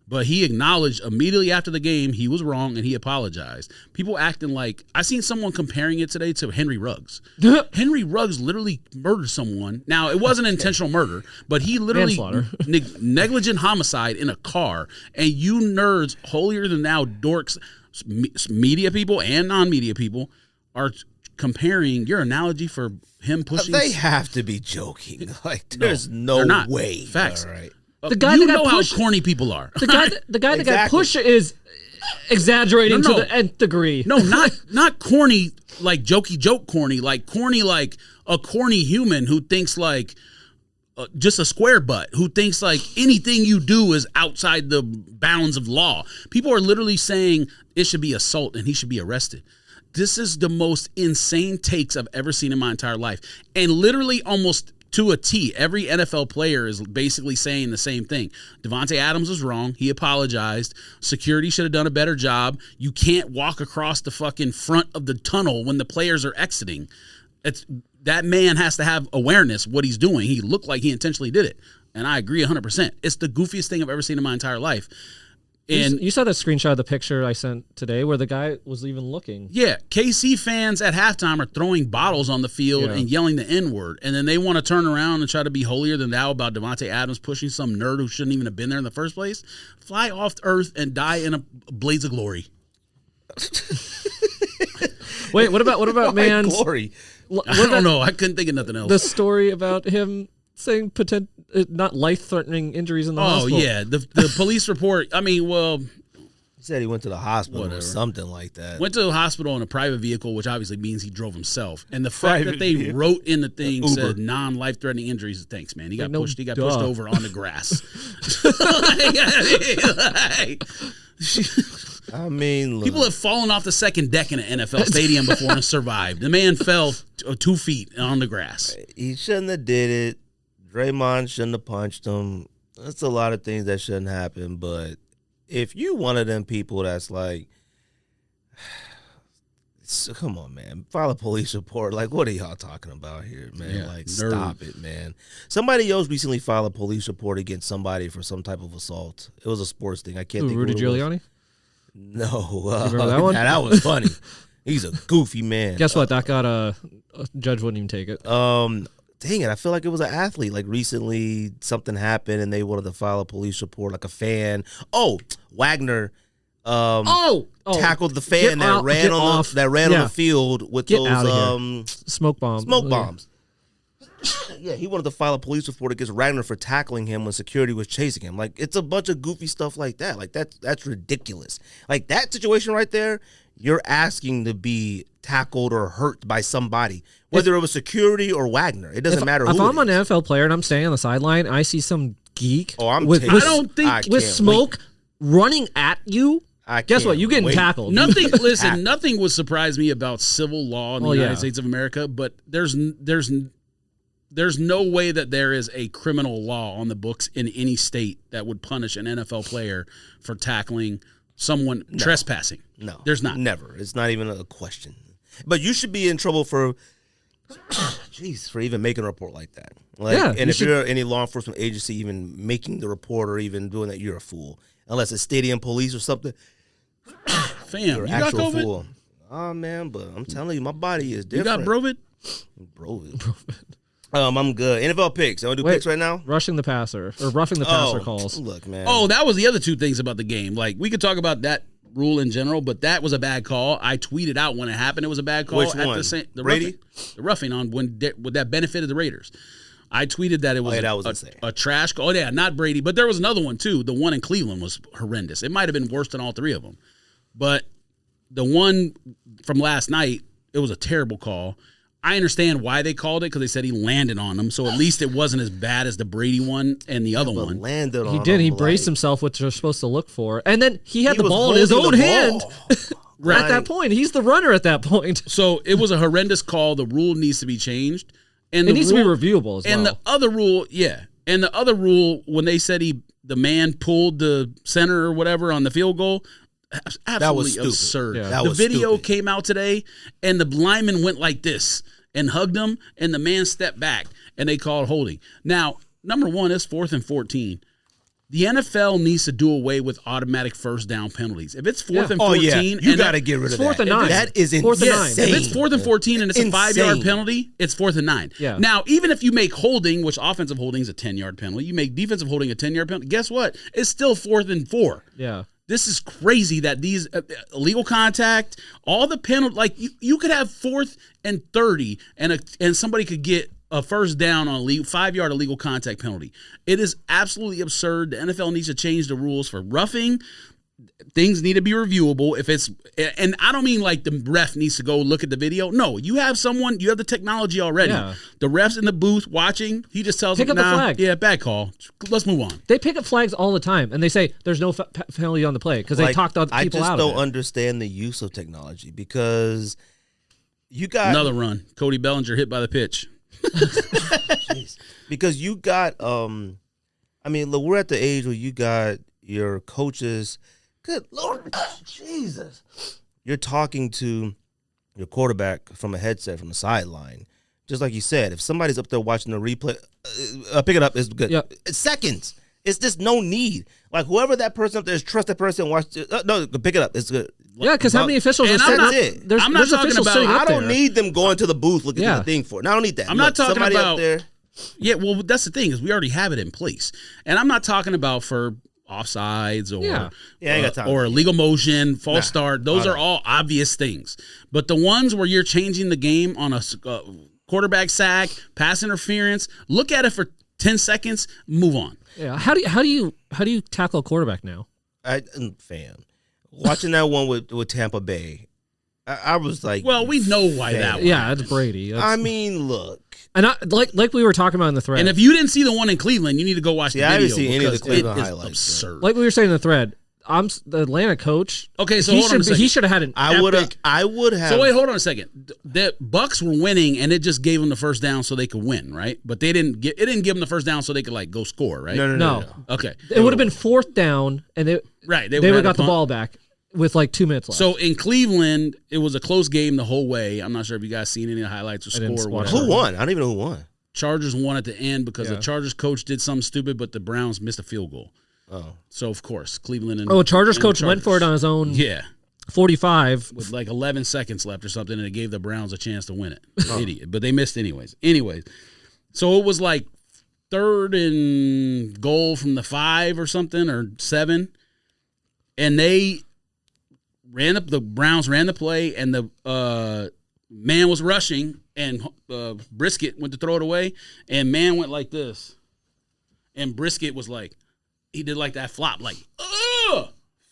but he acknowledged immediately after the game he was wrong and he apologized. People acting like – I seen someone comparing it today to Henry Ruggs. Henry Ruggs literally murdered someone. Now, it wasn't intentional murder, but he literally negligent homicide in a car, and you nerds, holier-than-thou dorks, media people and non-media people are comparing your analogy for – him pushing. They have to be joking. Like there's no way. Facts. All right. The guy that know how corny people are. The guy that got pushed is exaggerating to the nth degree. No, not corny like jokey joke corny, like corny like a corny human who thinks like just a square butt, who thinks like anything you do is outside the bounds of law. People are literally saying it should be assault and he should be arrested. This is the most insane takes I've ever seen in my entire life. And literally almost to a T, every NFL player is basically saying the same thing. Devante Adams was wrong. He apologized. Security should have done a better job. You can't walk across the fucking front of the tunnel when the players are exiting. That man has to have awareness of what he's doing. He looked like he intentionally did it. And I agree 100%. It's the goofiest thing I've ever seen in my entire life. And you saw that screenshot of the picture I sent today where the guy was even looking. Yeah, KC fans at halftime are throwing bottles on the field and yelling the N-word, and then they want to turn around and try to be holier than thou about Devante Adams pushing some nerd who shouldn't even have been there in the first place. Fly off Earth and die in a blaze of glory. Wait, what about man's glory? I don't know. I couldn't think of nothing else. The story about him saying not life-threatening injuries in the hospital. Oh yeah, the police report. I mean, well, He said he went to the hospital or something like that. Went to the hospital in a private vehicle, which obviously means he drove himself. And the fact that they wrote in the thing said non-life-threatening injuries. Thanks, man. He got pushed. He got pushed over on the grass. I mean, look. People have fallen off the second deck in an NFL stadium before and survived. The man fell 2 feet on the grass. He shouldn't have did it. Draymond shouldn't have punched him. That's a lot of things that shouldn't happen. But if you one of them people that's like, come on, man, file a police report. Like, what are y'all talking about here, man? Yeah, like, stop it, man. Somebody else recently filed a police report against somebody for some type of assault. It was a sports thing. I can't think Rudy of who it was. Giuliani? No. Remember that one? That was funny. He's a goofy man. Guess what? That got a judge wouldn't even take it. Dang it, I feel like it was an athlete. Like recently something happened and they wanted to file a police report, like a fan. Oh, Wagner tackled the fan that ran on the field with those smoke bombs. Smoke bombs. Yeah, he wanted to file a police report against Wagner for tackling him when security was chasing him. Like, it's a bunch of goofy stuff like that. Like, that's ridiculous. Like, that situation right there, you're asking to be tackled or hurt by somebody, whether it was security or Wagner. It doesn't matter who If I'm an NFL player and I'm standing on the sideline, I see some geek with smoke running at you. Guess what? You're getting tackled. Nothing would surprise me about civil law in the United States of America, but there's no way that there is a criminal law on the books in any state that would punish an NFL player for tackling someone trespassing. No. There's not. Never. It's not even a question. But you should be in trouble for even making a report like that. Like, and if you're any law enforcement agency even making the report or even doing that, you're a fool. Unless it's stadium police or something. Fam, you're you actual got COVID? Fool. Oh, man, but I'm telling you, my body is different. You got Brovid? Brovid. I'm good. NFL picks. You want to do picks right now? Rushing the passer or roughing the passer calls. Look, man. Oh, that was the other two things about the game. Like, we could talk about that rule in general, but that was a bad call. I tweeted out when it happened it was a bad call. Which one? The Brady? roughing on when that benefited the Raiders. I tweeted that it was a trash call. Oh, yeah, not Brady, but there was another one, too. The one in Cleveland was horrendous. It might have been worse than all three of them. But the one from last night, it was a terrible call. I understand why they called it because they said he landed on him. So at least it wasn't as bad as the Brady one and the other one. Landed on he did. He braced himself, which you're supposed to look for. And then he had the ball in his own hand at that point. He's the runner at that point. So it was a horrendous call. The rule needs to be changed. And it needs to be reviewable as well. And the other rule, and the other rule, when they said the man pulled the center or whatever on the field goal, absolutely absurd. Yeah. The video came out today, and the lineman went like this and hugged him, and the man stepped back, and they called holding. Now, number one, it's 4th and 14. The NFL needs to do away with automatic first down penalties. If it's 4th and 14, you got to get rid of that. 4th and 9. That is insane. 4th and 9. If it's 4th and 14 and it's a 5-yard penalty, it's 4th and 9. Yeah. Now, even if you make holding, which offensive holding is a 10-yard penalty, you make defensive holding a 10-yard penalty, guess what? It's still 4th and 4. Yeah. This is crazy that these illegal contact, all the penalty, like you could have 4th and 30 and somebody could get a first down on a 5-yard illegal contact penalty. It is absolutely absurd. The NFL needs to change the rules for roughing. Things need to be reviewable. And I don't mean like the ref needs to go look at the video. No, you have the technology already. Yeah. The ref's in the booth watching. He just tells pick them, up the flag. Yeah, bad call. Let's move on. They pick up flags all the time, and they say there's no penalty on the play because they talked other people out of it. I just don't understand the use of technology because you got another run. Cody Bellinger hit by the pitch. Because you got, look, we're at the age where you got your coaches. Good Lord, Jesus! You're talking to your quarterback from a headset from the sideline, just like you said. If somebody's up there watching the replay, pick it up. It's good. Yep. It's seconds. It's just no need. Like whoever that person up there is, trust that person. Watch. No, pick it up. It's good. Yeah, because how many officials are sitting that's it? There's I'm not talking officials about- sitting up I don't there. need them going to the booth looking at the thing for it. I don't need that. I'm not talking somebody about up there. Yeah, well, that's the thing is we already have it in place, and I'm not talking about for offsides or I ain't got time or for illegal motion, false start. Those are all obvious things. But the ones where you're changing the game on a quarterback sack, pass interference, look at it for 10 seconds, move on. Yeah. How do you tackle a quarterback now? Watching that one with Tampa Bay, I was like, well, we know why that one. Yeah, it's Brady. I mean, look. And like we were talking about in the thread. And if you didn't see the one in Cleveland, you need to go watch the video. I didn't see any of the because Cleveland it is highlights. absurd. like we were saying in the thread, the Atlanta coach. Okay, so hold on a second. He should have had an I would have. So wait, hold on a second. The Bucks were winning, and it just gave them the first down so they could win, right? But it didn't give them the first down so they could like go score, right? No. Okay, It would have been fourth down, and they would have got the ball back with like 2 minutes left. So in Cleveland, it was a close game the whole way. I'm not sure if you guys seen any of the highlights or score or whatever. Who won? I don't even know who won. Chargers won at the end because the Chargers coach did something stupid, but the Browns missed a field goal. Oh. So of course, Cleveland and Chargers coach went for it on his own. Yeah. 45 with like 11 seconds left or something, and it gave the Browns a chance to win it. Idiot, but they missed anyways. So it was like 3rd and goal from the 5 or something or 7, and they ran up. The Browns ran the play, and the man was rushing, and Brisket went to throw it away, and man went like this, and Brisket was like, he did like that flop, like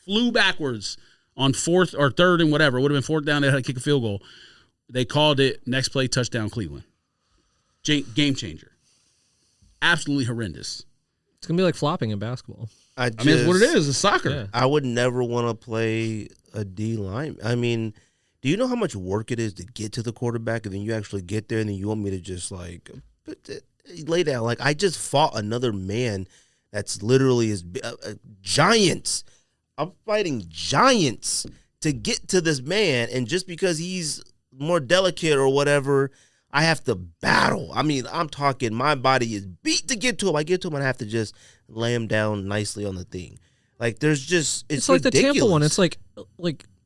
flew backwards on 4th or 3rd and whatever. It would have been 4th down. They had to kick a field goal. They called it next play touchdown Cleveland. Game changer. Absolutely horrendous. It's gonna be like flopping in basketball. I mean, it's what it is. It's soccer. Yeah. I would never want to play a D line. I mean, do you know how much work it is to get to the quarterback, and then you actually get there, and then you want me to just like lay down? Like I just fought another man that's literally giants. I'm fighting giants to get to this man, and just because he's more delicate or whatever, I have to battle. I mean, I'm talking my body is beat to get to him. I get to him and I have to just lay him down nicely on the thing. Like there's just it's like ridiculous. the Tampa one. It's like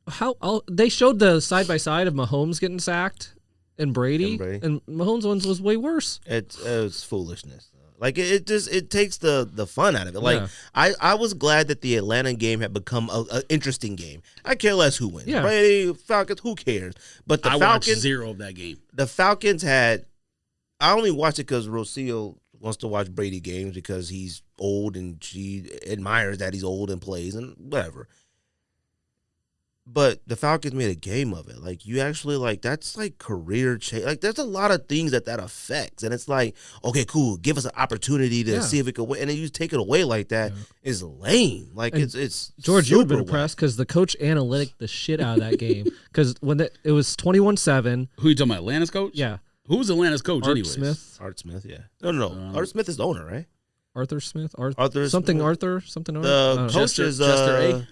how they showed the side by side of Mahomes getting sacked and Brady, and Mahomes' ones was way worse. It's foolishness. Like it takes the fun out of it. Like I was glad that the Atlanta game had become an interesting game. I care less who wins. Yeah. Brady, Falcons, who cares? But the I Falcons, watched 0 of that game. The Falcons had. I only watched it because Rocio wants to watch Brady games because he's old and she admires that he's old and plays and whatever. But the Falcons made a game of it. Like, you actually, like, that's, like, career change. Like, there's a lot of things that affects. And it's like, okay, cool, give us an opportunity to see if it could win. And then you take it away like that is lame. Like, and it's George, you would have been super impressed because the coach analytic the shit out of that game. Because when it was 21-7. Who you talking about, Atlanta's coach? Yeah. Who's Atlanta's coach anyways? Art Smith, yeah. No. Art Smith is the owner, right? Arthur Smith? Arthur something Smith. Arthur? Something Arthur? The coach is Chester A.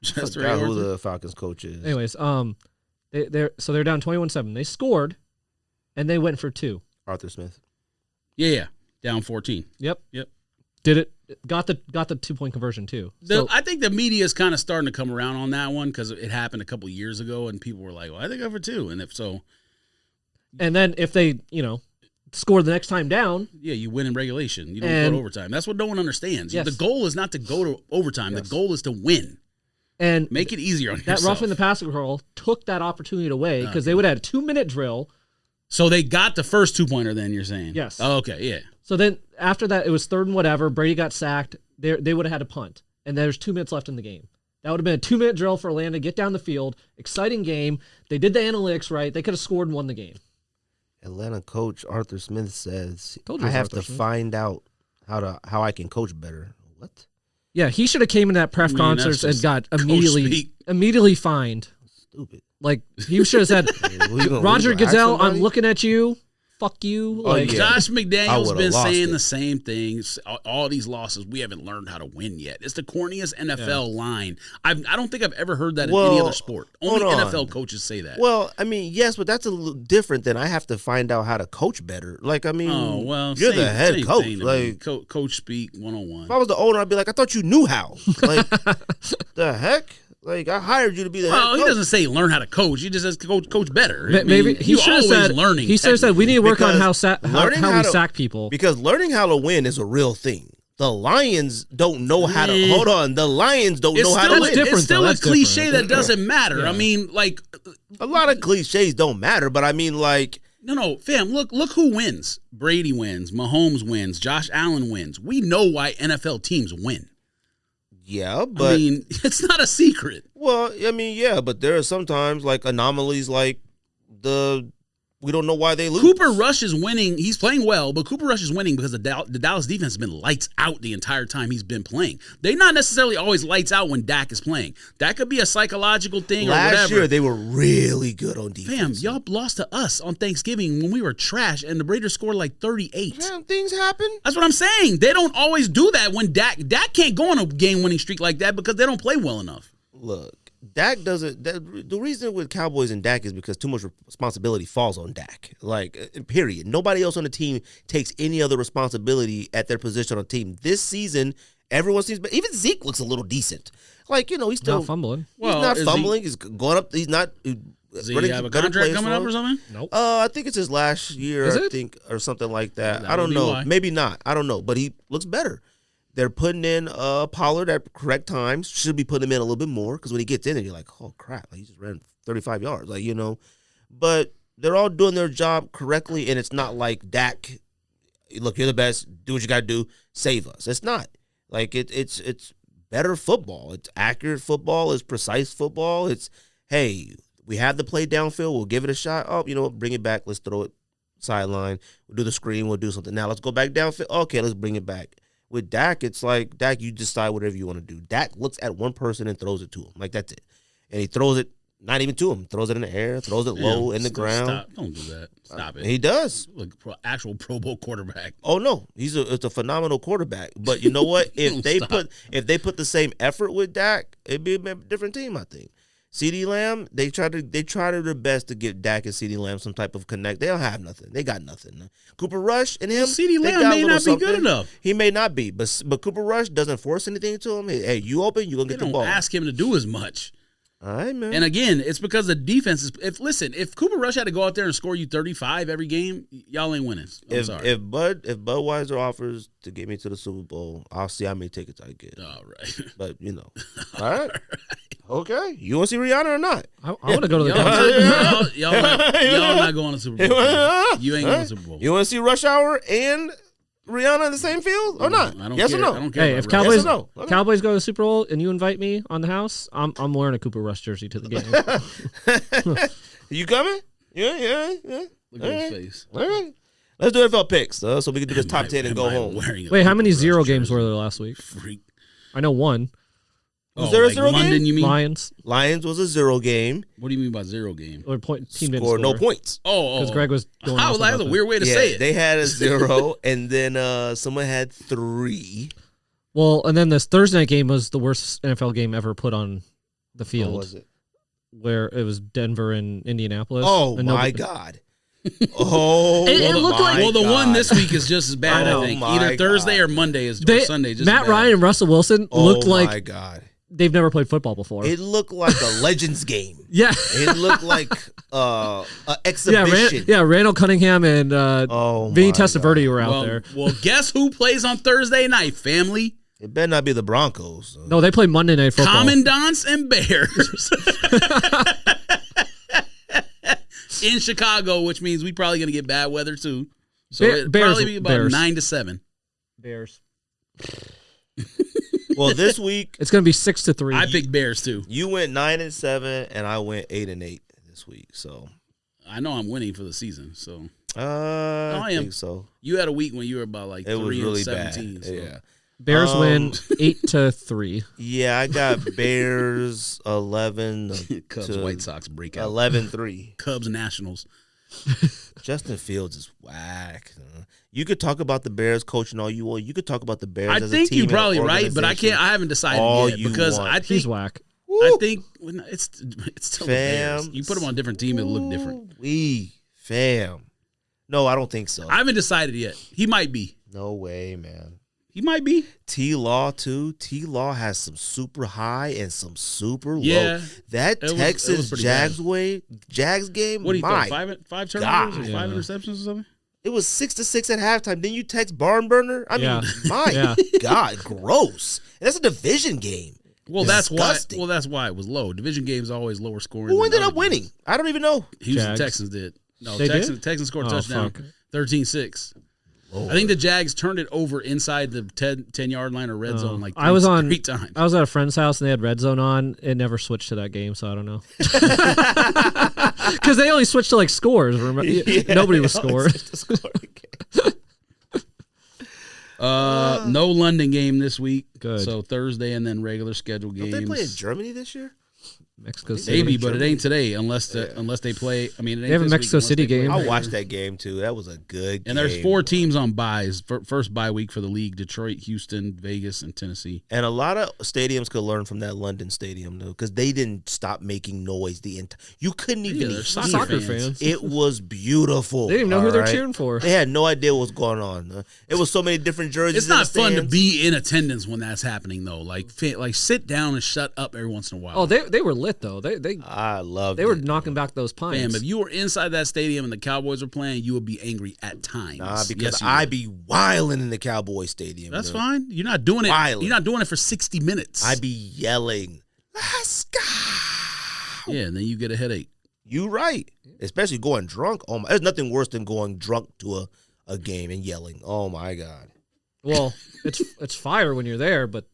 I forgot who the Falcons coach is. Anyways, they're down 21-7. They scored, and they went for 2. Arthur Smith. Yeah. Down 14. Yep. Did it. Got the 2-point conversion too. I think the media is kind of starting to come around on that one because it happened a couple years ago, and people were like, "Well, I think over 2." And if so, and then if they score the next time down, you win in regulation. You don't go to overtime. That's what no one understands. Yes. The goal is not to go to overtime. Yes. The goal is to win. And make it easier on yourself. That roughing the passer call took that opportunity away because they would have had a 2-minute drill. So they got the first 2-pointer. Then you're saying, yes. Oh, okay, yeah. So then after that, it was 3rd and whatever. Brady got sacked. They would have had a punt, and there's 2 minutes left in the game. That would have been a 2-minute drill for Atlanta. Get down the field. Exciting game. They did the analytics right. They could have scored and won the game. Atlanta coach Arthur Smith says, I have to find out how I can coach better. What? Yeah, he should have came in that press concerts and got immediately fined. Stupid. Like, he should have said, Roger Goodell, I'm looking at you. fuck you. Oh, Like, yeah. Josh I McDaniels would've been lost saying it. the same things. All these losses, we haven't learned how to win yet. It's the corniest NFL line. I don't think I've ever heard that in any other sport. Only hold on. NFL coaches say that. Well, I mean, yes, but that's a little different than I have to find out how to coach better. Like, I mean, you're the head coach. Like, coach speak 101. if I was the owner, I'd be like, I thought you knew how. Like, the heck? Like, I hired you to be the head coach. He doesn't say learn how to coach. He just says coach better. Maybe he should have said. Learning. He should have said we need to work on how we to sack people. Because learning how to win is a real thing. The Lions don't know how to. Hold on, the Lions don't know how to win. It's still a cliche different. that doesn't matter. Yeah. I mean, like a lot of cliches don't matter, but I mean, like. No, fam. Look who wins. Brady wins. Mahomes wins. Josh Allen wins. We know why NFL teams win. Yeah, but I mean, it's not a secret. Well, I mean, yeah, but there are sometimes like anomalies, like we don't know why they lose. Cooper Rush is winning. He's playing well, but Cooper Rush is winning because the Dallas defense has been lights out the entire time he's been playing. They're not necessarily always lights out when Dak is playing. That could be a psychological thing or whatever. Last year, they were really good on defense. Fam, y'all lost to us on Thanksgiving when we were trash, and the Raiders scored like 38. Man, things happen. That's what I'm saying. They don't always do that when Dak can't go on a game-winning streak like that because they don't play well enough. Look, Dak doesn't. The reason with Cowboys and Dak is because too much responsibility falls on Dak. Like, period. Nobody else on the team takes any other responsibility at their position on the team. This season, everyone seems. Even Zeke looks a little decent. Like, you know, he's still not fumbling. He's not fumbling. He's going up. He's not. Does he have a contract coming up or something? Nope. I think it's his last year. I think, or something like that. I don't know. Why. Maybe not. I don't know. But he looks better. They're putting in Pollard at correct times. Should be putting him in a little bit more because when he gets in it, you're like, oh, crap. Like, he just ran 35 yards. Like, you know. But they're all doing their job correctly, and it's not like Dak, look, you're the best. Do what you got to do. Save us. It's not. Like, it's better football. It's accurate football. It's precise football. It's, hey, we have the play downfield. We'll give it a shot. Oh, you know what? Bring it back. Let's throw it sideline. We'll do the screen. We'll do something. Now let's go back downfield. Okay, let's bring it back. With Dak, it's like, Dak, you decide whatever you want to do. Dak looks at one person and throws it to him. Like, that's it. And he throws it, not even to him. Throws it in the air, throws it low in the ground. Stop. Don't do that. Stop it. He does. Like actual Pro Bowl quarterback. Oh, no. It's a phenomenal quarterback. But you know what? If they put the same effort with Dak, it'd be a different team, I think. CeeDee Lamb, they try their best to get Dak and CeeDee Lamb some type of connect. They don't have nothing. They got nothing. Cooper Rush and him, CeeDee Lamb may not be good enough. He may not be, but Cooper Rush doesn't force anything to him. Hey, you open, you're going to get the ball. Don't ask him to do as much. All right, man. And again, it's because the defense is. If Cooper Rush had to go out there and score you 35 every game, y'all ain't winning. I'm sorry. If Budweiser offers to get me to the Super Bowl, I'll see how many tickets I get. All right. But you know, all right. Okay, you want to see Rihanna or not? I want to go to the concert. Y'all not going to Super Bowl. You ain't going to Super Bowl. You want to see Rush Hour and Rihanna in the same field or not? I don't yes care. or no? I don't care. Hey, if about Cowboys Yes or no? Okay. Cowboys go to the Super Bowl and you invite me on the house, I'm wearing a Cooper Rush jersey to the game. You coming? Yeah. Look at his face. All right. Let's do NFL picks, so we can do this top 10 and go home. Wait, how many zero games were there last week? Freak. I know one. Was there a zero game? London, you mean? Lions was a 0 game. What do you mean by 0 game? or team didn't Scored score. No points. Oh, Because Greg was going that off was about a weird way to say it. They had a 0, and then someone had 3. Well, and then this Thursday night game was the worst NFL game ever put on the field. What was it? Where it was Denver and Indianapolis. Oh, and my God. Oh, It looked like- Well, the one this week is just as bad, I know. I think. Oh, Either my Thursday God. or Monday is or They- Sunday. Just Matt as bad. Ryan and Russell Wilson looked my like God. they've never played football before. It looked like a Legends game. Yeah. It looked like an exhibition. Randall Cunningham and Vinny my Testaverde were out there. Well, guess who plays on Thursday night, family? It better not be the Broncos. No, they play Monday Night Football. Commandants and Bears. In Chicago, which means we probably going to get bad weather too. So it'll probably be about Bears. 9-7. Bears. Well, this week It's going to be 6-3. I picked Bears too. you went 9-7, and I went 8-8 this week. So I know I'm winning for the season. So I am. think so. you had a week when you were about like It was 3 really and 17. bad. So. Yeah. Bears win 8-3. Yeah, I got Bears 11 Cubs, to White Sox breakout. 11-3. Cubs, Nationals. Justin Fields is whack. You could talk about the Bears coaching all you want. You could talk about the Bears. I as a think team you're and probably right, but I organization. haven't decided All yet you because want. I think He's whack. I think it's still the Bears. Fam. You put them on a different team, it'll look different. Fam. No, I don't think so. I haven't decided yet. He might be. No way, man. He might be. T-Law, too. T-Law has some super high and some super Yeah. low. That It was Texas pretty Jags game, What do you my think? Five turnovers God. or 5 interceptions or something? It was 6-6 at halftime. Then you text barn burner. I mean, Yeah. my Yeah. God, gross. And that's a division game. Well, Disgusting. that's why it was low. Division games always lower scoring. Who than ended other up winning? games. I don't even know. Houston Jags. Texans did. No, They Texans did? Texans scored a Oh, touchdown. fuck. 13-6. Lord. I think the Jags turned it over inside the 10-yard line or red zone like I was on 3 times. I was at a friend's house and they had red zone on. It never switched to that game, so I don't know. Because they only switched to like scores. Remember? Nobody was scoring. No London game this week. Good. So Thursday and then regular scheduled Don't games. they play in Germany this year? Mexico City. Maybe, but it ain't today unless they play. I mean, it ain't They have a this Mexico week unless City they play game. I later. watched that game, too. That was a good game. And there's 4 teams on byes. First bye week for the league: Detroit, Houston, Vegas, and Tennessee. And a lot of stadiums could learn from that London stadium, though, because they didn't stop making noise the entire. You couldn't even they're hear. Soccer fans. It was beautiful. They didn't even know who they're all right? cheering for. They had no idea what was going on. It was so many different jerseys. It's in not the fun to stands. be in attendance when that's happening, though. Like sit down and shut up every once in a while. Oh, they were lit though. They I loved were it. knocking back those pines. Fam, if you were inside that stadium and the Cowboys were playing, you would be angry at times. Nah, because Yes, you I would. be wilding in the Cowboy Stadium. That's dude. fine. You're not doing it. Violent. You're not doing it for 60 minutes. I be yelling, "Let's go!" Yeah, and then you get a headache. You right. Especially going drunk. Oh my! There's nothing worse than going drunk to a game and yelling. Oh my God. well, it's fire when you're there, but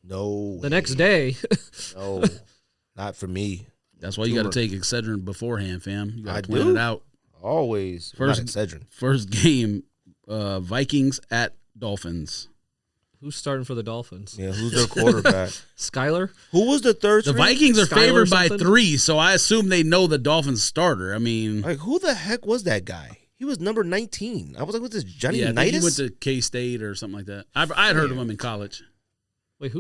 No. the next day, No. Not for me. That's why you got to take Excedrin beforehand, fam. You got I to plan do. it out. Always. First- Not Excedrin. First game, Vikings at Dolphins. who's starting for the Dolphins? Yeah, who's their quarterback? Skyler? Who was the third The string? Vikings are Skyler favored by something? 3, so I assume they know the Dolphins starter. I mean, Like, who the heck was that guy? He was number 19. I was like, what's this, Johnny yeah, I think he Unitas? went to K-State or something like that. I had heard of him in college. Wait,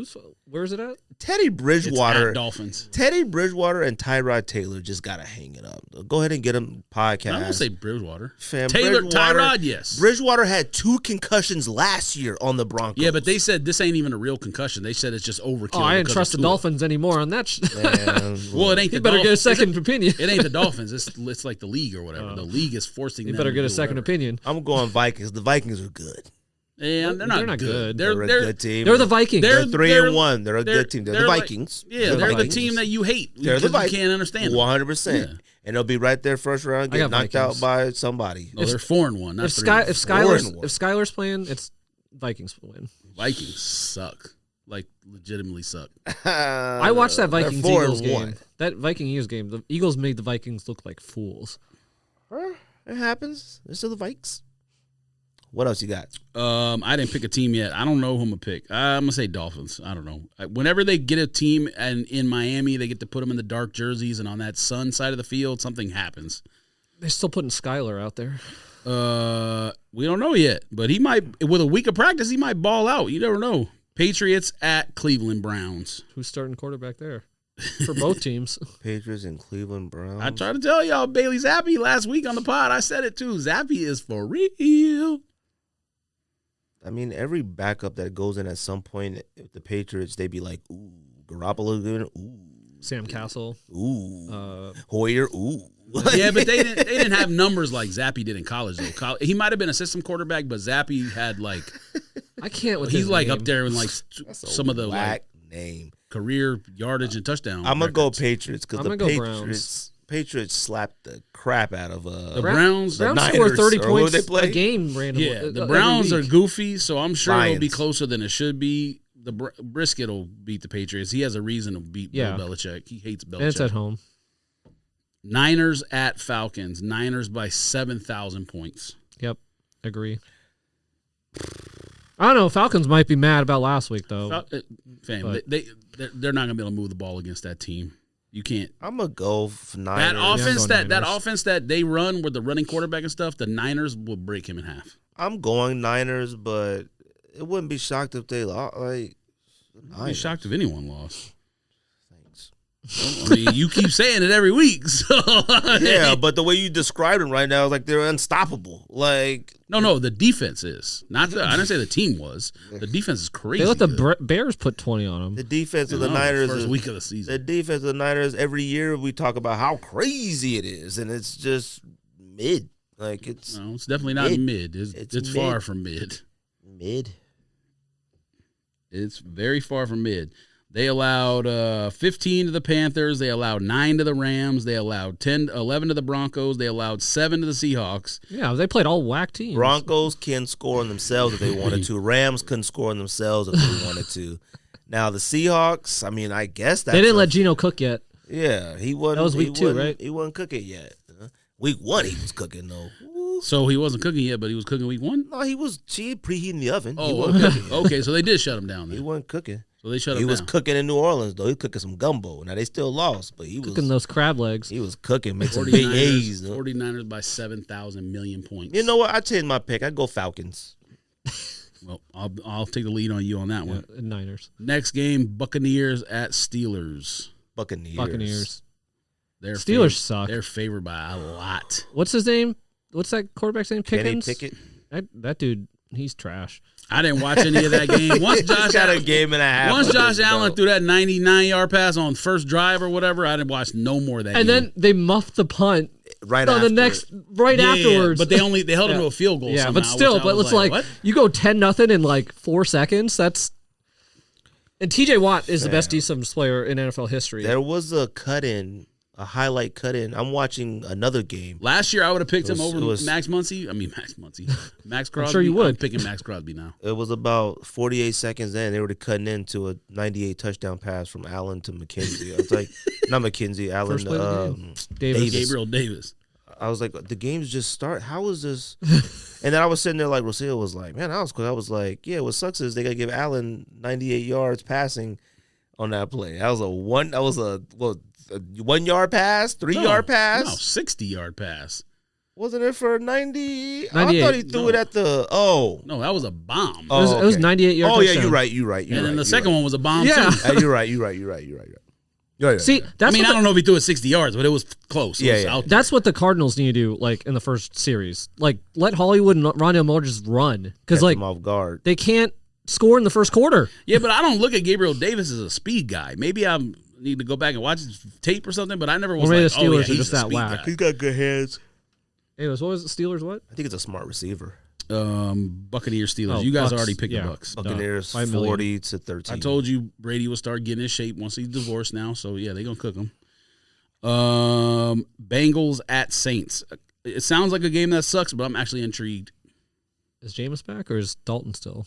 where is it at? Teddy It's Bridgewater. at Dolphins. Teddy Bridgewater and Tyrod Taylor just got to hang it up. Go ahead and get him podcast. I'm going to say Bridgewater. Fam, Taylor, Bridgewater- Tyrod, yes. Bridgewater had 2 concussions last year on the Broncos. Yeah, but they said this ain't even a real concussion. They said it's just overkill. Oh, I didn't because trust of the Tua. Dolphins anymore on that. Man, Well, it ain't You the better get a Dolphins. second opinion. It ain't the Dolphins. It's like the league or whatever. The league is forcing You them better to get a do second whatever. opinion. I'm going Vikings. The Vikings are good. And they're not good. They're a good team. They're the Vikings. They're they're- 3-1. They're a good team. They're the like- Vikings. Yeah, They're they're the Vikings. team that you hate. They're the because Vikings. You can't understand them. 100%. Yeah. And they'll be right there first round, I get got knocked Vikings. out by somebody. No, they're 4-1, not if 3. Skyler's playing, it's Vikings will win. Vikings suck. Like legitimately suck. I watched that Vikings They're Eagles 4-1. game. That Viking Eagles game. The Eagles made the Vikings look like fools. It happens. They're still the Vikes. What else you got? I didn't pick a team yet. I don't know who I'm gonna pick. I'm gonna say Dolphins. I don't know. Whenever they get a team and in Miami, they get to put them in the dark jerseys and on that sun side of the field, something happens. They're still putting Skyler out there. We don't know yet, but he might. With a week of practice, he might ball out. You never know. Patriots at Cleveland Browns. Who's starting quarterback there? For both teams. Patriots and Cleveland Browns. I tried to tell y'all Bailey Zappi last week on the pod. I said it too. Zappi is for real. I mean, every backup that goes in at some point, if the Patriots, they be like, ooh, Garoppolo good, ooh, Sam Castle. ooh, Hoyer, ooh. Yeah, but they didn't have numbers like Zappi did in college though. He might have been a system quarterback, but Zappi had like I can't with he's his like name. up there in like That's a some of the whack like name. career yardage and touchdown. I'm gonna go records. Patriots because I'm the gonna go Patriots slapped the crap out of The Browns. Browns Niners, score 30 or who points they play? a game randomly. Yeah, the every Browns are week. goofy, so I'm sure it'll be Lions. closer than it should be. The Brisket will beat the Patriots. He has a reason to beat Yeah. Bill Belichick. He hates Belichick. And it's at home. Niners at Falcons. Niners by 7,000 points. Yep. Agree. I don't know. Falcons might be mad about last week, though. Fam, But- they're not going to be able to move the ball against that team. You can't. I'm gonna go for That Niners. offense that they run with the running quarterback and stuff, the Niners will break him in half. I'm going Niners, but it wouldn't be shocked if they lost. Like, I'd be shocked if anyone lost. Thanks. I mean, you keep saying it every week. So Yeah, but the way you describe them right now is like they're unstoppable. Like, no, the defense is not. I didn't say the team was. The defense is crazy. They let the Bears put 20 on them. the defense of the Niners first is, week of the season. The defense of the Niners, every year we talk about how crazy it is, and it's just mid. Like, it's No, it's definitely not mid. It's mid. far from mid. mid. It's very far from mid. They allowed 15 to the Panthers. They allowed 9 to the Rams. They allowed 11 to the Broncos. They allowed 7 to the Seahawks. Yeah, they played all whack teams. Broncos can score on themselves if they wanted to. Rams couldn't score on themselves if they wanted to. Now the Seahawks, I mean, I guess they didn't let Geno cook yet. Yeah, he wasn't. That was week 2, right? He wasn't cooking yet. Week 1, he was cooking though. Ooh. So he wasn't cooking yet, but he was cooking week 1? No, he was preheating the oven. He Oh, wasn't cooking. okay. So they did shut him down He then. wasn't cooking. So they shut him He down. was cooking in New Orleans though. He was cooking some gumbo. Now they still lost, but he Cooking was those crab legs. he was cooking, make some big A's. Though. 49ers by 7,000 million points. You know what? I changed my pick. I go Falcons. Well, I'll take the lead on you on that one. Niners. Next game, Buccaneers at Steelers. Buccaneers. Steelers suck. They're favored by a lot. What's his name? What's that quarterback's name? Kenny Pickens? Pickett. That dude, he's trash. I didn't watch any of that game. Once Josh got a Allen, game and a half. once of Josh this, Allen bro. threw that 99-yard pass on first drive or whatever, I didn't watch no more of that And game. then they muffed the punt right on after the next it. afterwards. But they held him to a field goal. Yeah, somehow, but still, which I but was it's like what? you go 10-0 in like 4 seconds. That's and TJ Watt is the best defensive player in NFL history. There was a highlight cut in. I'm watching another game. Last year I would have picked him over was- Max Crosby. Max Crosby. sure you would. I'm picking Max Crosby now. It was about 48 seconds in. They were cutting into a 98 touchdown pass from Allen to McKenzie. I was like, not McKenzie, Allen. First play of the game. Davis. Gabriel Davis. I was like, the game's just start. How is this? And then I was sitting there like Rocio was like, man, that was cool. I was like, yeah, what sucks is they got to give Allen 98 yards passing on that play. That was a 1 yard pass, 3 yard pass. No, 60-yard pass. Wasn't it for 90? I 98. thought he threw it at the, No, that was a bomb. It was okay. 98 yards. Oh, yeah, touchdown. you're right. And then the second one was a bomb Yeah. too. You're right. See, that's I what don't know if he threw it 60 yards, but it was close. It was Yeah. out there. that's what the Cardinals need to do. Like in the first series, like let Hollywood and Rondale Moore just run because Catch like him off guard. they can't score in the first quarter. Yeah, but I don't look at Gabriel Davis as a speed guy. Maybe I need to go back and watch his tape or something, but I never was maybe like, the Steelers are he's just a that speed whack. guy. He's got good hands. Anyways, what was it? Steelers? What? I think it's a smart receiver. Buccaneers Steelers. Oh, you guys Bucks, already picked yeah. the Bucks. Buccaneers 5 million. 40 to 13. I told you Brady will start getting in shape once he's divorced now. So yeah, they're gonna cook him. Bengals at Saints. It sounds like a game that sucks, but I'm actually intrigued. Is Jameis back or is Dalton still?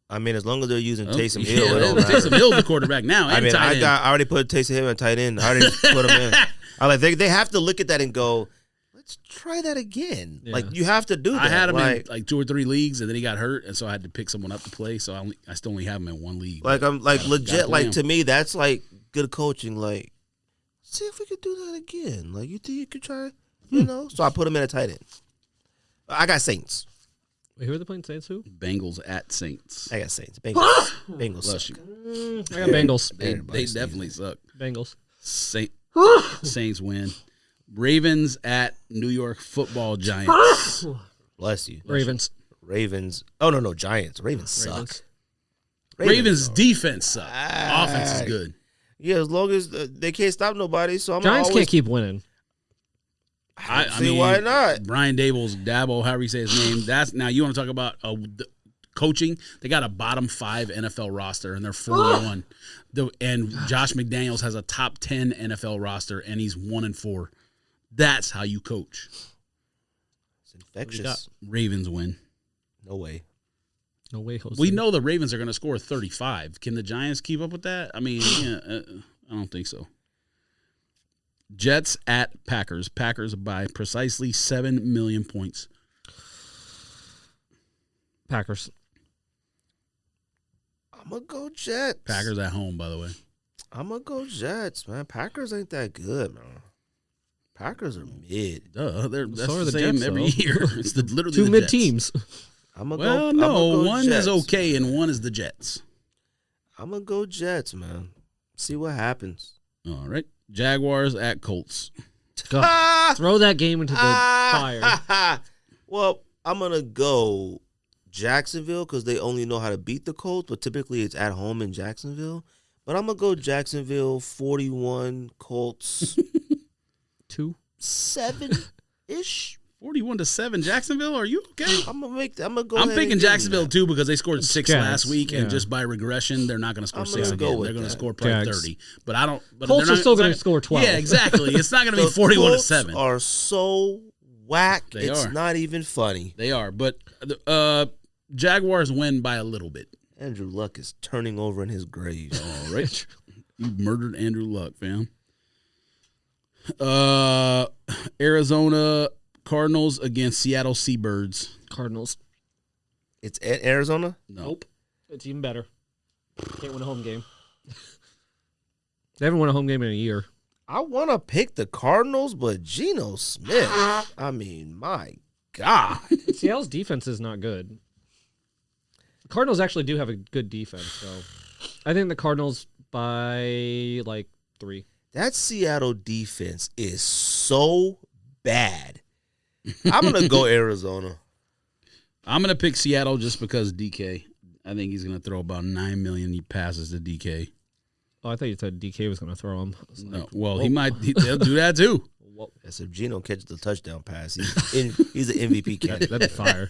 I mean, as long as they're using Oh, Taysom Hill, it don't Taysom matter. Hill's the quarterback now. And I mean, tight end. I already put Taysom Hill and tight end. I already put him in. I like they have to look at that and go, let's try that again. Yeah. Like you have to do that. I had him like, in like 2 or 3 leagues, and then he got hurt, and so I had to pick someone up to play. So I still only have him in 1 league. like I'm like legit. goddamn. Like to me, that's like good coaching. Like, see if we could do that again. Like you think you could try, you know? So I put him in a tight end. I got Saints. Wait, who are they playing? Saints who? Bengals at Saints. I got Saints. Bengals. Bengals. Bless suck. you. I got Bengals. They definitely suck. Bengals. Saints win. Ravens at New York Football Giants. Bless you. Ravens. Ravens. Oh no, Giants. Ravens suck. Ravens. Ravens defense suck. Offense is good. Yeah, as long as they can't stop nobody. So I'm Giants always can't keep winning. I see why not. Brian Dabo, however you say his name. That's now you want to talk about coaching. They got a bottom 5 NFL roster and they're 4-1. And Josh McDaniels has a top 10 NFL roster and he's 1-4. That's how you coach. It's infectious. Ravens win. No way. No way, Jose. We know the Ravens are going to score 35. Can the Giants keep up with that? I mean, I don't think so. Jets at Packers. Packers by precisely 7 million points. Packers. I'm gonna go Jets. Packers at home, by the way. I'm gonna go Jets, man. Packers ain't that good, man. Packers are mid. That's So are the the same Jets, every though. year. It's literally Two the mid Jets. teams. I'm gonna Well, go. no, I'm one Jets. is okay and one is the Jets. I'm gonna go Jets, man. See what happens. All right. Jaguars at Colts. God, throw that game into the fire. Well, I'm gonna go Jacksonville because they only know how to beat the Colts, but typically it's at home in Jacksonville. But I'm gonna go Jacksonville 41, Colts 7-ish. 41-7 Jacksonville. Are you okay? I'm gonna go. I'm ahead picking and give Jacksonville them too because they scored 6 Jets, last week, yeah. and just by regression, they're not going to score I'm 6 gonna go again. with They're going to that. score probably Jags. 30. But I don't. But Colts they're are still going to it's not- score 12. Yeah, exactly. It's not going to be The 41-7. Colts are so whack. They It's are. not even funny. They are, but Jaguars win by a little bit. Andrew Luck is turning over in his grave. All right, you murdered Andrew Luck, fam. Arizona Cardinals against Seattle Seabirds. Cardinals. It's at Arizona. Nope. It's even better. Can't win a home game. They haven't won a home game in a year. I want to pick the Cardinals, but Geno Smith. I mean, my God. Seattle's defense is not good. The Cardinals actually do have a good defense, so I think the Cardinals by like 3. That Seattle defense is so bad. I'm going to go Arizona. I'm going to pick Seattle just because DK. I think he's going to throw about 9 million passes to DK. Oh, I thought you said DK was going to throw him. No, well, they'll do that too. That's if Geno catches the touchdown pass. He's an MVP candidate. That'd be fire.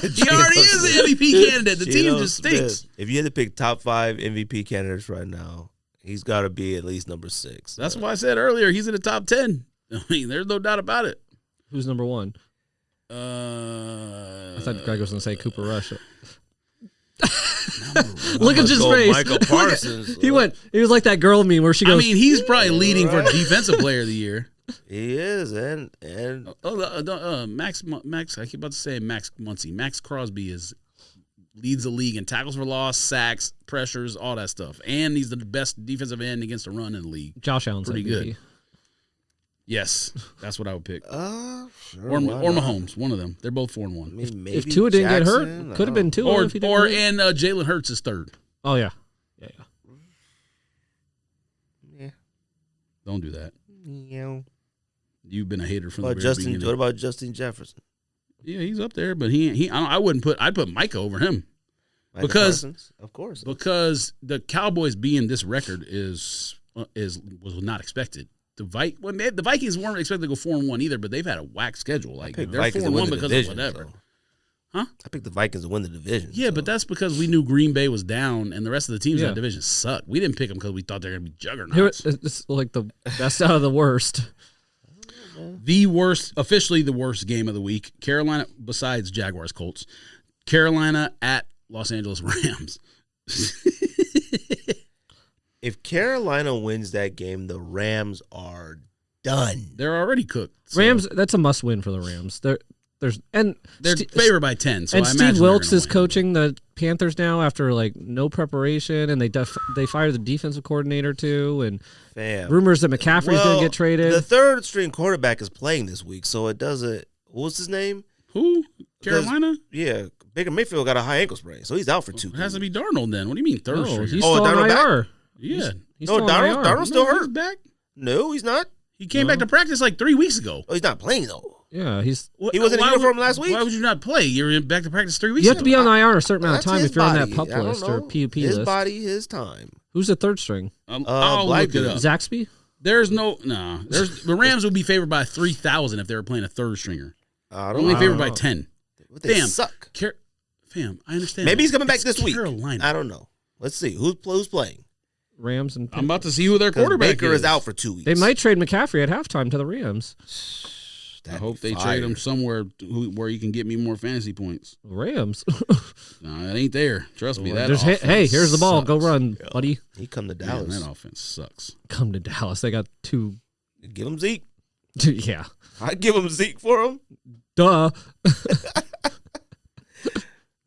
He already is an MVP candidate. The team Geno just stinks. Smith. If you had to pick top 5 MVP candidates right now, he's got to be at least number 6. That's why I said earlier he's in the top 10. I mean, there's no doubt about it. Who's number 1? I thought Greg was going to say Cooper Rush. Look at his face. Michael Parsons. He was like that girl meme where she goes, I mean, he's probably leading for defensive player of the year. He is, and Max. I keep about to say Max Muncy. Max Crosby leads the league in tackles for loss, sacks, pressures, all that stuff, and he's the best defensive end against the run in the league. Josh Allen's pretty MVP. good. Yes, that's what I would pick. sure, Or why not? Mahomes, one of them. They're both 4-1. I mean, maybe If Tua didn't get Jackson, hurt, could have been Tua. Or if he didn't get hurt. Jalen Hurts is third. Oh yeah. Yeah. Don't do that. Yeah. You've been a hater from the But very beginning. what about Justin Jefferson? Yeah, he's up there, but I'd put Micah over him. Michael Because- Parsons? Of course. Because the Cowboys being this record was not expected. The Vikings weren't expected to go 4-1 either, but they've had a whack schedule. Like picked they're Vikings to 4-1 win the because division, of whatever. so. Huh? I picked the Vikings to win the division. Yeah, so. but that's because we knew Green Bay was down and the rest of the teams in Yeah. that division suck. We didn't pick them because we thought they were going to be Here, juggernauts. it's like the best out of the worst. Officially the worst game of the week. Carolina, besides Jaguars Colts, Carolina at Los Angeles Rams. If Carolina wins that game, the Rams are done. They're already cooked. so Rams, that's a must win for the Rams. They're favored by 10. So and I Steve imagine Wilkes they're is gonna win. coaching the Panthers now after like no preparation, and they fired the defensive coordinator too, and Fam. rumors that McCaffrey's going to get traded. The third string quarterback is playing this week, so it doesn't. What's his name? Who? Carolina? Yeah, Baker Mayfield got a high ankle sprain, so he's out for 2 It has to weeks. be Darnold then. What do you mean third no, string? he's Oh, still on Darnold back? IR. Yeah. He's No, still on IR. Darnold's still No, hurt. he's back. No, he's not. He came back to practice like 3 weeks ago. Oh, he's not playing though. Yeah, he wasn't in uniform last week? Why would you not play? You're back to practice 3 weeks You ago. have to be on IR a certain amount of That's time his if you're on body. that PUP I don't list or know. PUP His list. body, his time. Who's the third string? I'll Black look it dude. up. Zaxby? There's the Rams would be favored by 3,000 if they were playing a third stringer. I Only don't favored know. by 10. They Fam, suck. Fam, I understand. Maybe he's coming back It's this week. Carolina. I don't know. Let's see who's playing. Rams and I'm about to see who their 'Cause quarterback Baker is out for 2 weeks. They might trade McCaffrey at halftime to the Rams. I hope they trade him somewhere where you can get me more fantasy points. Rams. No, it ain't there. Trust me. That There's, offense hey, here's the ball. Go sucks. run, buddy. He come to Man, Dallas. that offense sucks. Come to Dallas. They got 2. Give him Zeke. Yeah. I give him Zeke for him. Duh.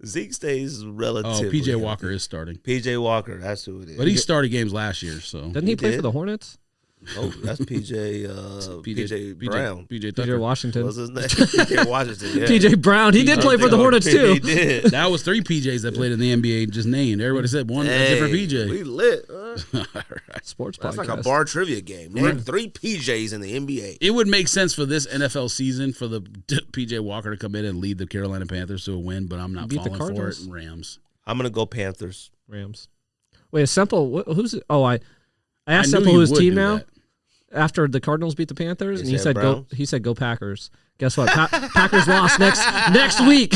Zeke stays relatively. Oh, PJ Walker is starting. PJ Walker, that's who it is. But he started games last year, so Didn't he play for the Hornets? Oh, that's PJ Brown. PJ Washington. What's his name? PJ Washington. Yeah. PJ Brown. He did play for the Hornets too. He did. That was 3 PJs that played in the NBA just named. Everybody said one a different PJ. We lit. Sports That's podcast. like a bar trivia game. Name 3 PJs in the NBA. It would make sense for this NFL season for the PJ Walker to come in and lead the Carolina Panthers to a win, but I'm not Beat the falling for it. Cardinals. Rams. I'm gonna go Panthers. Rams. Wait, Semple. Who's? Oh, I asked I knew Semple you who his would team do now. that. After the Cardinals beat the Panthers, and he said Browns? go. He said go Packers. Guess what? Packers lost next week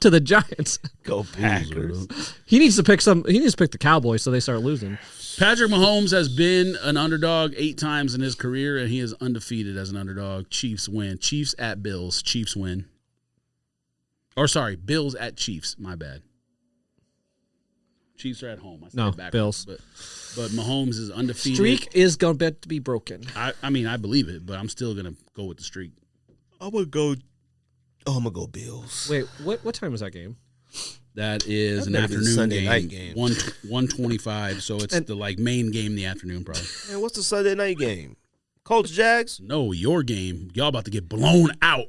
to the Giants. Go Packers. He needs to pick some. He needs to pick the Cowboys so they start losing. Patrick Mahomes has been an underdog 8 times in his career, and he is undefeated as an underdog. Chiefs win. Chiefs at Bills. Chiefs win. Or sorry, Bills at Chiefs. My bad. Chiefs are at home. I said No, it backwards, Bills. But Mahomes is undefeated. Streak is going to be broken. I mean, I believe it, but I'm still going to go with the streak. I'm gonna go Bills. Wait, what time is that game? That is an better be the afternoon Sunday game. night game. 1:25, so it's the main game in the afternoon probably. Man, what's the Sunday night game? Colts Jags? No, your game. Y'all about to get blown out.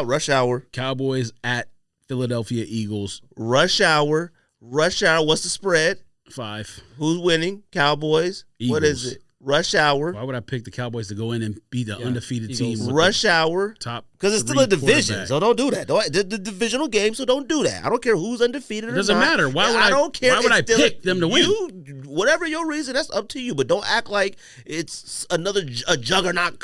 Rush hour. Cowboys at Philadelphia Eagles. Rush hour. What's the spread? 5. Who's winning? Cowboys. What is Eagles. it? Rush hour. Why would I pick the Cowboys to go in and beat the undefeated Eagles. team? With Rush the hour. top Because it's still 3 a division, quarterback? so don't do that. The divisional game, so don't do that. I don't care who's undefeated or not. It doesn't matter. Why would I don't care. Why would I It's still pick them to win? Whatever your reason, that's up to you. But don't act like it's a juggernaut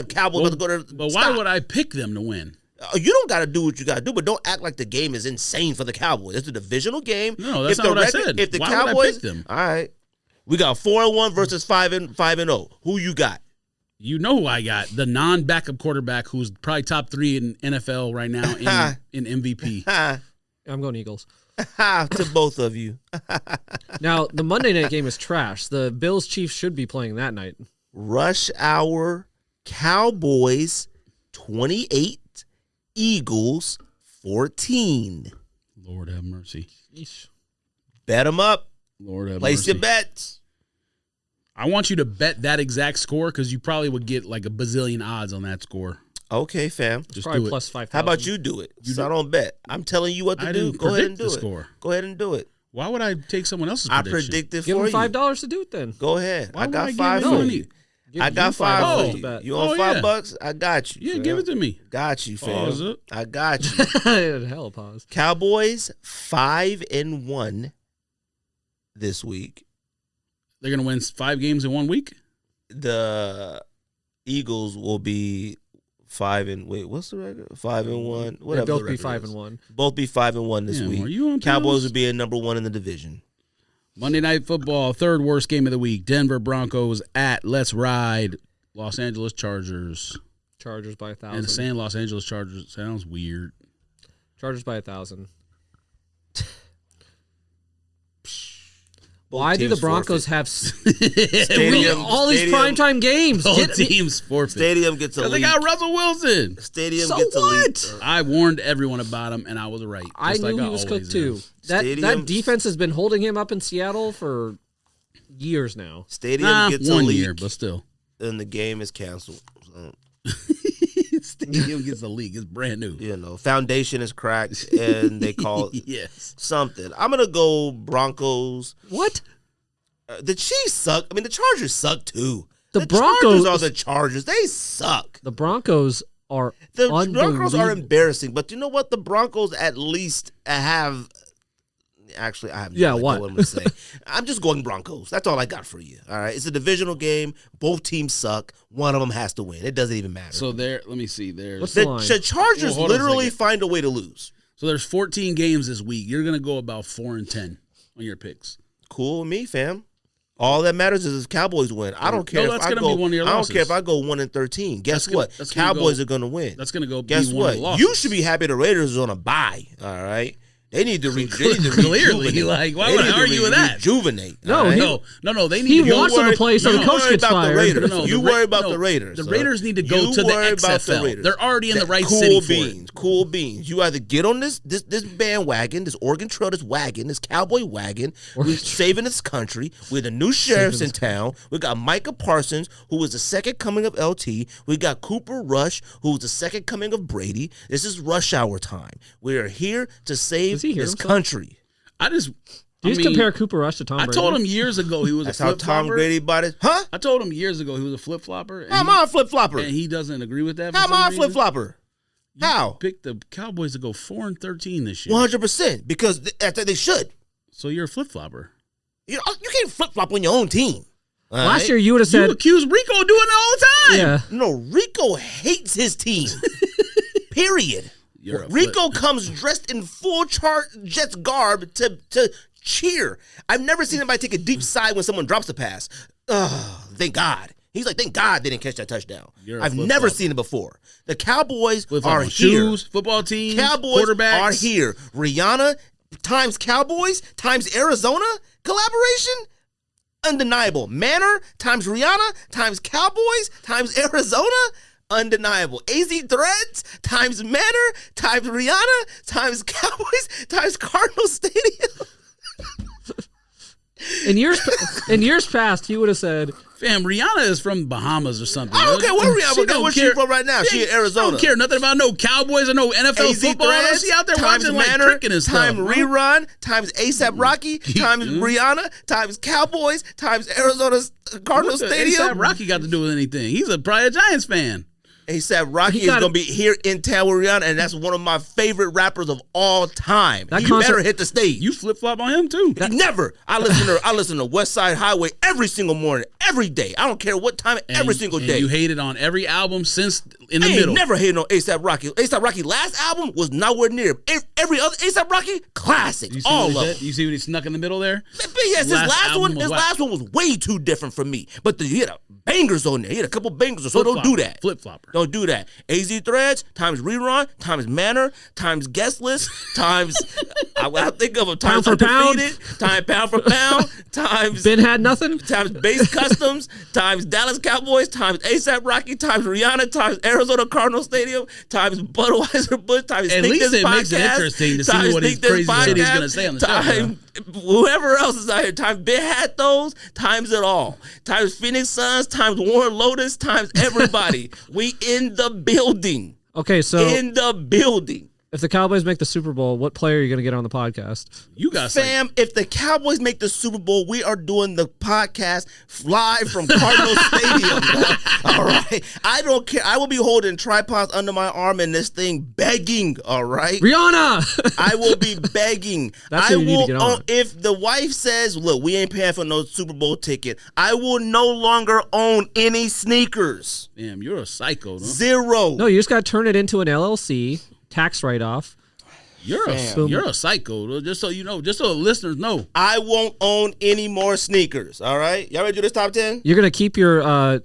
Cowboy going to go to. But why would I pick them to win? You don't got to do what you got to do, but don't act like the game is insane for the Cowboys. It's a divisional game. No, that's not what I said. If the Why Cowboys, would I pick them? all right, we got 4-1 versus 5-0. Who you got? You know who I got. The non-backup quarterback who's probably top 3 in NFL right now in MVP. I'm going Eagles. To both of you. Now, the Monday night game is trash. The Bills Chiefs should be playing that night. Rush hour, Cowboys 28, Eagles 14. Lord have mercy. Yeesh. Bet them up. Lord have Place mercy. your bets. I want you to bet that exact score because you probably would get like a bazillion odds on that score. Okay, fam. Just Probably do it. plus 5,000. How about you do it? So I don't bet. I'm telling you what to I do. didn't Go ahead predict and do the it. score. Go ahead and do it. Why would I take someone else's I prediction? predicted Give for him you. $5 to do it then. Go ahead. Why I would got I give 5 it for to you. Give I you got 5 $5 for to you. bet. You want Oh, yeah. $5? I got you. Yeah, fam. give it to me. Got you, fam. Pause it. I got you. Hell, pause. Cowboys 5-1 this week. They're going to win 5 games in 1 week? The Eagles will be 5-1. What's the record? 5-1. Whatever. They'll the both be record is. 5-1. Both be 5-1 this Damn, week. are you on Cowboys pills? will be at number 1 in the division. Monday Night Football, 3rd worst game of the week. Denver Broncos at Let's Ride Los Angeles Chargers. Chargers by 1,000. And saying Los Angeles Chargers sounds weird. Chargers by 1,000. Both Why do teams the Broncos forfeit. have Stadium- all these stadium- primetime games? Both teams forfeit. Stadium gets a Because they lead. got Russell Wilson. Stadium So gets a lead. what? I warned everyone about him, and I was right. I just knew like he was always cooked too. am. Stadium- That defense has been holding him up in Seattle for years now. Stadium gets a 1 lead, year, but still. and the game is canceled. So, Stadium gets a league. It's brand new. foundation is cracked, and they call Yes. something. I'm gonna go Broncos. What? The Chiefs suck. I mean, the Chargers suck too. The Chargers Broncos are the Chargers. They suck. The Broncos are The Broncos are unbelievable. embarrassing, but you know what? The Broncos at least have. Actually, I have no idea what? what I'm going to say. I'm just going Broncos. That's all I got for you. All right, it's a divisional game. Both teams suck. One of them has to win. It doesn't even matter. So there, let me see. There's What's the line? Chargers Well, hold on a literally second. find a way to lose. so there's 14 games this week. You're gonna go about 4-10 on your picks. Cool with me, fam. All that matters is if Cowboys win. I don't care. No, if that's I gonna go, be one of your I don't losses. care if I go 1-13. Guess what? that's gonna Cowboys go- are going to win. That's gonna go. Guess be one what? Of the losses. You should be happy the Raiders are on a bye. All right. They need to clearly, rejuvenate. like, why would I argue with that? Rejuvenate. No, right? No. They need. He wants them to play, so the coach gets fired. You worry about the Raiders. The Raiders need to go to the XFL. They're already in the right city for it. Cool beans. You either get on this bandwagon, this Oregon Trail, this wagon, this cowboy wagon. We're saving this country. We're the new sheriffs in town. We got Micah Parsons, who was the second coming of LT. We got Cooper Rush, who was the second coming of Brady. This is rush hour time. We are here to save this country. Do you compare Cooper Rush to Tom Brady? I told him years ago he was a flip-flopper. That's how Tom Brady bought it. Huh? I told him years ago he was a flip-flopper. How am I a flip-flopper? And he doesn't agree with that. How am I a flip-flopper? How? Picked the Cowboys to go 4-13 this year. 100%, because they should. So you're a flip-flopper. You can't flip-flop on your own team. Last year you would have said... You accused Rico of doing it all the time. Yeah. No, Rico hates his team. Period. Rico comes dressed in full Jets garb to cheer. I've never seen anybody take a deep sigh when someone drops a pass. Thank God. He's like, thank God they didn't catch that touchdown. I've never seen it before. The Cowboys are here. Shoes, football team, Cowboys quarterbacks are here. Rihanna times Cowboys times Arizona collaboration? Undeniable. Manor times Rihanna times Cowboys times Arizona? Undeniable. AZ Threads times Manor times Rihanna times Cowboys times Cardinal Stadium. In years past, he would have said, "Fam, Rihanna is from Bahamas or something." I don't care where Rihanna. Where's she from right now? She in Arizona. I don't care nothing about no Cowboys or no NFL football. She out there watching like cricket and stuff. Times Rerun times ASAP Rocky times Rihanna times Cowboys times Arizona's Cardinal Stadium. ASAP Rocky got to do with anything? He's probably a Giants fan. ASAP Rocky is going to be here in town with Rihanna, and that's one of my favorite rappers of all time. He better hit the stage. You flip-flop on him, too. Never. I listen to West Side Highway every single morning, every day. I don't care what time, every single day. You hated on every album since in the I middle. Ain't never hated on ASAP Rocky. ASAP Rocky last album was nowhere near. Every other ASAP Rocky, classic. All of them. You see what he snuck in the middle there? But yes, his last one was way too different from me. But he had bangers on there. He had a couple bangers, so don't do that. Flip-flopper. Don't do that. AZ Threads times Rerun times Manor times Guest List times I think of them times Undefeated times Pound for Pound times Ben Had Nothing times Base Customs times Dallas Cowboys times ASAP Rocky times Rihanna times Arizona Cardinal Stadium times Budweiser Busch times At least it makes it interesting to see what his crazy shit he's going to say on the show. Whoever else is out here, times Ben Had Those, times it all. Times Phoenix Suns, times Warren Lotus, times everybody. We in the building. Okay, so in the building. If the Cowboys make the Super Bowl, what player are you going to get on the podcast? You guys, fam. If the Cowboys make the Super Bowl, we are doing the podcast live from Cardinal Stadium. All right, I don't care. I will be holding tripods under my arm and this thing begging. All right, Rihanna. I will be begging. That's who you need to get on. If the wife says, "Look, we ain't paying for no Super Bowl ticket," I will no longer own any sneakers. Damn, you're a psycho. No? Zero. No, you just got to turn it into an LLC. Tax write-off. You're a psycho. Just so you know, just so the listeners know. I won't own any more sneakers. All right, y'all ready to do this top 10? You're gonna keep your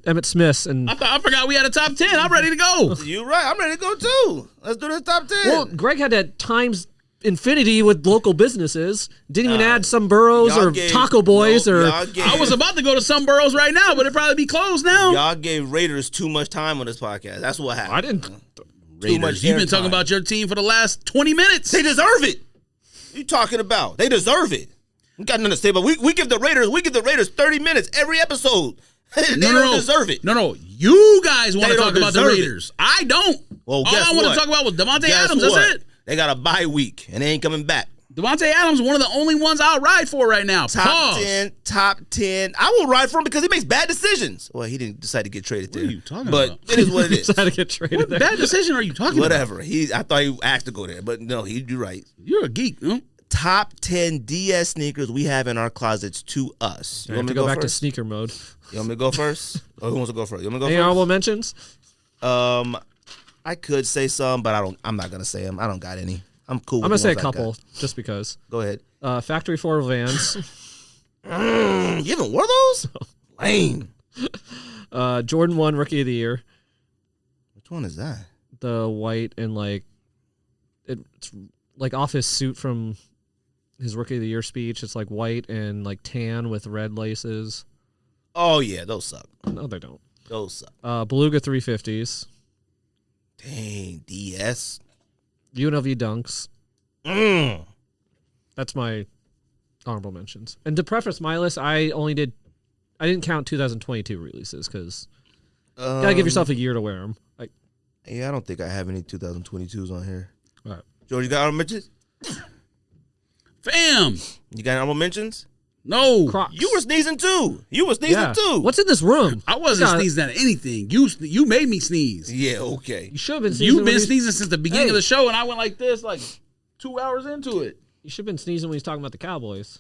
Emmett Smiths and. I forgot we had a top 10. I'm ready to go. You're right. I'm ready to go too. Let's do this top 10. Well, Greg had that times infinity with local businesses. Didn't even add some Burrows or Taco Boys or. I was about to go to some Burrows right now, but it'd probably be closed now. Y'all gave Raiders too much time on this podcast. That's what happened. I didn't. Raiders. You've been talking about your team for the last 20 minutes. They deserve it. What you talking about? They deserve it. We got nothing to say, but we give the Raiders 30 minutes every episode. They don't deserve it. No. You guys want to talk about the Raiders. I don't. Well, all I want to talk about was Devante Adams. That's it. They got a bye week, and they ain't coming back. Devante Adams, one of the only ones I'll ride for right now. Top 10. I will ride for him because he makes bad decisions. Well, he didn't decide to get traded there. What are you talking about? But it is what it is. Decided to get traded there. What bad decision are you talking Whatever. about? I thought he asked to go there, but no, you're right. You're a geek, no? Top 10 DS sneakers we have in our closets to us. You want me to go back to sneaker mode? You want me to go first? Or who wants to go first? You want me to go Any first? honorable mentions? I could say some, but I'm not gonna say them. I don't got any. I'm cool. I'm gonna say a couple, just because. Go ahead. Factory 4 Vans. You haven't wore those? Lame. Jordan 1 Rookie of the Year. Which one is that? The white and it's like off his suit from his Rookie of the Year speech. It's like white and like tan with red laces. Oh yeah, those suck. No, they don't. Those suck. Beluga 350s. Dang, DS. UNLV dunks. That's my honorable mentions. And to preface my list, I didn't count 2022 releases because gotta give yourself a year to wear them. Yeah, I don't think I have any 2022s on here. All right. George, you got honorable mentions? Fam. You got honorable mentions? No. Crocs. You were sneezing too. Too. What's in this room? I wasn't sneezing at anything. You made me sneeze. Yeah, okay. You should have been sneezing. You've been sneezing since the beginning of the show, and I went like this, like 2 hours into it. You should have been sneezing when he's talking about the Cowboys.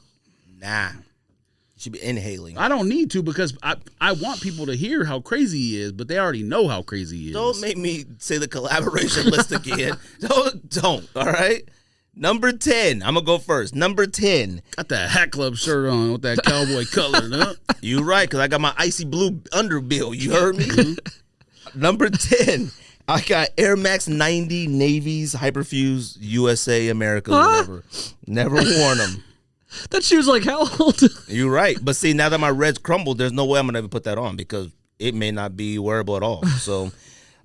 Nah. You should be inhaling. I don't need to because I want people to hear how crazy he is, but they already know how crazy he is. Don't make me say the collaboration list again. Don't, all right? Number 10. I'm going to go first. Number 10. Got that Hat Club shirt on with that cowboy color, huh? You right, because I got my icy blue underbill. You heard me? Number 10. I got Air Max 90 Navy's Hyperfuse USA America, whatever. Never worn them. That shoe's like how old? You're right. But see, now that my reds crumbled, there's no way I'm going to ever put that on because it may not be wearable at all. So,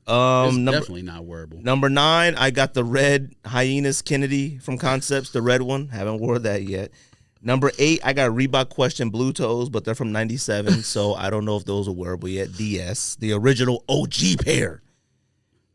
it's definitely not wearable. Number 9, I got the red Hyenas Kennedy from Concepts, the red one. Haven't worn that yet. Number 8, I got Reebok Question Blue Toes, but they're from 97, so I don't know if those are wearable yet. DS, the original OG pair.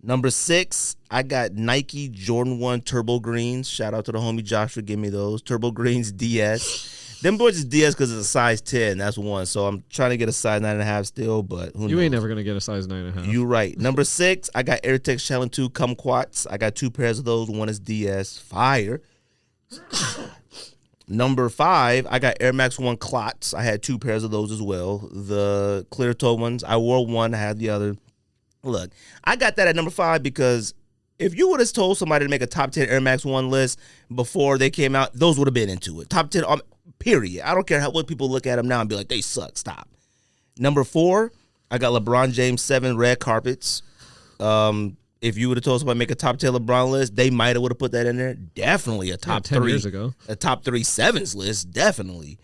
Number 6, I got Nike Jordan 1 Turbo Greens. Shout out to the homie Josh for giving me those. Turbo Greens DS. Them boys is DS because it's a size 10. That's one. So I'm trying to get a size 9.5 still, but who knows? You ain't never going to get a size 9.5. You right. Number 6, I got AirTex Challenge 2 Kumquats. I got 2 pairs of those. One is DS. Fire. Number 5, I got Air Max 1 Clots. I had 2 pairs of those as well. The clear toe ones. I wore one. I had the other. Look, I got that at number 5 because if you would have told somebody to make a top 10 Air Max 1 list before they came out, those would have been into it. Top 10, period. I don't care what people look at them now and be like, they suck. Stop. Number 4, I got LeBron James 7 red carpets. If you would have told somebody to make a top 10 LeBron list, they might have would have put that in there. Definitely a top 10 3 years ago. A top 3 sevens list. Definitely.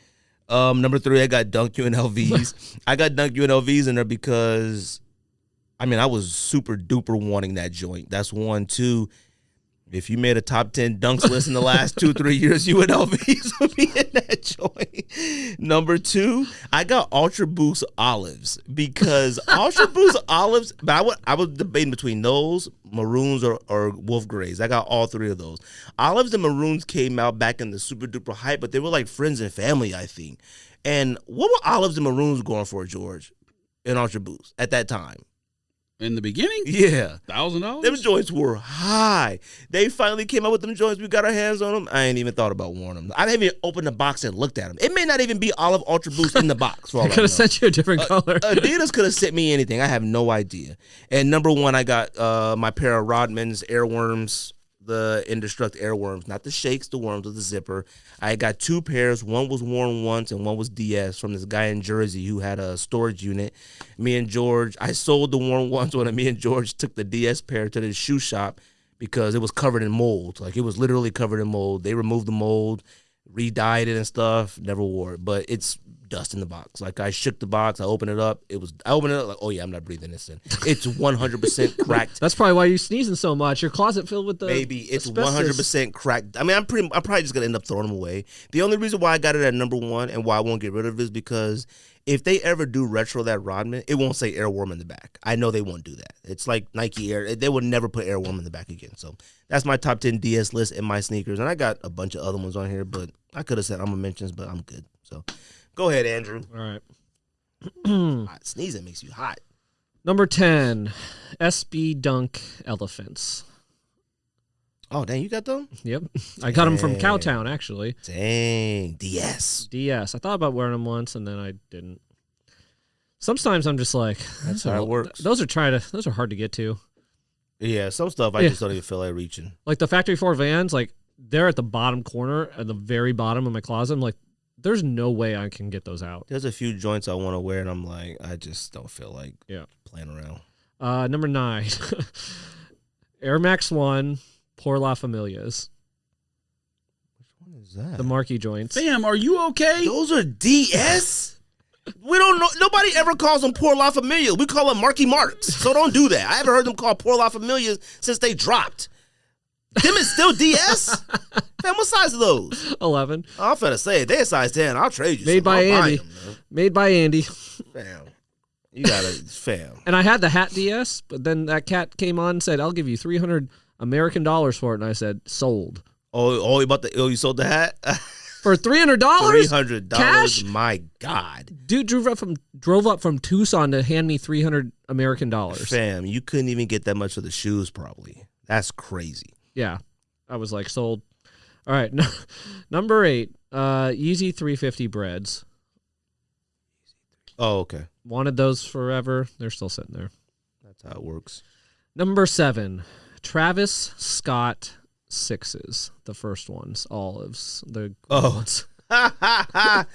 Number 3, I got Dunk UNLVs. I got Dunk UNLVs in there because I was super duper wanting that joint. That's 1, 2. If you made a top 10 dunks list in the last 2-3 years, UNLVs would be in that joint. Number 2, I got Ultra Boost Olives because Ultra Boost Olives, but I was debating between those, maroons or wolf grays. I got all 3 of those. Olives and maroons came out back in the super duper hype, but they were like friends and family, I think. And what were olives and maroons going for, George, in Ultra Boost at that time? In the beginning? Yeah. $1,000? Them joints were high. They finally came out with them joints. We got our hands on them. I ain't even thought about wearing them. I didn't even open the box and looked at them. It may not even be Olive Ultra Boost in the box. For all I could have sent you a different color. Adidas could have sent me anything. I have no idea. And number 1, I got my pair of Rodman's Airworms, the Indestruct Airworms, not the shakes, the worms with the zipper. I got 2 pairs. One was worn once and one was DS from this guy in Jersey who had a storage unit. Me and George, I sold the worn ones when me and George took the DS pair to the shoe shop because it was covered in mold. Like it was literally covered in mold. They removed the mold, re-dyed it and stuff, never wore it. But it's dust in the box. Like I shook the box, I opened it up. I opened it up like, oh yeah, I'm not breathing this in. It's 100% cracked. That's probably why you're sneezing so much. Your closet filled with the Maybe it's asbestos. 100% cracked. I'm probably just gonna end up throwing them away. The only reason why I got it at number 1 and why I won't get rid of it is because if they ever do retro that Rodman, it won't say Airworm in the back. I know they won't do that. It's like Nike Air. They would never put Airworm in the back again. So that's my top 10 DS list in my sneakers. And I got a bunch of other ones on here, but I could have said honorable mentions, but I'm good. So go ahead, Andrew. All right. Hot. Sneezing makes you hot. Number 10, SB Dunk Elephants. Oh, dang, you got them? Yep. I got them from Cowtown, actually. Dang. DS. DS. I thought about wearing them once, and then I didn't. Sometimes I'm just like, that's how it works. Those are hard to get to. Yeah, some stuff I just don't even feel like reaching. Like the Factory 4 Vans, like they're at the bottom corner, at the very bottom of my closet. I'm like, there's no way I can get those out. There's a few joints I want to wear, and I'm like, I just don't feel like playing around. Number 9, Air Max 1 Pour La Familias. is that? The marquee joints. Fam, are you okay? Those are DS? We don't know. Nobody ever calls them Poor La Familia. We call them Marky Marks. So don't do that. I haven't heard them called Poor La Familia since they dropped. Them is still DS? Man, what size are those? 11. I'm finna say, if they're size 10, I'll trade you. Made by Andy. Made by Andy. Fam. You gotta, fam. And I had the hat DS, but then that cat came on and said, I'll give you $300 American for it. And I said, sold. You sold the hat? For $300? $300 cash? My God. Dude drove up from Tucson to hand me $300 American. Fam, you couldn't even get that much for the shoes probably. That's crazy. Yeah. I was like, sold. All right. Number 8, Yeezy 350 breads. Oh, okay. Wanted those forever. They're still sitting there. That's how it works. Number 7, Travis Scott 6s. The first ones, olives. The ones. I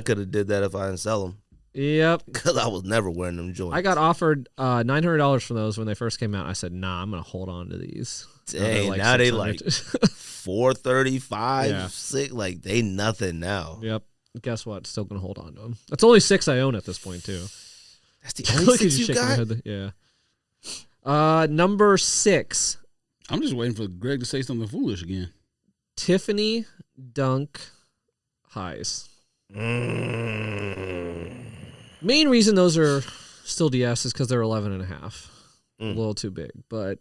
could have did that if I didn't sell them. Yep. Because I was never wearing them joints. I got offered $900 for those when they first came out. I said, nah, I'm going to hold on to these. Dang, now they like $435, Yeah. $6, like they nothing now. Yep. Guess what? Still going to hold on to them. That's only 6 I own at this point, too. That's the only Look at 6 you shaking my got? head. Yeah. Number 6, I'm just waiting for Greg to say something foolish again. Tiffany Dunk highs. Main reason those are still DS is because they're 11 and a half. A little too big, but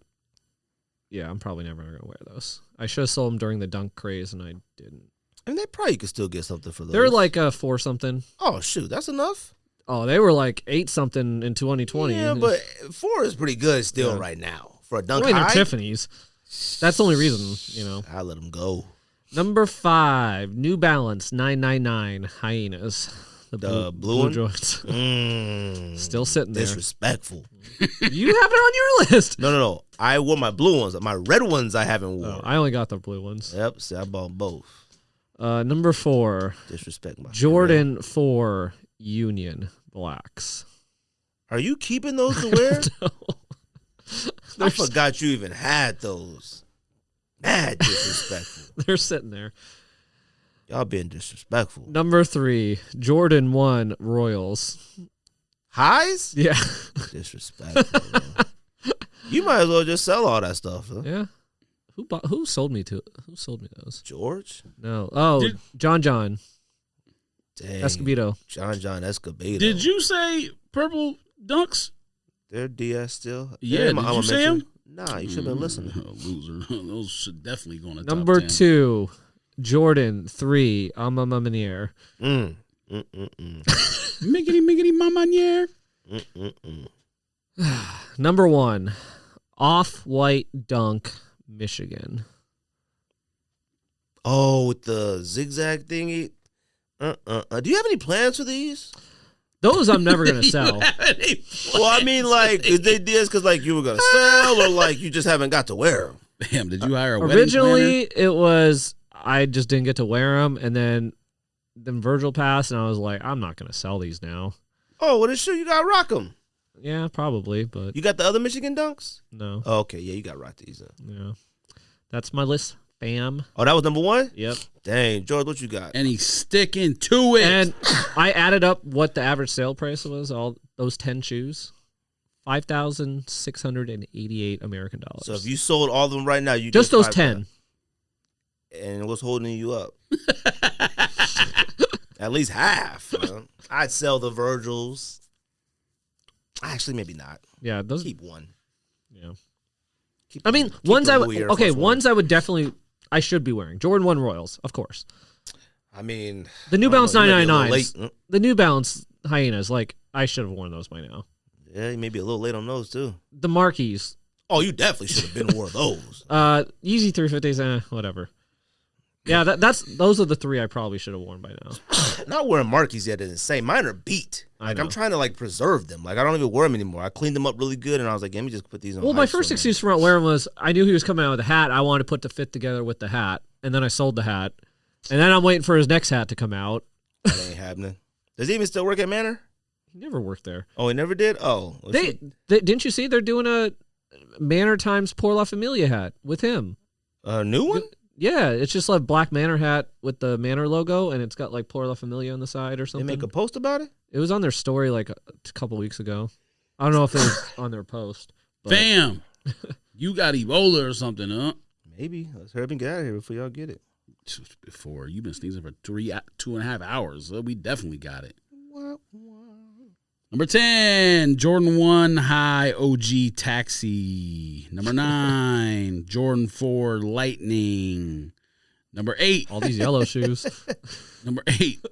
yeah, I'm probably never going to wear those. I should have sold them during the Dunk craze, and I didn't. And they probably could still get something for those. They're like a 4 something. Oh, shoot, that's enough? Oh, they were like 8 something in 2020. Yeah, but 4 is pretty good still right now. For a Dunk they're high? Tiffany's. That's the only reason, I let them go. Number 5, New Balance 999 Hyenas. The blue one? joints. Still sitting there. Disrespectful. You have it on your list. No. I wore my blue ones. My red ones I haven't worn. Oh, I only got the blue ones. Yep, see, I bought both. Number 4, Disrespect my Jordan 4 Union Blacks. Are you keeping those to wear? No. I forgot you even had those. Mad disrespectful. They're sitting there. Y'all being disrespectful. Number 3, Jordan 1 Royals. Highs? Yeah. Disrespectful. You might as well just sell all that stuff. Huh? Yeah. Who sold me those? George? No. Oh, John. Dang. Escobedo. John Escobedo. Did you say purple dunks? They're DS still? Yeah, did you say them? Nah, you should have been listening. Loser. Those should definitely go on the Number top 10. 2, Jordan 3 Alma Manier. Miggity mamanier. Number 1, Off-White Dunk Michigan. Oh, with the zigzag thingy? Do you have any plans for these? Those I'm never going to sell. Well, I mean, like, is they DS because, like, you were going to sell or, like, you just haven't got to wear them? Damn, did you hire a wedding Originally, it was I just didn't get to wear them, and then Virgil passed, and I was like, I'm not going to sell these now. Oh, well, then sure, you got to rock them. Yeah, probably, but You got the other Michigan Dunks? no. Oh, okay, yeah, you got to rock these. Yeah. That's my list, fam. Oh, that was number 1? Yep. Dang, George, what you got? And he's sticking to it. And I added up what the average sale price was, all those 10 shoes. $5,688 American dollars. So if you sold all of them right now, you just get those 5,000. 10. And what's holding you up? At least half. I'd sell the Virgils. Actually, maybe not. Yeah, those Keep one. Yeah. Keep I mean, keep ones the I Louis would Air okay, Force One. ones I would definitely I should be wearing. Jordan 1 Royals, of course. I mean, The New Balance you may be a little 999s. late. The New Balance Hyenas, like I should have worn those by now. Yeah, you may be a little late on those, too. The Marquis. Oh, you definitely should have been one of those. Yeezy 350s, whatever. Yeah, those are the 3 I probably should have worn by now. Not wearing Marquis yet is insane. Mine are beat. Like, I'm trying to, like, preserve them. Like, I don't even wear them anymore. I cleaned them up really good, and I was like, let me just put these on. Well, my first excuse for not wearing was I knew he was coming out with a hat. I wanted to put the fit together with the hat, and then I sold the hat. And then I'm waiting for his next hat to come out. That ain't happening. Does he even still work at Manor? He never worked there. Oh, he never did? Oh. They didn't you see they're doing a Manor times Pour La Familia hat with him? A new one? Yeah, it's just like Black Manor hat with the Manor logo, and it's got like Por La Familia on the side or They something. make a post about it? It was on their story like a couple weeks ago. I don't know if it was on their post. But... Fam, you got Ebola or something, huh? Maybe. Let's hurry up and get out of here before y'all get it. Before you've been sneezing for 2.5 hours, so we definitely got it. Number 10, Jordan 1 High OG Taxi. Number 9, Jordan 4 Lightning. Number 8, all these yellow shoes. Number 8,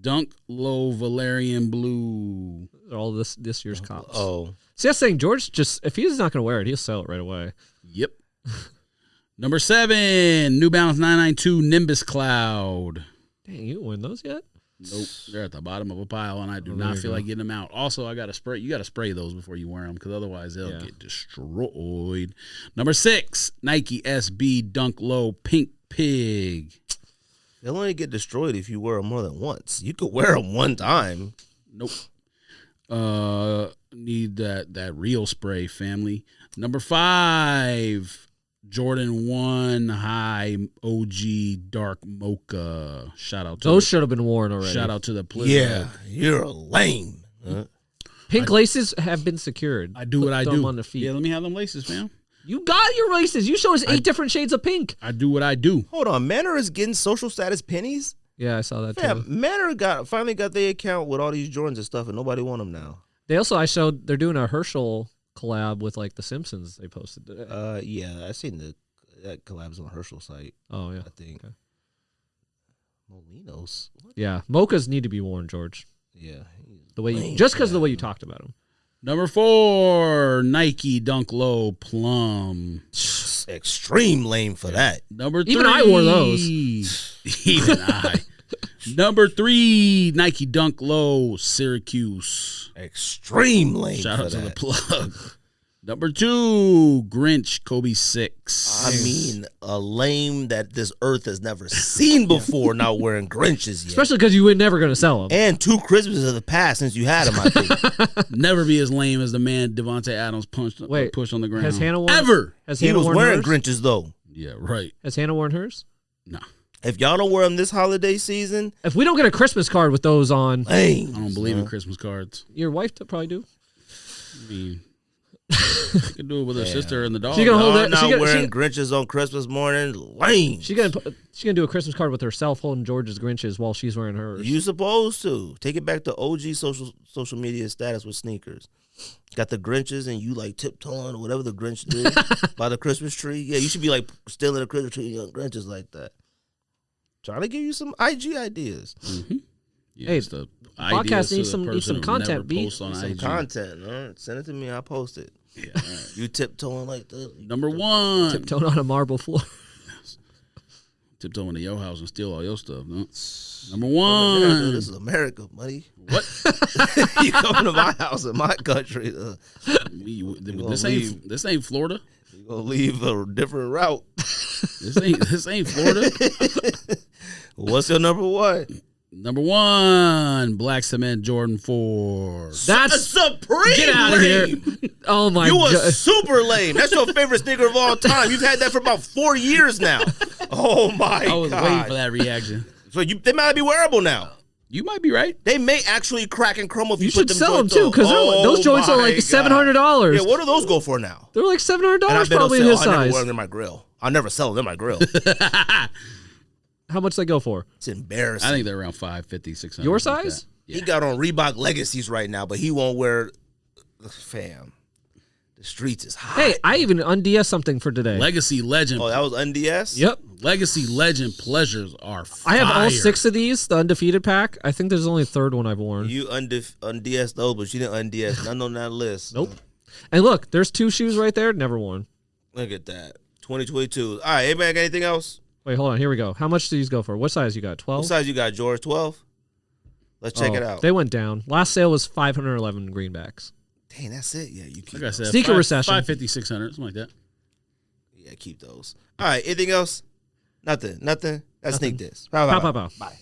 Dunk Low Valerian Blue. All this year's cops. Oh. See, that's saying George just, if he's not going to wear it, he'll sell it right away. Yep. Number 7, New Balance 992 Nimbus Cloud. Dang, you didn't win those yet? Nope, they're at the bottom of a pile, and I do not feel like getting them out. Also, I got to spray. You got to spray those before you wear them, because otherwise they'll get destroyed. Number 6, Nike SB Dunk Low Pink Pig. They'll only get destroyed if you wear them more than once. You could wear them one time. Nope. Need that real spray, family. Number 5, Jordan 1 High OG Dark Mocha. Shout out to those should have been worn already. Shout out to the Blizzard. Yeah, you're lame. Huh? Pink laces have been secured. I do what I Put do. them on the feet. Yeah, let me have them laces, fam. You got your laces. You showed us 8 different shades of pink. I do what I do. Hold on, Manor is getting social status pennies? Yeah, I saw that Yeah, too. Manor finally got their account with all these Jordans and stuff, and nobody want them now. I showed they're doing a Herschel collab with like the Simpsons. They posted today. Yeah, I seen that collabs on Herschel site. Oh yeah, I think. Okay. Molinos. What? Yeah, mochas need to be worn, George. Yeah, The way you, just because of the way you talked about them. Number 4, Nike Dunk Low Plum. Extreme lame for that. Number 3, Even I wore those. Even I. Number 3, Nike Dunk Low Syracuse. Extreme lame. Shout for out to the that. plug. Number 2, Grinch Kobe 6. I mean, a lame that this earth has never seen before. Not wearing Grinches yet, Especially because you were never going to sell them. and 2 Christmases of the past since you had them. I think Never be as lame as the man Devante Adams pushed on the ground. Has Hannah worn? Ever? Has he Hannah was worn wearing hers? Grinches though. Yeah, right. Has Hannah worn hers? No. If y'all don't wear them this holiday season, If we don't get a Christmas card with those on, lame. I don't believe in Christmas cards. your wife probably do. I mean, I could do it with her sister and the dog. She gonna hold Y'all it. not wearing Grinches on Christmas morning, lame. She's gonna do a Christmas card with herself holding George's Grinches while she's wearing hers. You supposed to take it back to OG social media status with sneakers. Got the Grinches and you like tiptoeing or whatever the Grinch did by the Christmas tree. Yeah, you should be like still in the Christmas tree, young Grinches like that. Trying to give you some IG ideas. Mm-hmm. Yeah, Hey, it's the podcast ideas to the needs some person who content, never B. posts on Some IG. content, huh? Send it to me. I'll post it. Yeah, all right. You tiptoeing like that. Number 1, Tiptoeing on a marble floor. tiptoe into your house and steal all your stuff. No? Number America, 1, this is America, buddy. what? You coming to my house in my country? This ain't Florida. You gonna leave a different route? This ain't Florida. What's your number 1? Number 1, Black Cement Jordan 4. That's supreme. get out of here. lame. Oh my You god. was super lame. That's your favorite sneaker of all time. You've had that for about 4 years now. Oh my god! I was waiting for that reaction. So they might be wearable now. You might be right. They may actually crack and crumble if you, You put should them sell them joints too, on. because those joints are my like God. $700. Yeah, what do those go for now? They're like $700 And I bet probably in they'll his say, I never size. wear them in my grill. I'll never sell them in my grill. How much they go for? It's embarrassing. I think they're around 550, 600. Your like size? that. He got on Reebok Legacies right now, but he won't wear. Fam, the streets is hot. Hey, I even unds something for today. Legacy Legend. Oh, that was unds. Yep. Legacy Legend pleasures are fire. I have all 6 of these, the Undefeated pack. I think there's only a third one I've worn. You unds those, but you didn't unds none on that list. Nope. And look, there's 2 shoes right there, never worn. Look at that. 2022. All right, anybody got anything else? Wait, hold on. Here we go. How much do these go for? What size you got? 12? What size you got, George? 12? Let's check it out. They went down. Last sale was 511 greenbacks. Dang, that's it. Yeah, you keep Like I those. said, Sneaker recession. 550, 600, something like that. Yeah, keep those. All right, anything else? Nothing. That's Nothing. Sneak This. Bye. Pow, pow, pow. Bye.